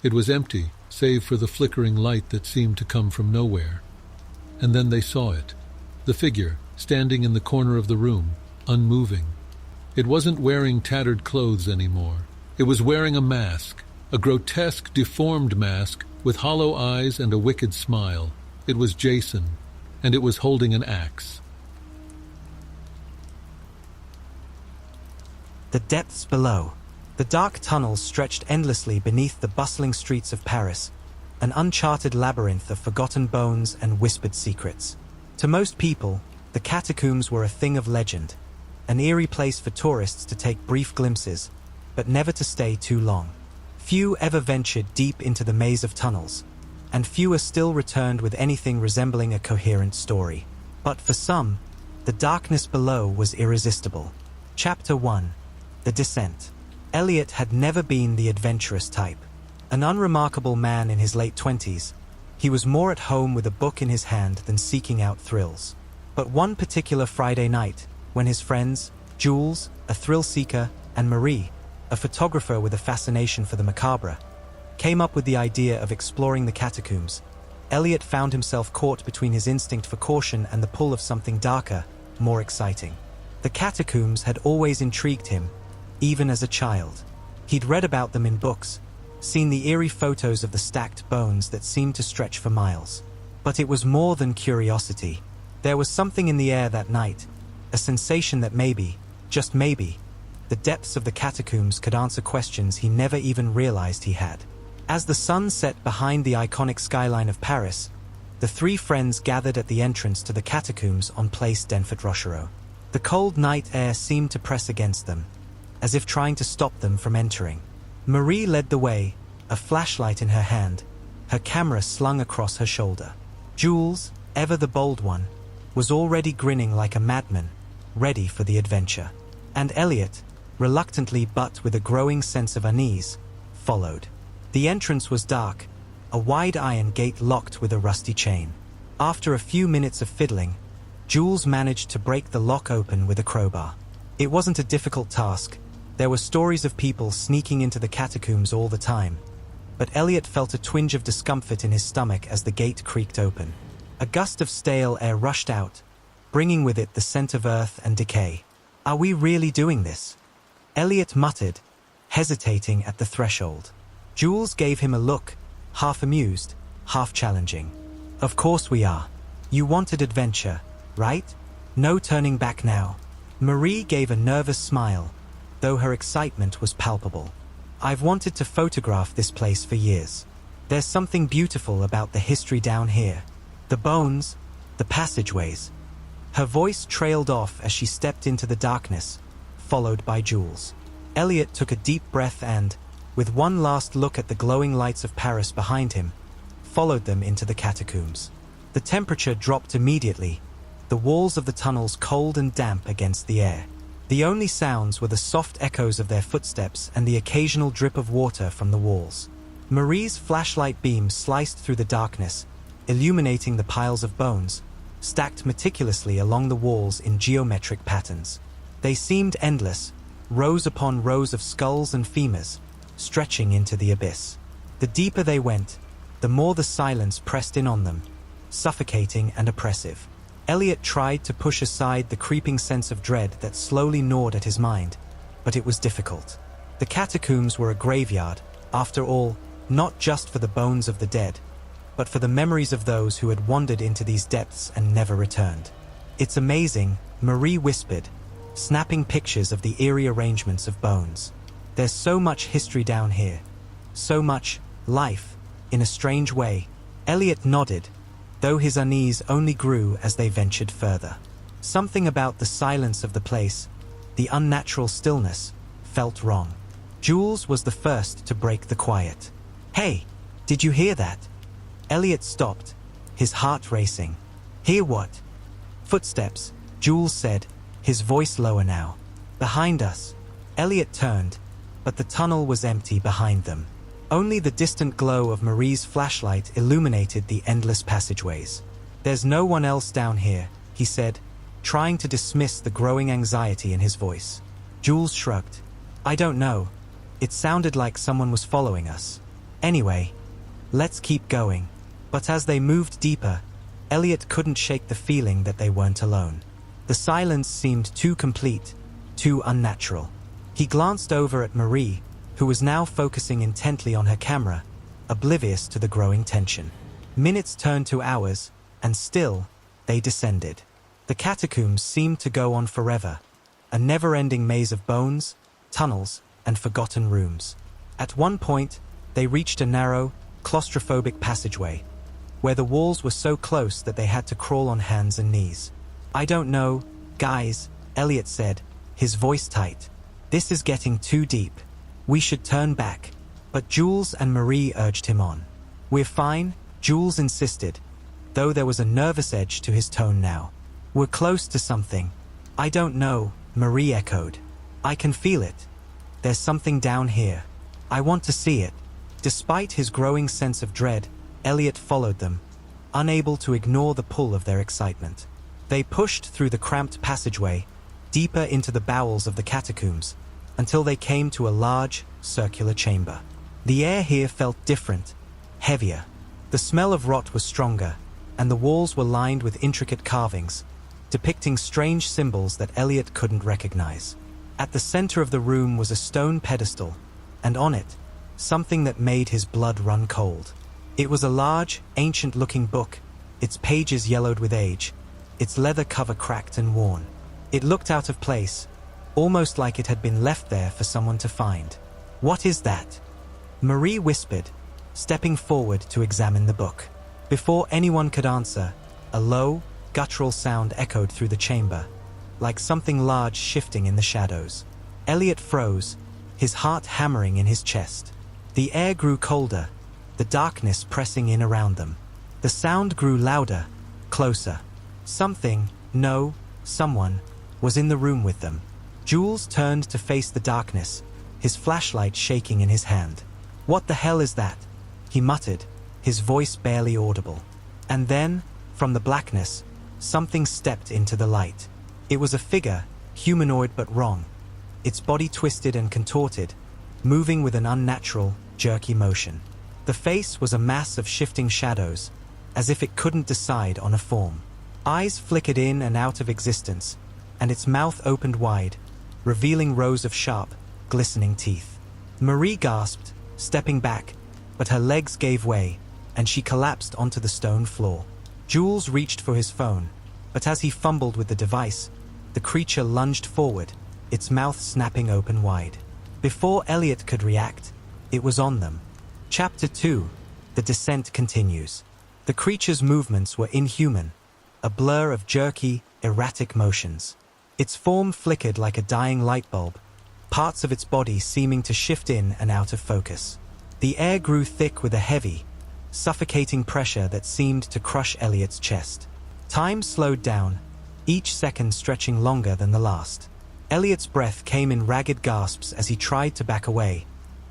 It was empty, save for the flickering light that seemed to come from nowhere. And then they saw it, the figure, standing in the corner of the room, unmoving. It wasn't wearing tattered clothes anymore. It was wearing a mask, a grotesque, deformed mask with hollow eyes and a wicked smile. It was Jason, and it was holding an axe. The depths below. The dark tunnels stretched endlessly beneath the bustling streets of Paris, an uncharted labyrinth of forgotten bones and whispered secrets. To most people, the catacombs were a thing of legend, an eerie place for tourists to take brief glimpses, but never to stay too long. Few ever ventured deep into the maze of tunnels, and fewer still returned with anything resembling a coherent story. But for some, the darkness below was irresistible. Chapter 1. The Descent. Elliot had never been the adventurous type. An unremarkable man in his late 20s, he was more at home with a book in his hand than seeking out thrills. But one particular Friday night, when his friends, Jules, a thrill-seeker, and Marie, a photographer with a fascination for the macabre, came up with the idea of exploring the catacombs, Elliot found himself caught between his instinct for caution and the pull of something darker, more exciting. The catacombs had always intrigued him, even as a child. He'd read about them in books, seen the eerie photos of the stacked bones that seemed to stretch for miles. But it was more than curiosity. There was something in the air that night, a sensation that maybe, just maybe, the depths of the catacombs could answer questions he never even realized he had. As the sun set behind the iconic skyline of Paris, the three friends gathered at the entrance to the catacombs on Place Denfert Rochereau. The cold night air seemed to press against them, as if trying to stop them from entering. Marie led the way, a flashlight in her hand, her camera slung across her shoulder. Jules, ever the bold one, was already grinning like a madman, ready for the adventure. And Elliot, reluctantly but with a growing sense of unease, followed. The entrance was dark, a wide iron gate locked with a rusty chain. After a few minutes of fiddling, Jules managed to break the lock open with a crowbar. It wasn't a difficult task. There were stories of people sneaking into the catacombs all the time, but Elliot felt a twinge of discomfort in his stomach as the gate creaked open. A gust of stale air rushed out, bringing with it the scent of earth and decay. "Are we really doing this?" Elliot muttered, hesitating at the threshold. Jules gave him a look, half amused, half challenging. "Of course we are. You wanted adventure, right? No turning back now." Marie gave a nervous smile, though her excitement was palpable. "I've wanted to photograph this place for years. There's something beautiful about the history down here. The bones, the passageways." Her voice trailed off as she stepped into the darkness, followed by Jules. Elliot took a deep breath and, with one last look at the glowing lights of Paris behind him, followed them into the catacombs. The temperature dropped immediately, the walls of the tunnels cold and damp against the air. The only sounds were the soft echoes of their footsteps and the occasional drip of water from the walls. Marie's flashlight beam sliced through the darkness, illuminating the piles of bones, stacked meticulously along the walls in geometric patterns. They seemed endless, rows upon rows of skulls and femurs, stretching into the abyss. The deeper they went, the more the silence pressed in on them, suffocating and oppressive. Elliot tried to push aside the creeping sense of dread that slowly gnawed at his mind, but it was difficult. The catacombs were a graveyard, after all, not just for the bones of the dead, but for the memories of those who had wandered into these depths and never returned. "It's amazing," Marie whispered, snapping pictures of the eerie arrangements of bones. "There's so much history down here. So much life, in a strange way." Elliot nodded, though his unease only grew as they ventured further. Something about the silence of the place, the unnatural stillness, felt wrong. Jules was the first to break the quiet. "Hey, did you hear that?" Elliot stopped, his heart racing. "Hear what?" "Footsteps," Jules said, his voice lower now. "Behind us." Elliot turned, but the tunnel was empty behind them. Only the distant glow of Marie's flashlight illuminated the endless passageways. "There's no one else down here," he said, trying to dismiss the growing anxiety in his voice. Jules shrugged. "I don't know. It sounded like someone was following us. Anyway, let's keep going." But as they moved deeper, Elliot couldn't shake the feeling that they weren't alone. The silence seemed too complete, too unnatural. He glanced over at Marie, who was now focusing intently on her camera, oblivious to the growing tension. Minutes turned to hours, and still, they descended. The catacombs seemed to go on forever, a never-ending maze of bones, tunnels, and forgotten rooms. At one point, they reached a narrow, claustrophobic passageway, where the walls were so close that they had to crawl on hands and knees. "I don't know, guys," Elliot said, his voice tight. "This is getting too deep. We should turn back." But Jules and Marie urged him on. "We're fine," Jules insisted, though there was a nervous edge to his tone now. "We're close to something." "I don't know," Marie echoed. "I can feel it. There's something down here. I want to see it." Despite his growing sense of dread, Elliot followed them, unable to ignore the pull of their excitement. They pushed through the cramped passageway, deeper into the bowels of the catacombs, until they came to a large, circular chamber. The air here felt different, heavier. The smell of rot was stronger, and the walls were lined with intricate carvings, depicting strange symbols that Elliot couldn't recognize. At the center of the room was a stone pedestal, and on it, something that made his blood run cold. It was a large, ancient-looking book, its pages yellowed with age, its leather cover cracked and worn. It looked out of place, almost like it had been left there for someone to find. "What is that?" Marie whispered, stepping forward to examine the book. Before anyone could answer, a low, guttural sound echoed through the chamber, like something large shifting in the shadows. Elliot froze, his heart hammering in his chest. The air grew colder, the darkness pressing in around them. The sound grew louder, closer. Someone, was in the room with them. Jules turned to face the darkness, his flashlight shaking in his hand. "What the hell is that?" he muttered, his voice barely audible. And then, from the blackness, something stepped into the light. It was a figure, humanoid but wrong, its body twisted and contorted, moving with an unnatural, jerky motion. The face was a mass of shifting shadows, as if it couldn't decide on a form. Eyes flickered in and out of existence, and its mouth opened wide, revealing rows of sharp, glistening teeth. Marie gasped, stepping back, but her legs gave way, and she collapsed onto the stone floor. Jules reached for his phone, but as he fumbled with the device, the creature lunged forward, its mouth snapping open wide. Before Elliot could react, it was on them. Chapter 2. The descent continues. The creature's movements were inhuman, a blur of jerky, erratic motions. Its form flickered like a dying light bulb, parts of its body seeming to shift in and out of focus. The air grew thick with a heavy, suffocating pressure that seemed to crush Elliot's chest. Time slowed down, each second stretching longer than the last. Elliot's breath came in ragged gasps as he tried to back away,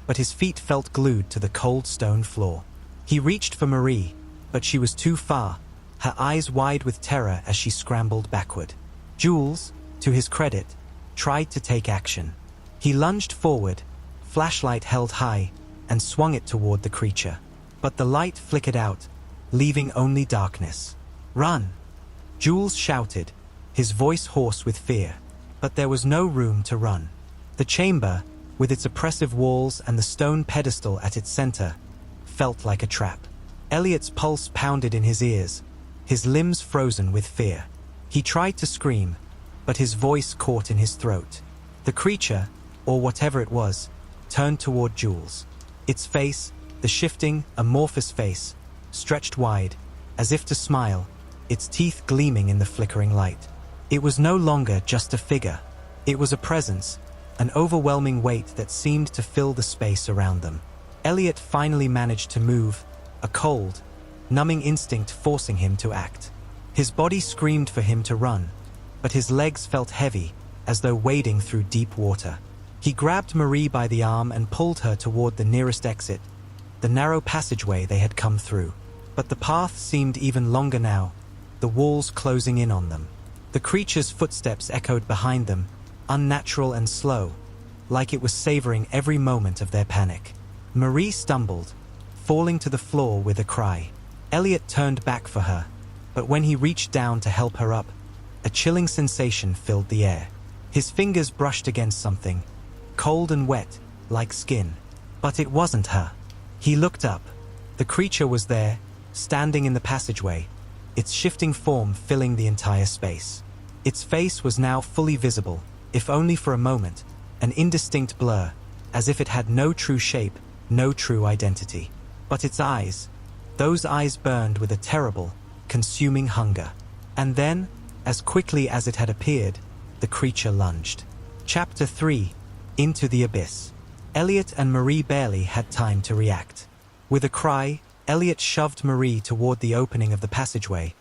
but his feet felt glued to the cold stone floor. He reached for Marie, but she was too far, her eyes wide with terror as she scrambled backward. Jules, to his credit, tried to take action. He lunged forward, flashlight held high, and swung it toward the creature. But the light flickered out, leaving only darkness. "Run!" Jules shouted, his voice hoarse with fear. But there was no room to run. The chamber, with its oppressive walls and the stone pedestal at its center, felt like a trap. Elliot's pulse pounded in his ears, his limbs frozen with fear. He tried to scream, but his voice caught in his throat. The creature, or whatever it was, turned toward Jules. Its face, the shifting, amorphous face, stretched wide, as if to smile, its teeth gleaming in the flickering light. It was no longer just a figure. It was a presence, an overwhelming weight that seemed to fill the space around them. Elliot finally managed to move, a cold, numbing instinct forcing him to act. His body screamed for him to run, but his legs felt heavy, as though wading through deep water. He grabbed Marie by the arm and pulled her toward the nearest exit, the narrow passageway they had come through. But the path seemed even longer now, the walls closing in on them. The creature's footsteps echoed behind them, unnatural and slow, like it was savoring every moment of their panic. Marie stumbled, falling to the floor with a cry. Elliot turned back for her, but when he reached down to help her up, a chilling sensation filled the air. His fingers brushed against something, cold and wet, like skin. But it wasn't her. He looked up. The creature was there, standing in the passageway, its shifting form filling the entire space. Its face was now fully visible, if only for a moment, an indistinct blur, as if it had no true shape, no true identity. But its eyes, those eyes burned with a terrible, consuming hunger. And then, as quickly as it had appeared, the creature lunged. Chapter 3: Into the Abyss. Elliot and Marie barely had time to react. With a cry, Elliot shoved Marie toward the opening of the passageway,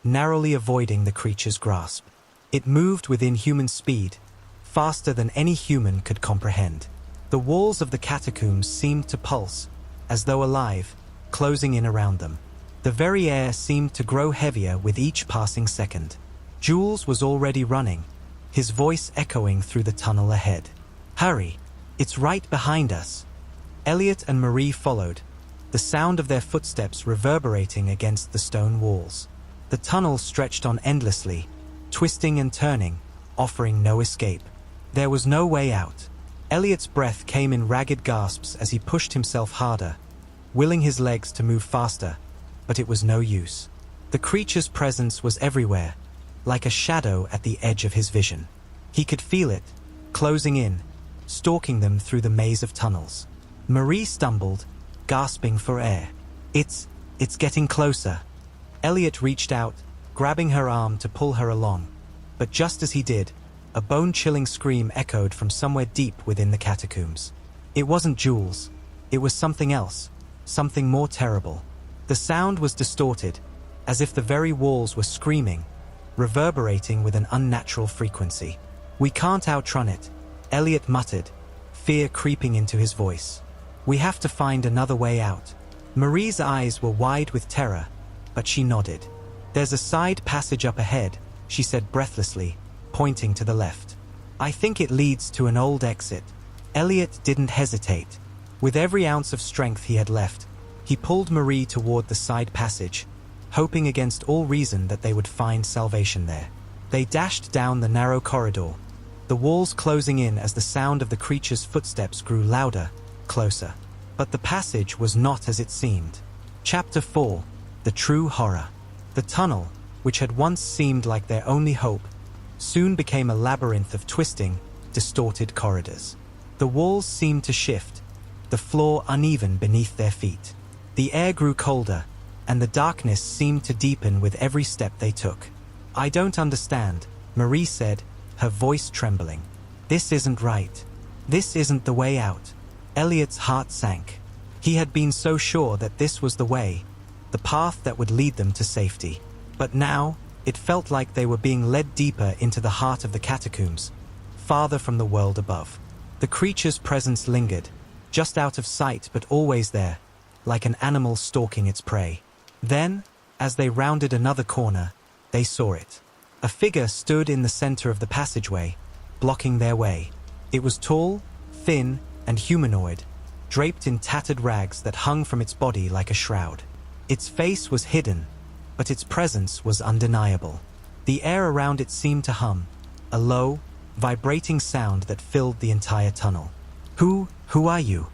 narrowly avoiding the creature's grasp. It moved with inhuman speed, faster than any human could comprehend. The walls of the catacombs seemed to pulse, as though alive, closing in around them. The very air seemed to grow heavier with each passing second. Jules was already running, his voice echoing through the tunnel ahead. "Hurry! It's right behind us!" Elliot and Marie followed, the sound of their footsteps reverberating against the stone walls. The tunnel stretched on endlessly, twisting and turning, offering no escape. There was no way out. Elliot's breath came in ragged gasps as he pushed himself harder, willing his legs to move faster, but it was no use. The creature's presence was everywhere, like a shadow at the edge of his vision. He could feel it, closing in, stalking them through the maze of tunnels. Marie stumbled, gasping for air. It's getting closer." Elliot reached out, grabbing her arm to pull her along. But just as he did, a bone-chilling scream echoed from somewhere deep within the catacombs. It wasn't Jules. It was something else, something more terrible. The sound was distorted, as if the very walls were screaming, reverberating with an unnatural frequency. "We can't outrun it," Elliot muttered, fear creeping into his voice. "We have to find another way out." Marie's eyes were wide with terror, but she nodded. "There's a side passage up ahead," she said breathlessly, pointing to the left. "I think it leads to an old exit." Elliot didn't hesitate. With every ounce of strength he had left, he pulled Marie toward the side passage, hoping against all reason that they would find salvation there. They dashed down the narrow corridor, the walls closing in as the sound of the creature's footsteps grew louder, closer. But the passage was not as it seemed. Chapter 4: The True Horror. The tunnel, which had once seemed like their only hope, soon became a labyrinth of twisting, distorted corridors. The walls seemed to shift, the floor uneven beneath their feet. The air grew colder, and the darkness seemed to deepen with every step they took. "I don't understand," Marie said, her voice trembling. "This isn't right. This isn't the way out." Elliot's heart sank. He had been so sure that this was the way, the path that would lead them to safety. But now, it felt like they were being led deeper into the heart of the catacombs, farther from the world above. The creature's presence lingered, just out of sight but always there, like an animal stalking its prey. Then, as they rounded another corner, they saw it. A figure stood in the center of the passageway, blocking their way. It was tall, thin, and humanoid, draped in tattered rags that hung from its body like a shroud. Its face was hidden, but its presence was undeniable. The air around it seemed to hum, a low, vibrating sound that filled the entire tunnel. Who are you?"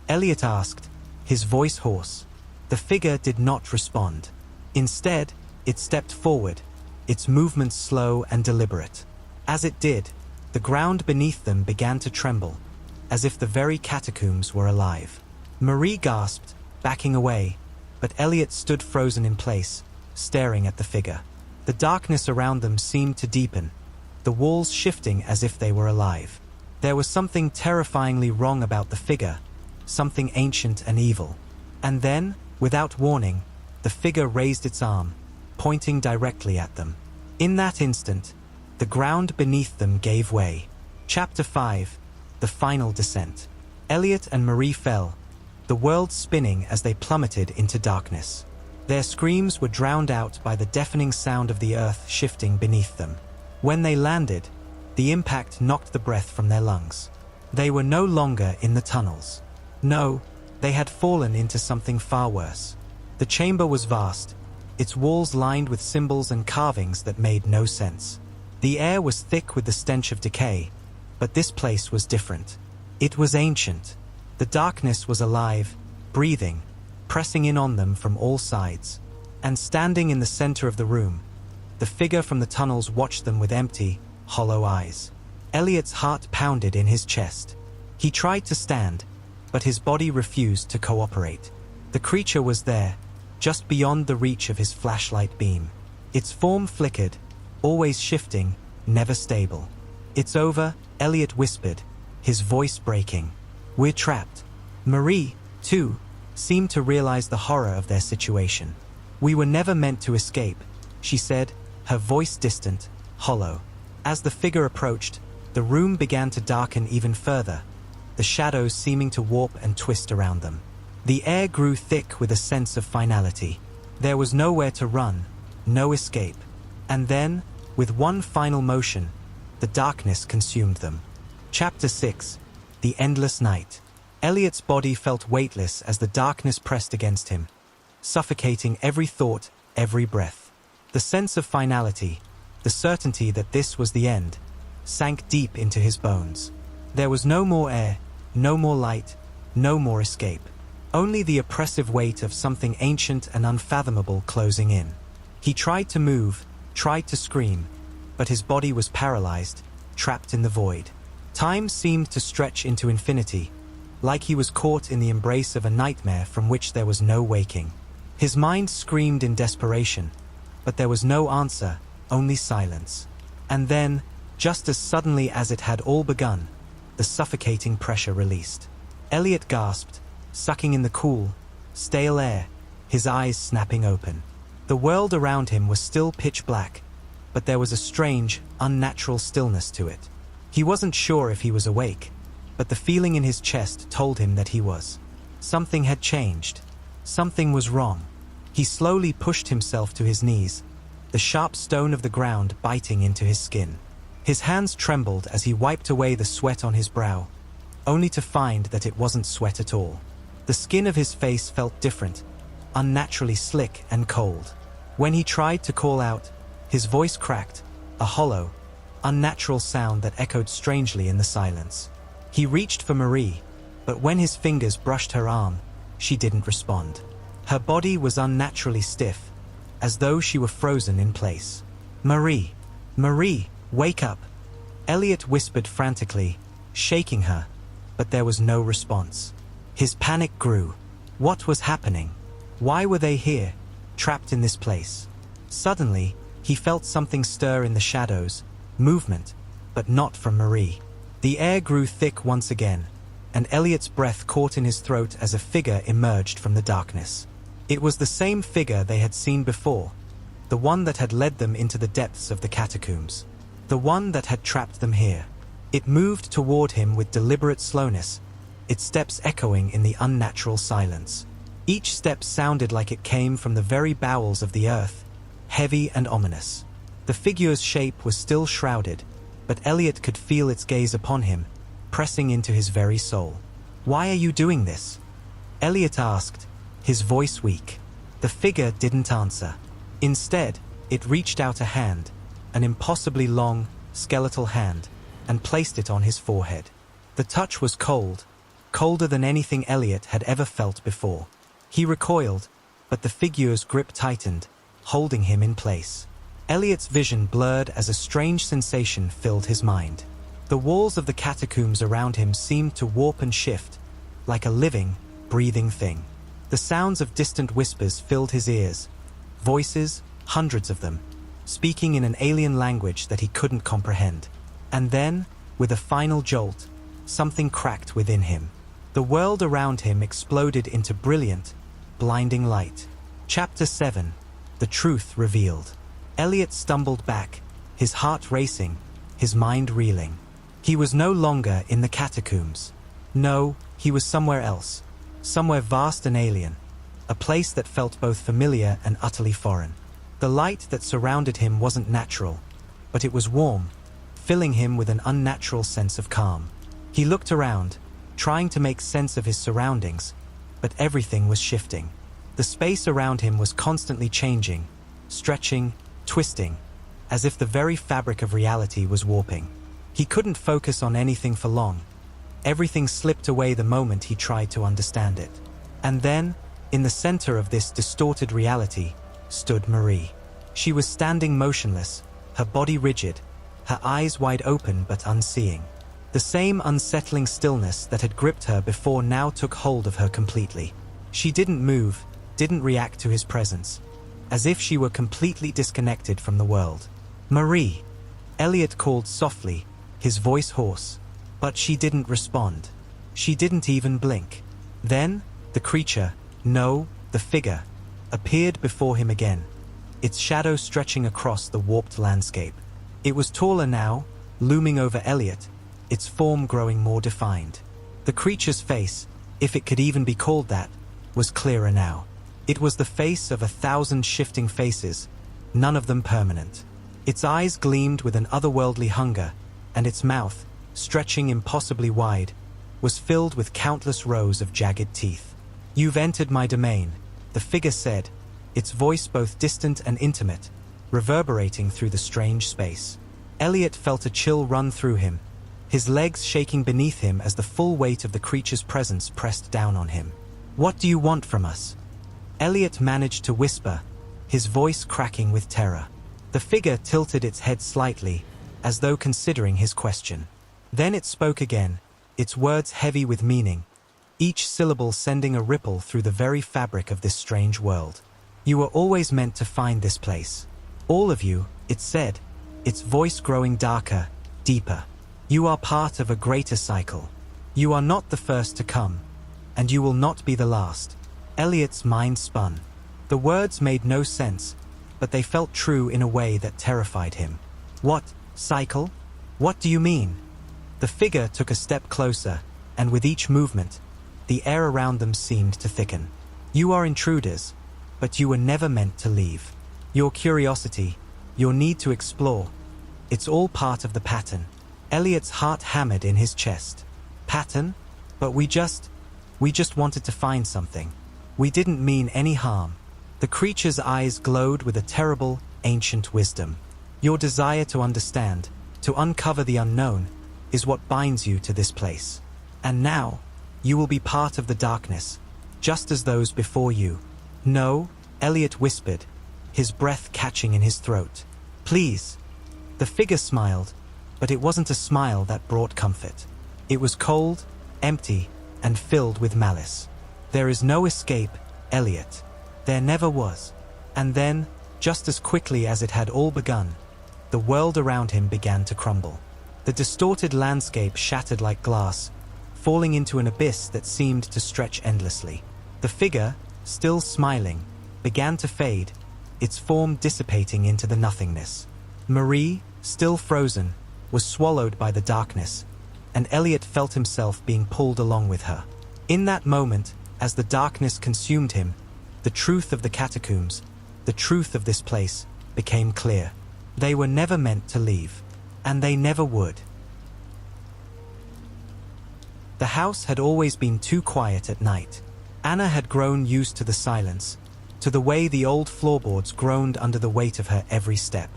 Elliot asked, his voice hoarse. The figure did not respond. Instead, it stepped forward, its movements slow and deliberate. As it did, the ground beneath them began to tremble, as if the very catacombs were alive. Marie gasped, backing away, but Elliot stood frozen in place, staring at the figure. The darkness around them seemed to deepen, the walls shifting as if they were alive. There was something terrifyingly wrong about the figure, something ancient and evil. And then, without warning, the figure raised its arm, pointing directly at them. In that instant, the ground beneath them gave way. Chapter 5: The Final Descent. Elliot and Marie fell, the world spinning as they plummeted into darkness. Their screams were drowned out by the deafening sound of the earth shifting beneath them. When they landed, the impact knocked the breath from their lungs. They were no longer in the tunnels. No, they had fallen into something far worse. The chamber was vast, its walls lined with symbols and carvings that made no sense. The air was thick with the stench of decay, but this place was different. It was ancient. The darkness was alive, breathing, pressing in on them from all sides. And standing in the center of the room, the figure from the tunnels watched them with empty, hollow eyes. Elliot's heart pounded in his chest. He tried to stand, but his body refused to cooperate. The creature was there, just beyond the reach of his flashlight beam. Its form flickered, always shifting, never stable. "It's over," Elliot whispered, his voice breaking. "We're trapped." Marie, too, seemed to realize the horror of their situation. "We were never meant to escape," she said, her voice distant, hollow. As the figure approached, the room began to darken even further, the shadows seeming to warp and twist around them. The air grew thick with a sense of finality. There was nowhere to run, no escape. And then, with one final motion, the darkness consumed them. Chapter 6: The Endless Night. Elliot's body felt weightless as the darkness pressed against him, suffocating every thought, every breath. The sense of finality, the certainty that this was the end, sank deep into his bones. There was no more air, no more light, no more escape. Only the oppressive weight of something ancient and unfathomable closing in. He tried to move, tried to scream, but his body was paralyzed, trapped in the void. Time seemed to stretch into infinity, like he was caught in the embrace of a nightmare from which there was no waking. His mind screamed in desperation, but there was no answer, only silence. And then, just as suddenly as it had all begun, the suffocating pressure released. Elliot gasped, sucking in the cool, stale air, his eyes snapping open. The world around him was still pitch black, but there was a strange, unnatural stillness to it. He wasn't sure if he was awake, but the feeling in his chest told him that he was. Something had changed. Something was wrong. He slowly pushed himself to his knees, the sharp stone of the ground biting into his skin. His hands trembled as he wiped away the sweat on his brow, only to find that it wasn't sweat at all. The skin of his face felt different, unnaturally slick and cold. When he tried to call out, his voice cracked, a hollow, unnatural sound that echoed strangely in the silence. He reached for Marie, but when his fingers brushed her arm, she didn't respond. Her body was unnaturally stiff, as though she were frozen in place. "Marie! Marie, wake up!" Elliot whispered frantically, shaking her, but there was no response. His panic grew. What was happening? Why were they here, trapped in this place? Suddenly, he felt something stir in the shadows, movement, but not from Marie. The air grew thick once again, and Elliot's breath caught in his throat as a figure emerged from the darkness. It was the same figure they had seen before, the one that had led them into the depths of the catacombs, the one that had trapped them here. It moved toward him with deliberate slowness, its steps echoing in the unnatural silence. Each step sounded like it came from the very bowels of the earth, heavy and ominous. The figure's shape was still shrouded, but Elliot could feel its gaze upon him, pressing into his very soul. "Why are you doing this?" Elliot asked, his voice weak. The figure didn't answer. Instead, it reached out a hand, an impossibly long, skeletal hand, and placed it on his forehead. The touch was cold, colder than anything Elliot had ever felt before. He recoiled, but the figure's grip tightened, holding him in place. Elliot's vision blurred as a strange sensation filled his mind. The walls of the catacombs around him seemed to warp and shift, like a living, breathing thing. The sounds of distant whispers filled his ears, voices, hundreds of them, speaking in an alien language that he couldn't comprehend. And then, with a final jolt, something cracked within him. The world around him exploded into brilliant, blinding light. Chapter 7: The Truth Revealed. Elliot stumbled back, his heart racing, his mind reeling. He was no longer in the catacombs. No, he was somewhere else, somewhere vast and alien, a place that felt both familiar and utterly foreign. The light that surrounded him wasn't natural, but it was warm, filling him with an unnatural sense of calm. He looked around, trying to make sense of his surroundings, but everything was shifting. The space around him was constantly changing, stretching, twisting, as if the very fabric of reality was warping. He couldn't focus on anything for long. Everything slipped away the moment he tried to understand it. And then, in the center of this distorted reality, stood Marie. She was standing motionless, her body rigid, her eyes wide open but unseeing. The same unsettling stillness that had gripped her before now took hold of her completely. She didn't move, didn't react to his presence, as if she were completely disconnected from the world. "Marie," Elliot called softly, his voice hoarse, but she didn't respond. She didn't even blink. Then, the creature, no, the figure, appeared before him again, its shadow stretching across the warped landscape. It was taller now, looming over Elliot, its form growing more defined. The creature's face, if it could even be called that, was clearer now. It was the face of 1,000 shifting faces, none of them permanent. Its eyes gleamed with an otherworldly hunger, and its mouth, stretching impossibly wide, was filled with countless rows of jagged teeth. "You've entered my domain," the figure said, its voice both distant and intimate, reverberating through the strange space. Elliot felt a chill run through him, his legs shaking beneath him as the full weight of the creature's presence pressed down on him. "What do you want from us?" Elliot managed to whisper, his voice cracking with terror. The figure tilted its head slightly, as though considering his question. Then it spoke again, its words heavy with meaning, each syllable sending a ripple through the very fabric of this strange world. "You were always meant to find this place. All of you," it said, its voice growing darker, deeper. "You are part of a greater cycle. You are not the first to come, and you will not be the last." Elliot's mind spun. The words made no sense, but they felt true in a way that terrified him. "What, cycle? What do you mean?" The figure took a step closer, and with each movement, the air around them seemed to thicken. "You are intruders, but you were never meant to leave. Your curiosity, your need to explore, it's all part of the pattern." Elliot's heart hammered in his chest. "Pattern? But we just wanted to find something. We didn't mean any harm." The creature's eyes glowed with a terrible, ancient wisdom. "Your desire to understand, to uncover the unknown, is what binds you to this place. And now, you will be part of the darkness, just as those before you." "No," Elliot whispered, his breath catching in his throat. "Please." The figure smiled, but it wasn't a smile that brought comfort. It was cold, empty, and filled with malice. "There is no escape, Elliot. There never was." And then, just as quickly as it had all begun, the world around him began to crumble. The distorted landscape shattered like glass, falling into an abyss that seemed to stretch endlessly. The figure, still smiling, began to fade, its form dissipating into the nothingness. Marie, still frozen, was swallowed by the darkness, and Elliot felt himself being pulled along with her. In that moment, As the darkness consumed him, the truth of the catacombs, the truth of this place, became clear. They were never meant to leave, and they never would. The house had always been too quiet at night. Anna had grown used to the silence, to the way the old floorboards groaned under the weight of her every step.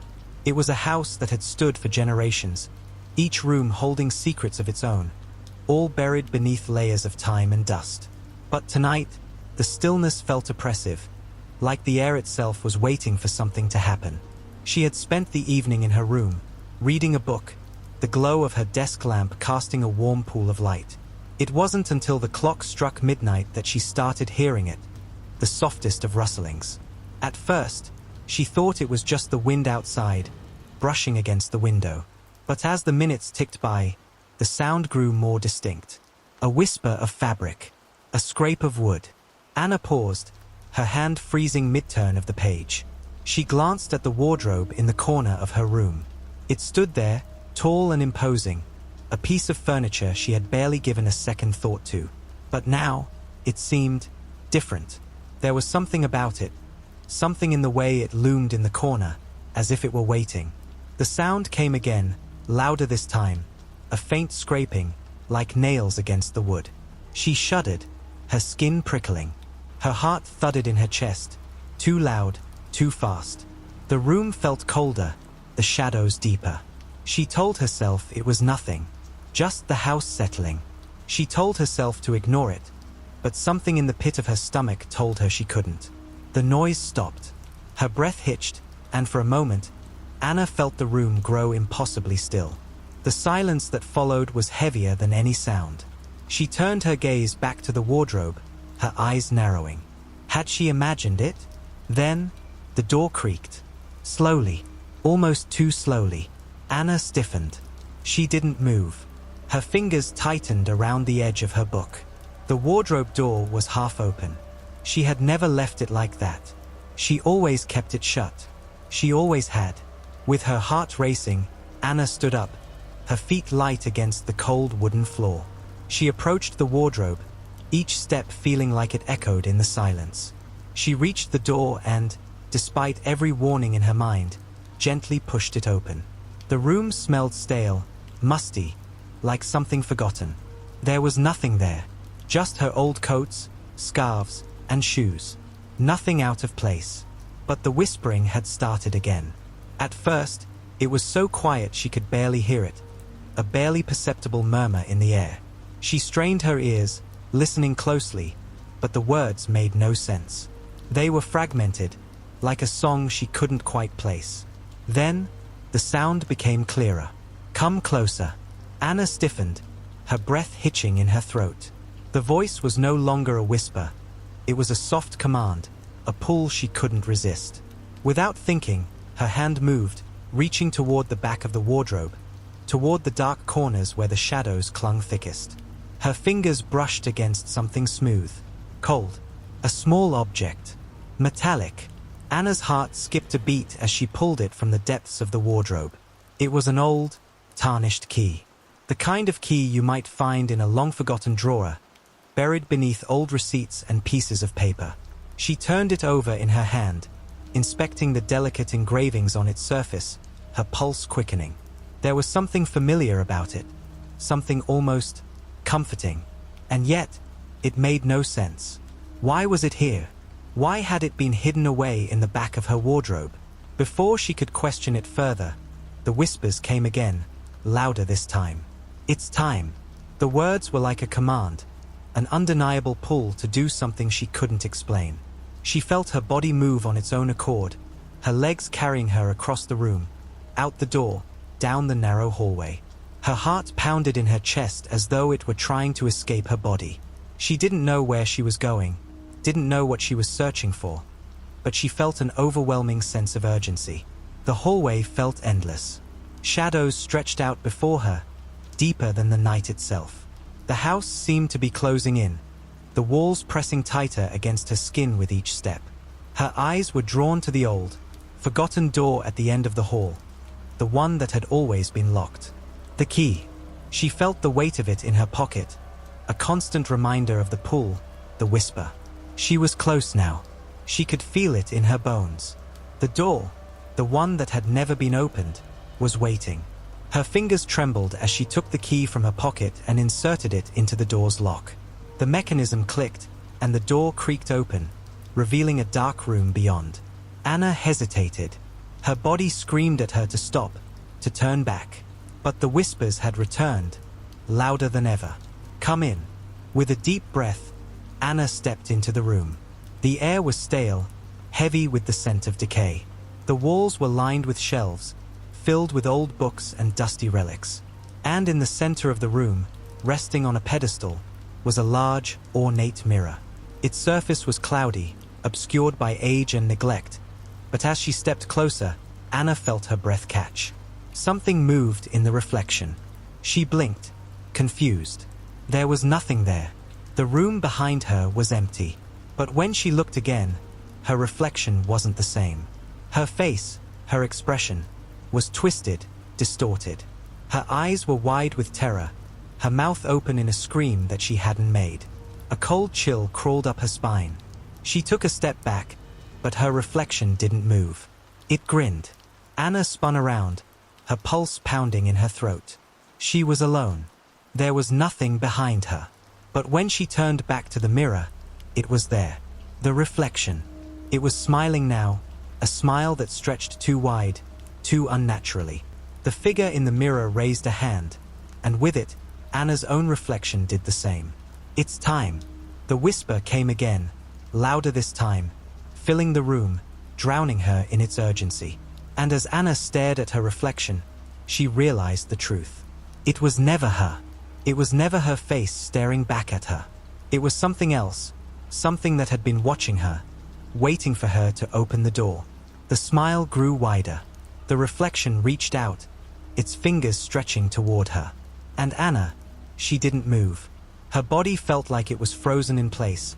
It was a house that had stood for generations, each room holding secrets of its own, all buried beneath layers of time and dust. But tonight, the stillness felt oppressive, like the air itself was waiting for something to happen. She had spent the evening in her room, reading a book, the glow of her desk lamp casting a warm pool of light. It wasn't until the clock struck midnight that she started hearing it, the softest of rustlings. At first, she thought it was just the wind outside, brushing against the window. But as the minutes ticked by, the sound grew more distinct. A whisper of fabric, a scrape of wood. Anna paused, her hand freezing mid-turn of the page. She glanced at the wardrobe in the corner of her room. It stood there, tall and imposing, a piece of furniture she had barely given a second thought to. But now, it seemed different. There was something about it, something in the way it loomed in the corner, as if it were waiting. The sound came again, louder this time, a faint scraping, like nails against the wood. She shuddered, her skin prickling. Her heart thudded in her chest, too loud, too fast. The room felt colder, the shadows deeper. She told herself it was nothing, just the house settling. She told herself to ignore it, but something in the pit of her stomach told her she couldn't. The noise stopped. Her breath hitched, and for a moment, Anna felt the room grow impossibly still. The silence that followed was heavier than any sound. She turned her gaze back to the wardrobe, her eyes narrowing. Had she imagined it? Then, the door creaked. Slowly, almost too slowly. Anna stiffened. She didn't move. Her fingers tightened around the edge of her book. The wardrobe door was half open. She had never left it like that. She always kept it shut. She always had. With her heart racing, Anna stood up, her feet light against the cold wooden floor. She approached the wardrobe, each step feeling like it echoed in the silence. She reached the door and, despite every warning in her mind, gently pushed it open. The room smelled stale, musty, like something forgotten. There was nothing there, just her old coats, scarves, and shoes. Nothing out of place. But the whispering had started again. At first, it was so quiet she could barely hear it, a barely perceptible murmur in the air. She strained her ears, listening closely, but the words made no sense. They were fragmented, like a song she couldn't quite place. Then, the sound became clearer. "Come closer." Anna stiffened, her breath hitching in her throat. The voice was no longer a whisper. It was a soft command, a pull she couldn't resist. Without thinking, her hand moved, reaching toward the back of the wardrobe, toward the dark corners where the shadows clung thickest. Her fingers brushed against something smooth, cold, a small object, metallic. Anna's heart skipped a beat as she pulled it from the depths of the wardrobe. It was an old, tarnished key. The kind of key you might find in a long-forgotten drawer, buried beneath old receipts and pieces of paper. She turned it over in her hand, inspecting the delicate engravings on its surface, her pulse quickening. There was something familiar about it, something almost comforting, and yet it made no sense. Why was it here? Why had it been hidden away in the back of her wardrobe? Before she could question it further, the whispers came again, louder this time. "It's time." The words were like a command, an undeniable pull to do something she couldn't explain. She felt her body move on its own accord, her legs carrying her across the room, out the door, down the narrow hallway. Her heart pounded in her chest as though it were trying to escape her body. She didn't know where she was going, didn't know what she was searching for, but she felt an overwhelming sense of urgency. The hallway felt endless. Shadows stretched out before her, deeper than the night itself. The house seemed to be closing in, the walls pressing tighter against her skin with each step. Her eyes were drawn to the old, forgotten door at the end of the hall, the one that had always been locked. The key. She felt the weight of it in her pocket, a constant reminder of the pull, the whisper. She was close now. She could feel it in her bones. The door, the one that had never been opened, was waiting. Her fingers trembled as she took the key from her pocket and inserted it into the door's lock. The mechanism clicked, and the door creaked open, revealing a dark room beyond. Anna hesitated. Her body screamed at her to stop, to turn back. But the whispers had returned, louder than ever. "Come in." With a deep breath, Anna stepped into the room. The air was stale, heavy with the scent of decay. The walls were lined with shelves, filled with old books and dusty relics. And in the center of the room, resting on a pedestal, was a large, ornate mirror. Its surface was cloudy, obscured by age and neglect, but as she stepped closer, Anna felt her breath catch. Something moved in the reflection. She blinked, confused. There was nothing there. The room behind her was empty. But when she looked again, her reflection wasn't the same. Her face, her expression, was twisted, distorted. Her eyes were wide with terror, her mouth open in a scream that she hadn't made. A cold chill crawled up her spine. She took a step back, but her reflection didn't move. It grinned. Anna spun around, her pulse pounding in her throat. She was alone. There was nothing behind her. But when she turned back to the mirror, it was there. The reflection. It was smiling now, a smile that stretched too wide, too unnaturally. The figure in the mirror raised a hand, and with it, Anna's own reflection did the same. "It's time." The whisper came again, louder this time, filling the room, drowning her in its urgency. And as Anna stared at her reflection, she realized the truth. It was never her. It was never her face staring back at her. It was something else, something that had been watching her, waiting for her to open the door. The smile grew wider. The reflection reached out, its fingers stretching toward her. And Anna, she didn't move. Her body felt like it was frozen in place,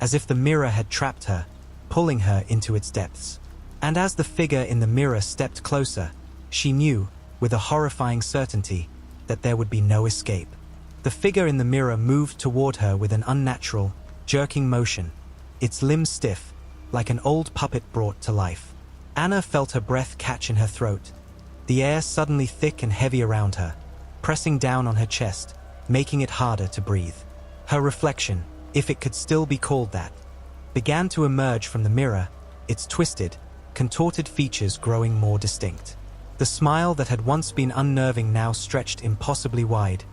as if the mirror had trapped her, pulling her into its depths. And as the figure in the mirror stepped closer, she knew, with a horrifying certainty, that there would be no escape. The figure in the mirror moved toward her with an unnatural, jerking motion, its limbs stiff, like an old puppet brought to life. Anna felt her breath catch in her throat, the air suddenly thick and heavy around her, pressing down on her chest, making it harder to breathe. Her reflection, if it could still be called that, began to emerge from the mirror, its twisted, contorted features growing more distinct. The smile that had once been unnerving now stretched impossibly wide,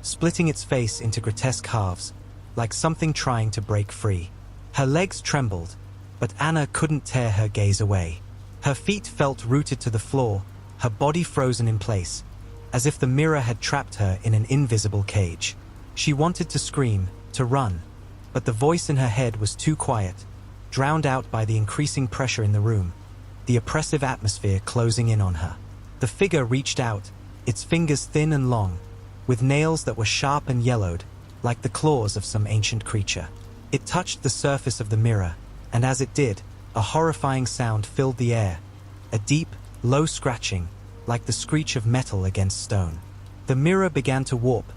splitting its face into grotesque halves, like something trying to break free. Her legs trembled, but Anna couldn't tear her gaze away. Her feet felt rooted to the floor, her body frozen in place, as if the mirror had trapped her in an invisible cage. She wanted to scream, to run, but the voice in her head was too quiet, drowned out by the increasing pressure in the room, the oppressive atmosphere closing in on her. The figure reached out, its fingers thin and long, with nails that were sharp and yellowed, like the claws of some ancient creature. It touched the surface of the mirror, and as it did, a horrifying sound filled the air, a deep, low scratching, like the screech of metal against stone. The mirror began to warp,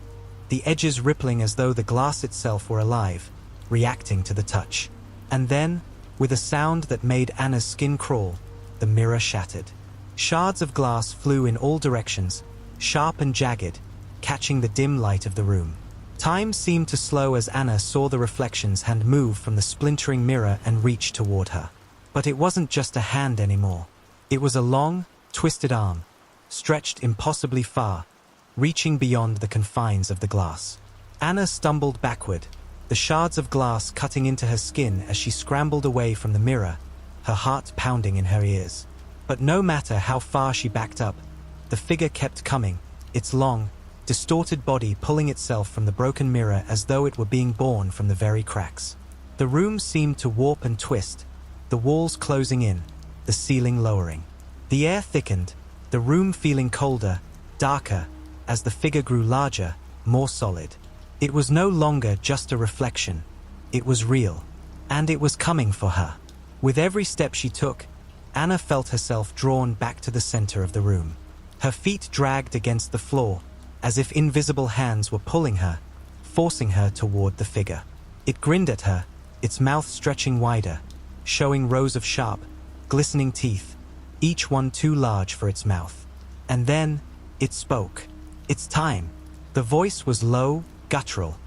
the edges rippling as though the glass itself were alive, reacting to the touch. And then, with a sound that made Anna's skin crawl, the mirror shattered. Shards of glass flew in all directions, sharp and jagged, catching the dim light of the room. Time seemed to slow as Anna saw the reflection's hand move from the splintering mirror and reach toward her. But it wasn't just a hand anymore. It was a long, twisted arm, stretched impossibly far, reaching beyond the confines of the glass. Anna stumbled backward, the shards of glass cutting into her skin as she scrambled away from the mirror, her heart pounding in her ears. But no matter how far she backed up, the figure kept coming, its long, distorted body pulling itself from the broken mirror as though it were being born from the very cracks. The room seemed to warp and twist, the walls closing in, the ceiling lowering. The air thickened, the room feeling colder, darker, as the figure grew larger, more solid. It was no longer just a reflection. It was real. And it was coming for her. With every step she took, Anna felt herself drawn back to the center of the room. Her feet dragged against the floor, as if invisible hands were pulling her, forcing her toward the figure. It grinned at her, its mouth stretching wider, showing rows of sharp, glistening teeth, each one too large for its mouth. And then, it spoke. It's time. The voice was low, guttural,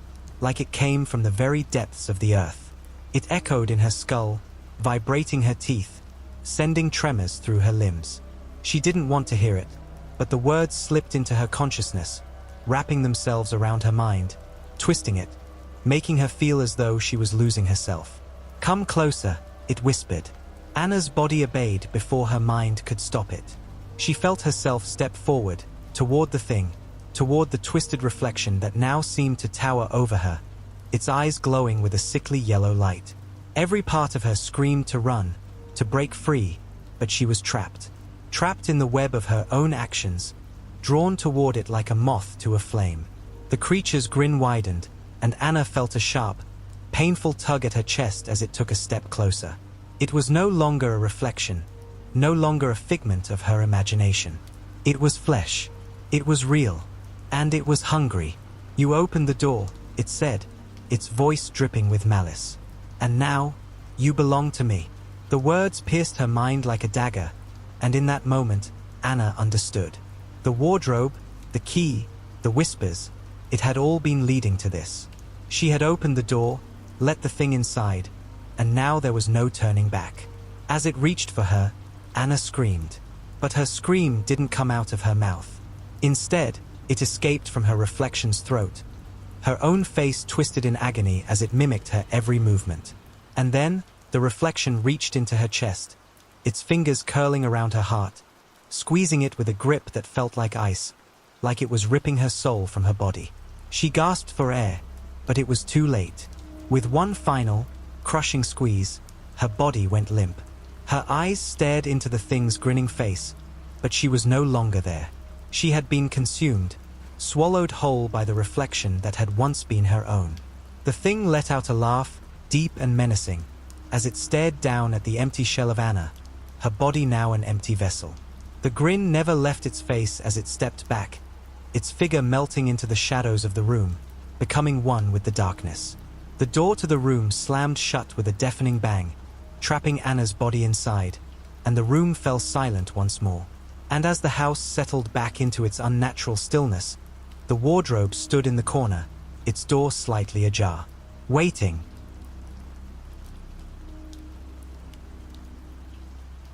like it came from the very depths of the earth. It echoed in her skull, vibrating her teeth, sending tremors through her limbs. She didn't want to hear it, but the words slipped into her consciousness, wrapping themselves around her mind, twisting it, making her feel as though she was losing herself. "Come closer," it whispered. Anna's body obeyed before her mind could stop it. She felt herself step forward, toward the thing, toward the twisted reflection that now seemed to tower over her, its eyes glowing with a sickly yellow light. Every part of her screamed to run, to break free, but she was trapped. Trapped in the web of her own actions, drawn toward it like a moth to a flame. The creature's grin widened, and Anna felt a sharp, painful tug at her chest as it took a step closer. It was no longer a reflection, no longer a figment of her imagination. It was flesh. It was real. And it was hungry. "You opened the door," it said, its voice dripping with malice. "And now, you belong to me." The words pierced her mind like a dagger, and in that moment, Anna understood. The wardrobe, the key, the whispers, it had all been leading to this. She had opened the door, let the thing inside, and now there was no turning back. As it reached for her, Anna screamed. But her scream didn't come out of her mouth. Instead, it escaped from her reflection's throat. Her own face twisted in agony as it mimicked her every movement. And then, the reflection reached into her chest, its fingers curling around her heart, squeezing it with a grip that felt like ice, like it was ripping her soul from her body. She gasped for air, but it was too late. With one final, crushing squeeze, her body went limp. Her eyes stared into the thing's grinning face, but she was no longer there. She had been consumed, swallowed whole by the reflection that had once been her own. The thing let out a laugh, deep and menacing, as it stared down at the empty shell of Anna, her body now an empty vessel. The grin never left its face as it stepped back, its figure melting into the shadows of the room, becoming one with the darkness. The door to the room slammed shut with a deafening bang, trapping Anna's body inside, and the room fell silent once more. And as the house settled back into its unnatural stillness, the wardrobe stood in the corner, its door slightly ajar, waiting.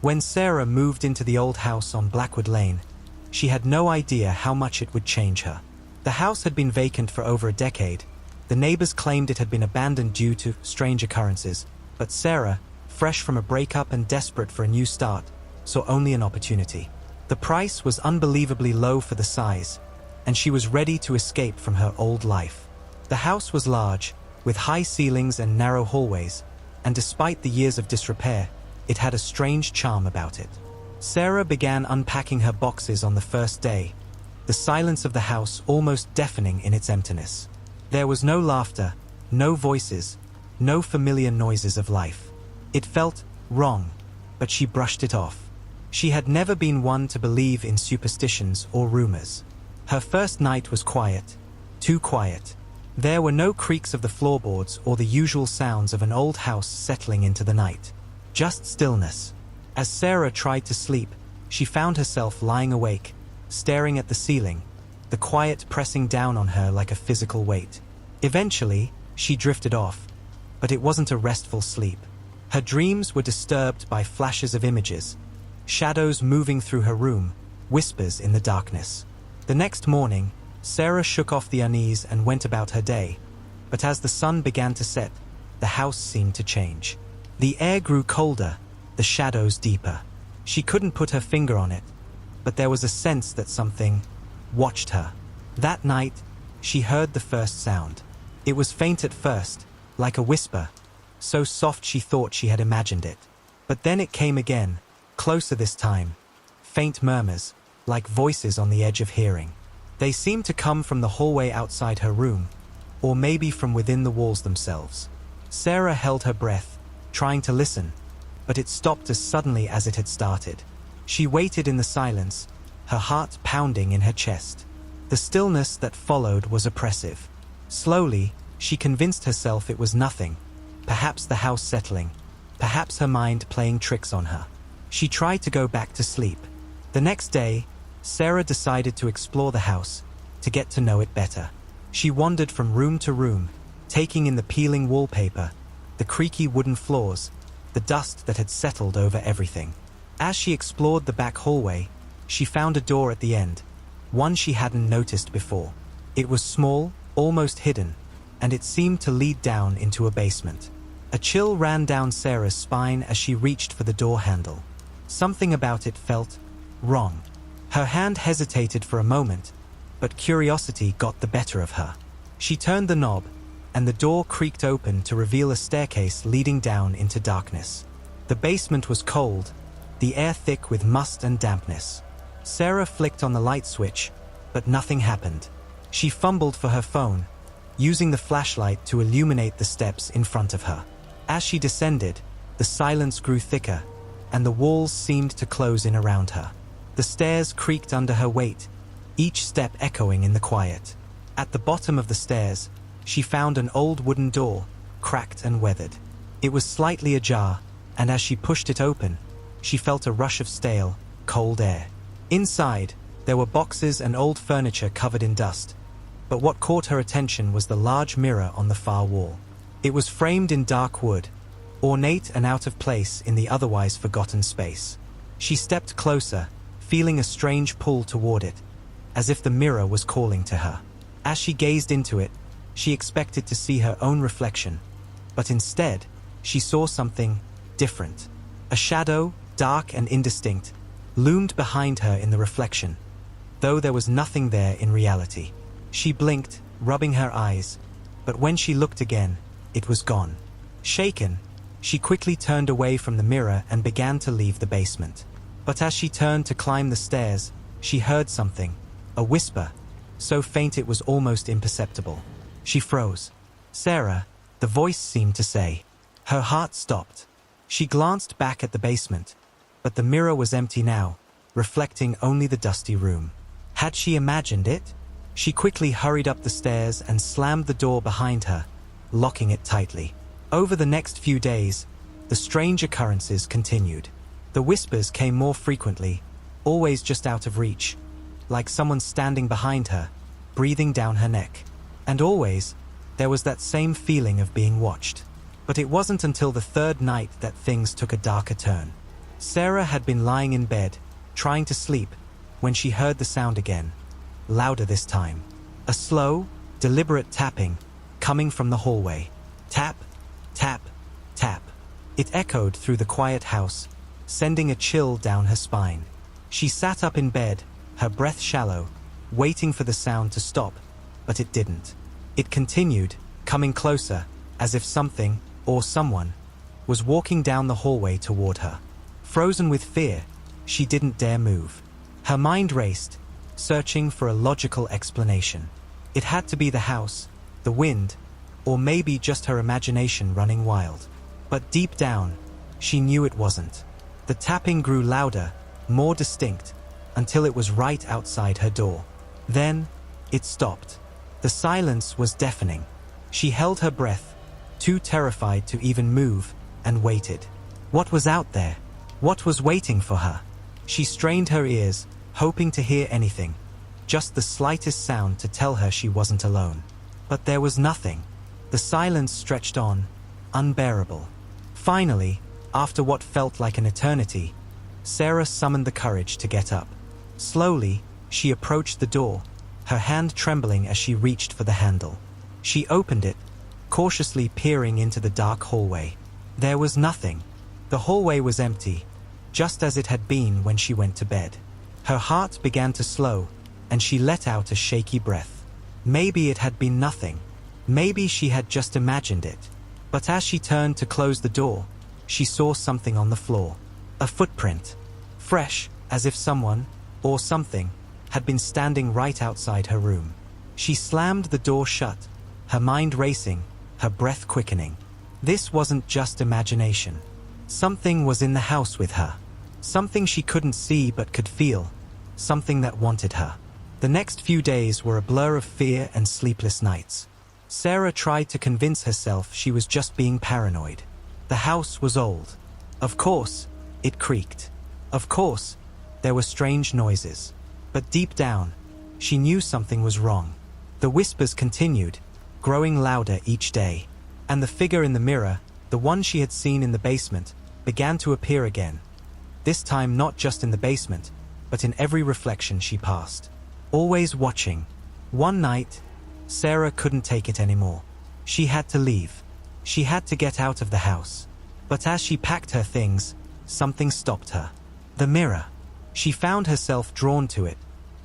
When Sarah moved into the old house on Blackwood Lane, she had no idea how much it would change her. The house had been vacant for over a decade. The neighbors claimed it had been abandoned due to strange occurrences, but Sarah, fresh from a breakup and desperate for a new start, saw only an opportunity. The price was unbelievably low for the size, and she was ready to escape from her old life. The house was large, with high ceilings and narrow hallways, and despite the years of disrepair, it had a strange charm about it. Sarah began unpacking her boxes on the first day, the silence of the house almost deafening in its emptiness. There was no laughter, no voices, no familiar noises of life. It felt wrong, but she brushed it off. She had never been one to believe in superstitions or rumors. Her first night was quiet, too quiet. There were no creaks of the floorboards or the usual sounds of an old house settling into the night. Just stillness. As Sarah tried to sleep, she found herself lying awake, staring at the ceiling, the quiet pressing down on her like a physical weight. Eventually, she drifted off, but it wasn't a restful sleep. Her dreams were disturbed by flashes of images, shadows moving through her room, whispers in the darkness. The next morning, Sarah shook off the unease and went about her day, but as the sun began to set, the house seemed to change. The air grew colder, the shadows deeper. She couldn't put her finger on it, but there was a sense that something watched her. That night, she heard the first sound. It was faint at first, like a whisper, so soft she thought she had imagined it. But then it came again, closer this time, faint murmurs, like voices on the edge of hearing. They seemed to come from the hallway outside her room, or maybe from within the walls themselves. Sarah held her breath, trying to listen, but it stopped as suddenly as it had started. She waited in the silence, her heart pounding in her chest. The stillness that followed was oppressive. Slowly, she convinced herself it was nothing, perhaps the house settling, perhaps her mind playing tricks on her. She tried to go back to sleep. The next day, Sarah decided to explore the house, to get to know it better. She wandered from room to room, taking in the peeling wallpaper, the creaky wooden floors, the dust that had settled over everything. As she explored the back hallway, she found a door at the end, one she hadn't noticed before. It was small, almost hidden, and it seemed to lead down into a basement. A chill ran down Sarah's spine as she reached for the door handle. Something about it felt wrong. Her hand hesitated for a moment, but curiosity got the better of her. She turned the knob, and the door creaked open to reveal a staircase leading down into darkness. The basement was cold, the air thick with must and dampness. Sarah flicked on the light switch, but nothing happened. She fumbled for her phone, using the flashlight to illuminate the steps in front of her. As she descended, the silence grew thicker, and the walls seemed to close in around her. The stairs creaked under her weight, each step echoing in the quiet. At the bottom of the stairs, she found an old wooden door, cracked and weathered. It was slightly ajar, and as she pushed it open, she felt a rush of stale, cold air. Inside, there were boxes and old furniture covered in dust, but what caught her attention was the large mirror on the far wall. It was framed in dark wood, ornate and out of place in the otherwise forgotten space. She stepped closer, feeling a strange pull toward it, as if the mirror was calling to her. As she gazed into it, she expected to see her own reflection, but instead, she saw something different. A shadow, dark and indistinct, loomed behind her in the reflection, though there was nothing there in reality. She blinked, rubbing her eyes, but when she looked again, it was gone. Shaken, she quickly turned away from the mirror and began to leave the basement. But as she turned to climb the stairs, she heard something, a whisper, so faint it was almost imperceptible. She froze. "Sarah," the voice seemed to say. Her heart stopped. She glanced back at the basement, but the mirror was empty now, reflecting only the dusty room. Had she imagined it? She quickly hurried up the stairs and slammed the door behind her, locking it tightly. Over the next few days, the strange occurrences continued. The whispers came more frequently, always just out of reach, like someone standing behind her, breathing down her neck. And always, there was that same feeling of being watched. But it wasn't until the third night that things took a darker turn. Sarah had been lying in bed, trying to sleep, when she heard the sound again, louder this time. A slow, deliberate tapping, coming from the hallway. Tap, tap, tap. It echoed through the quiet house, sending a chill down her spine. She sat up in bed, her breath shallow, waiting for the sound to stop, but it didn't. It continued, coming closer, as if something, or someone, was walking down the hallway toward her. Frozen with fear, she didn't dare move. Her mind raced, searching for a logical explanation. It had to be the house, the wind, or maybe just her imagination running wild. But deep down, she knew it wasn't. The tapping grew louder, more distinct, until it was right outside her door. Then, it stopped. The silence was deafening. She held her breath, too terrified to even move, and waited. What was out there? What was waiting for her? She strained her ears, hoping to hear anything, just the slightest sound to tell her she wasn't alone. But there was nothing. The silence stretched on, unbearable. Finally, after what felt like an eternity, Sarah summoned the courage to get up. Slowly, she approached the door, her hand trembling as she reached for the handle. She opened it, cautiously peering into the dark hallway. There was nothing. The hallway was empty, just as it had been when she went to bed. Her heart began to slow, and she let out a shaky breath. Maybe it had been nothing. Maybe she had just imagined it. But as she turned to close the door, she saw something on the floor. A footprint. Fresh, as if someone, or something, had been standing right outside her room. She slammed the door shut, her mind racing, her breath quickening. This wasn't just imagination. Something was in the house with her. Something she couldn't see but could feel. Something that wanted her. The next few days were a blur of fear and sleepless nights. Sarah tried to convince herself she was just being paranoid. The house was old. Of course, it creaked. Of course, there were strange noises. But deep down, she knew something was wrong. The whispers continued, growing louder each day. And the figure in the mirror, the one she had seen in the basement, began to appear again. This time not just in the basement, but in every reflection she passed. Always watching. One night, Sarah couldn't take it anymore. She had to leave. She had to get out of the house. But as she packed her things, something stopped her. The mirror. She found herself drawn to it,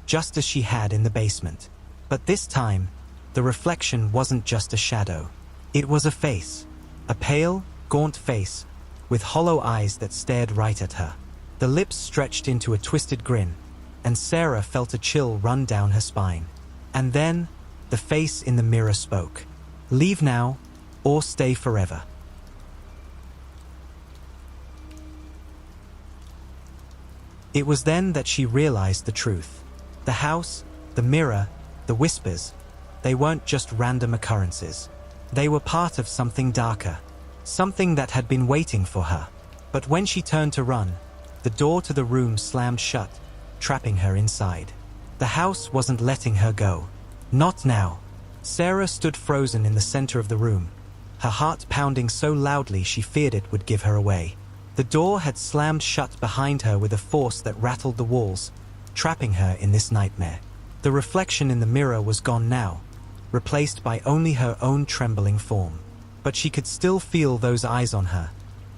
just as she had in the basement. But this time, the reflection wasn't just a shadow. It was a face. A pale, gaunt face, with hollow eyes that stared right at her. The lips stretched into a twisted grin, and Sarah felt a chill run down her spine. And then, the face in the mirror spoke. "Leave now, or stay forever." It was then that she realized the truth. The house, the mirror, the whispers, they weren't just random occurrences. They were part of something darker, something that had been waiting for her. But when she turned to run, the door to the room slammed shut, trapping her inside. The house wasn't letting her go. Not now. Sarah stood frozen in the center of the room, her heart pounding so loudly she feared it would give her away. The door had slammed shut behind her with a force that rattled the walls, trapping her in this nightmare. The reflection in the mirror was gone now, replaced by only her own trembling form. But she could still feel those eyes on her,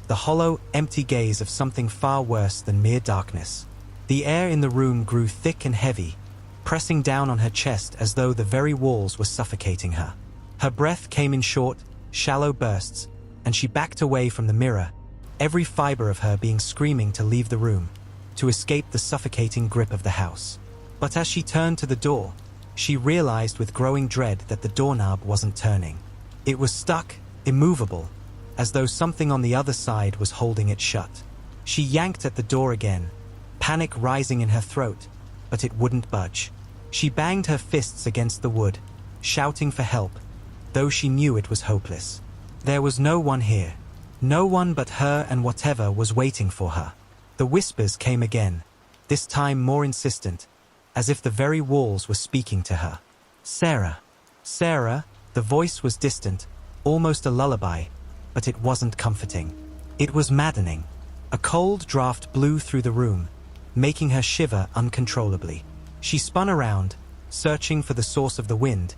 the hollow, empty gaze of something far worse than mere darkness. The air in the room grew thick and heavy, pressing down on her chest as though the very walls were suffocating her. Her breath came in short, shallow bursts, and she backed away from the mirror, every fiber of her being screaming to leave the room, to escape the suffocating grip of the house. But as she turned to the door, she realized with growing dread that the doorknob wasn't turning. It was stuck, immovable, as though something on the other side was holding it shut. She yanked at the door again, panic rising in her throat, but it wouldn't budge. She banged her fists against the wood, shouting for help, though she knew it was hopeless. There was no one here. No one but her and whatever was waiting for her. The whispers came again, this time more insistent, as if the very walls were speaking to her. "Sarah. Sarah," the voice was distant, almost a lullaby, but it wasn't comforting. It was maddening. A cold draft blew through the room, making her shiver uncontrollably. She spun around, searching for the source of the wind,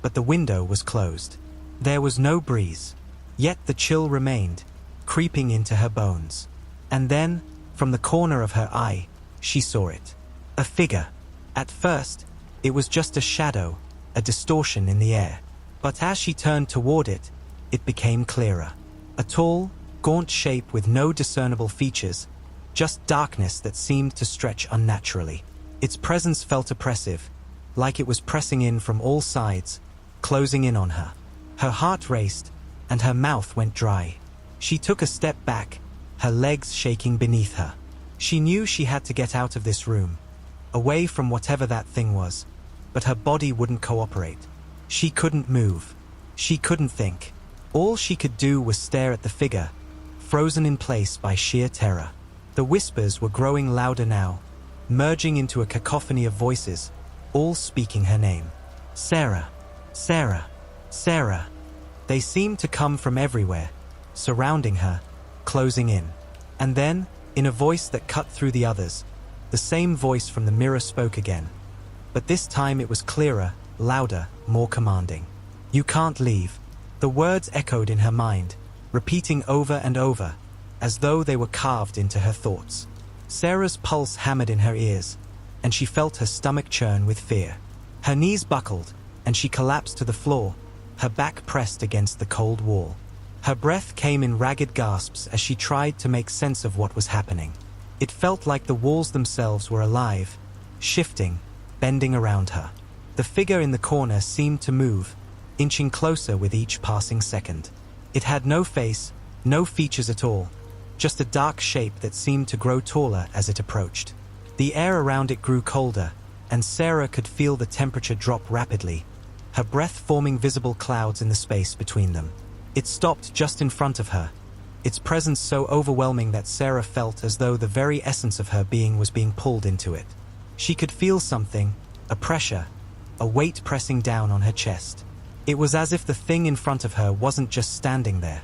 but the window was closed. There was no breeze. Yet the chill remained, creeping into her bones. And then, from the corner of her eye, she saw it. A figure. At first, it was just a shadow, a distortion in the air. But as she turned toward it, it became clearer. A tall, gaunt shape with no discernible features, just darkness that seemed to stretch unnaturally. Its presence felt oppressive, like it was pressing in from all sides, closing in on her. Her heart raced, and her mouth went dry. She took a step back, her legs shaking beneath her. She knew she had to get out of this room, away from whatever that thing was, but her body wouldn't cooperate. She couldn't move. She couldn't think. All she could do was stare at the figure, frozen in place by sheer terror. The whispers were growing louder now, merging into a cacophony of voices, all speaking her name. "Sarah. Sarah. Sarah." They seemed to come from everywhere, surrounding her, closing in. And then, in a voice that cut through the others, the same voice from the mirror spoke again. But this time it was clearer, louder, more commanding. "You can't leave." The words echoed in her mind, repeating over and over, as though they were carved into her thoughts. Sarah's pulse hammered in her ears, and she felt her stomach churn with fear. Her knees buckled, and she collapsed to the floor, her back pressed against the cold wall. Her breath came in ragged gasps as she tried to make sense of what was happening. It felt like the walls themselves were alive, shifting, bending around her. The figure in the corner seemed to move, inching closer with each passing second. It had no face, no features at all, just a dark shape that seemed to grow taller as it approached. The air around it grew colder, and Sarah could feel the temperature drop rapidly. her breath forming visible clouds in the space between them. It stopped just in front of her, its presence so overwhelming that Sarah felt as though the very essence of her being was being pulled into it. She could feel something, a pressure, a weight pressing down on her chest. It was as if the thing in front of her wasn't just standing there.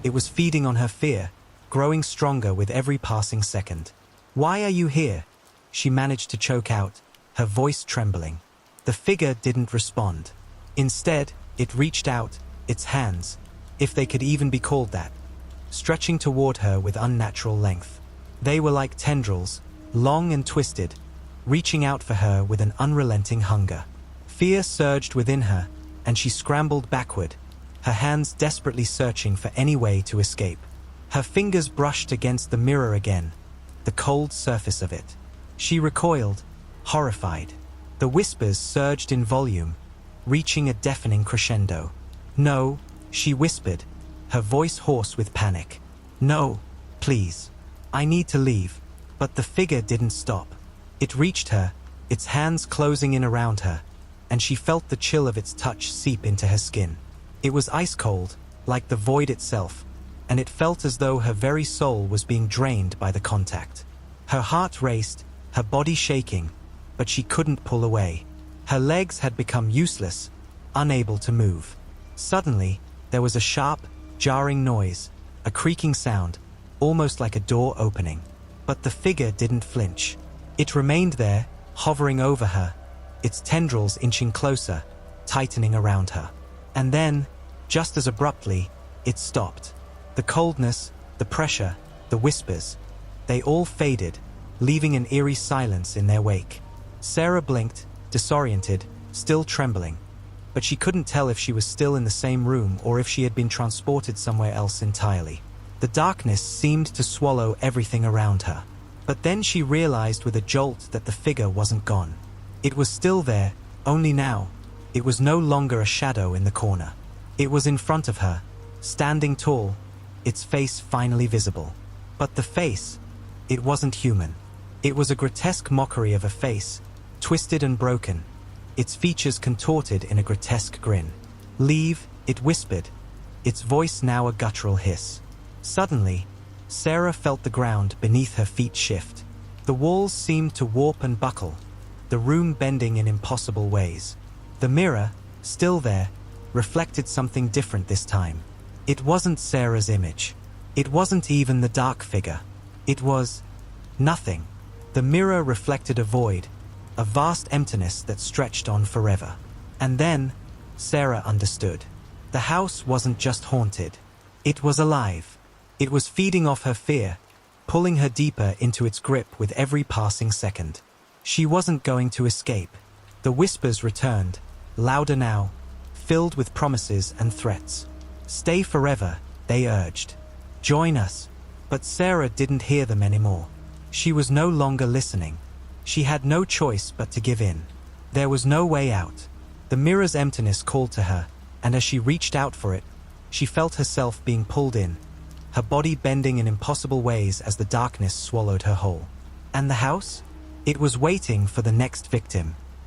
It was feeding on her fear, growing stronger with every passing second. "Why are you here?" she managed to choke out, her voice trembling. The figure didn't respond. Instead, it reached out, its hands, if they could even be called that, stretching toward her with unnatural length. They were like tendrils, long and twisted, reaching out for her with an unrelenting hunger. Fear surged within her, and she scrambled backward, her hands desperately searching for any way to escape. Her fingers brushed against the mirror again, the cold surface of it. She recoiled, horrified. The whispers surged in volume, reaching a deafening crescendo. "No," she whispered, her voice hoarse with panic. "No, please. I need to leave." But the figure didn't stop. It reached her, its hands closing in around her, and she felt the chill of its touch seep into her skin. It was ice cold, like the void itself, and it felt as though her very soul was being drained by the contact. Her heart raced, her body shaking, but she couldn't pull away. Her legs had become useless, unable to move. Suddenly, there was a sharp, jarring noise, a creaking sound, almost like a door opening. But the figure didn't flinch. It remained there, hovering over her, its tendrils inching closer, tightening around her. And then, just as abruptly, it stopped. The coldness, the pressure, the whispers, they all faded, leaving an eerie silence in their wake. Sarah blinked, disoriented, still trembling, but she couldn't tell if she was still in the same room or if she had been transported somewhere else entirely. The darkness seemed to swallow everything around her. But then she realized with a jolt that the figure wasn't gone. It was still there, only now, it was no longer a shadow in the corner. It was in front of her, standing tall, its face finally visible. But the face, it wasn't human. It was a grotesque mockery of a face, twisted and broken, its features contorted in a grotesque grin. "Leave," it whispered, its voice now a guttural hiss. Suddenly, Sarah felt the ground beneath her feet shift. The walls seemed to warp and buckle, the room bending in impossible ways. The mirror, still there, reflected something different this time. It wasn't Sarah's image. It wasn't even the dark figure. It was nothing. The mirror reflected a void, a vast emptiness that stretched on forever. And then, Sarah understood. The house wasn't just haunted. It was alive. It was feeding off her fear, pulling her deeper into its grip with every passing second. She wasn't going to escape. The whispers returned, louder now, filled with promises and threats. "Stay forever," they urged. "Join us." But Sarah didn't hear them anymore. She was no longer listening. She had no choice but to give in. There was no way out. The mirror's emptiness called to her, and as she reached out for it, she felt herself being pulled in, her body bending in impossible ways as the darkness swallowed her whole. And the house? It was waiting for the next victim.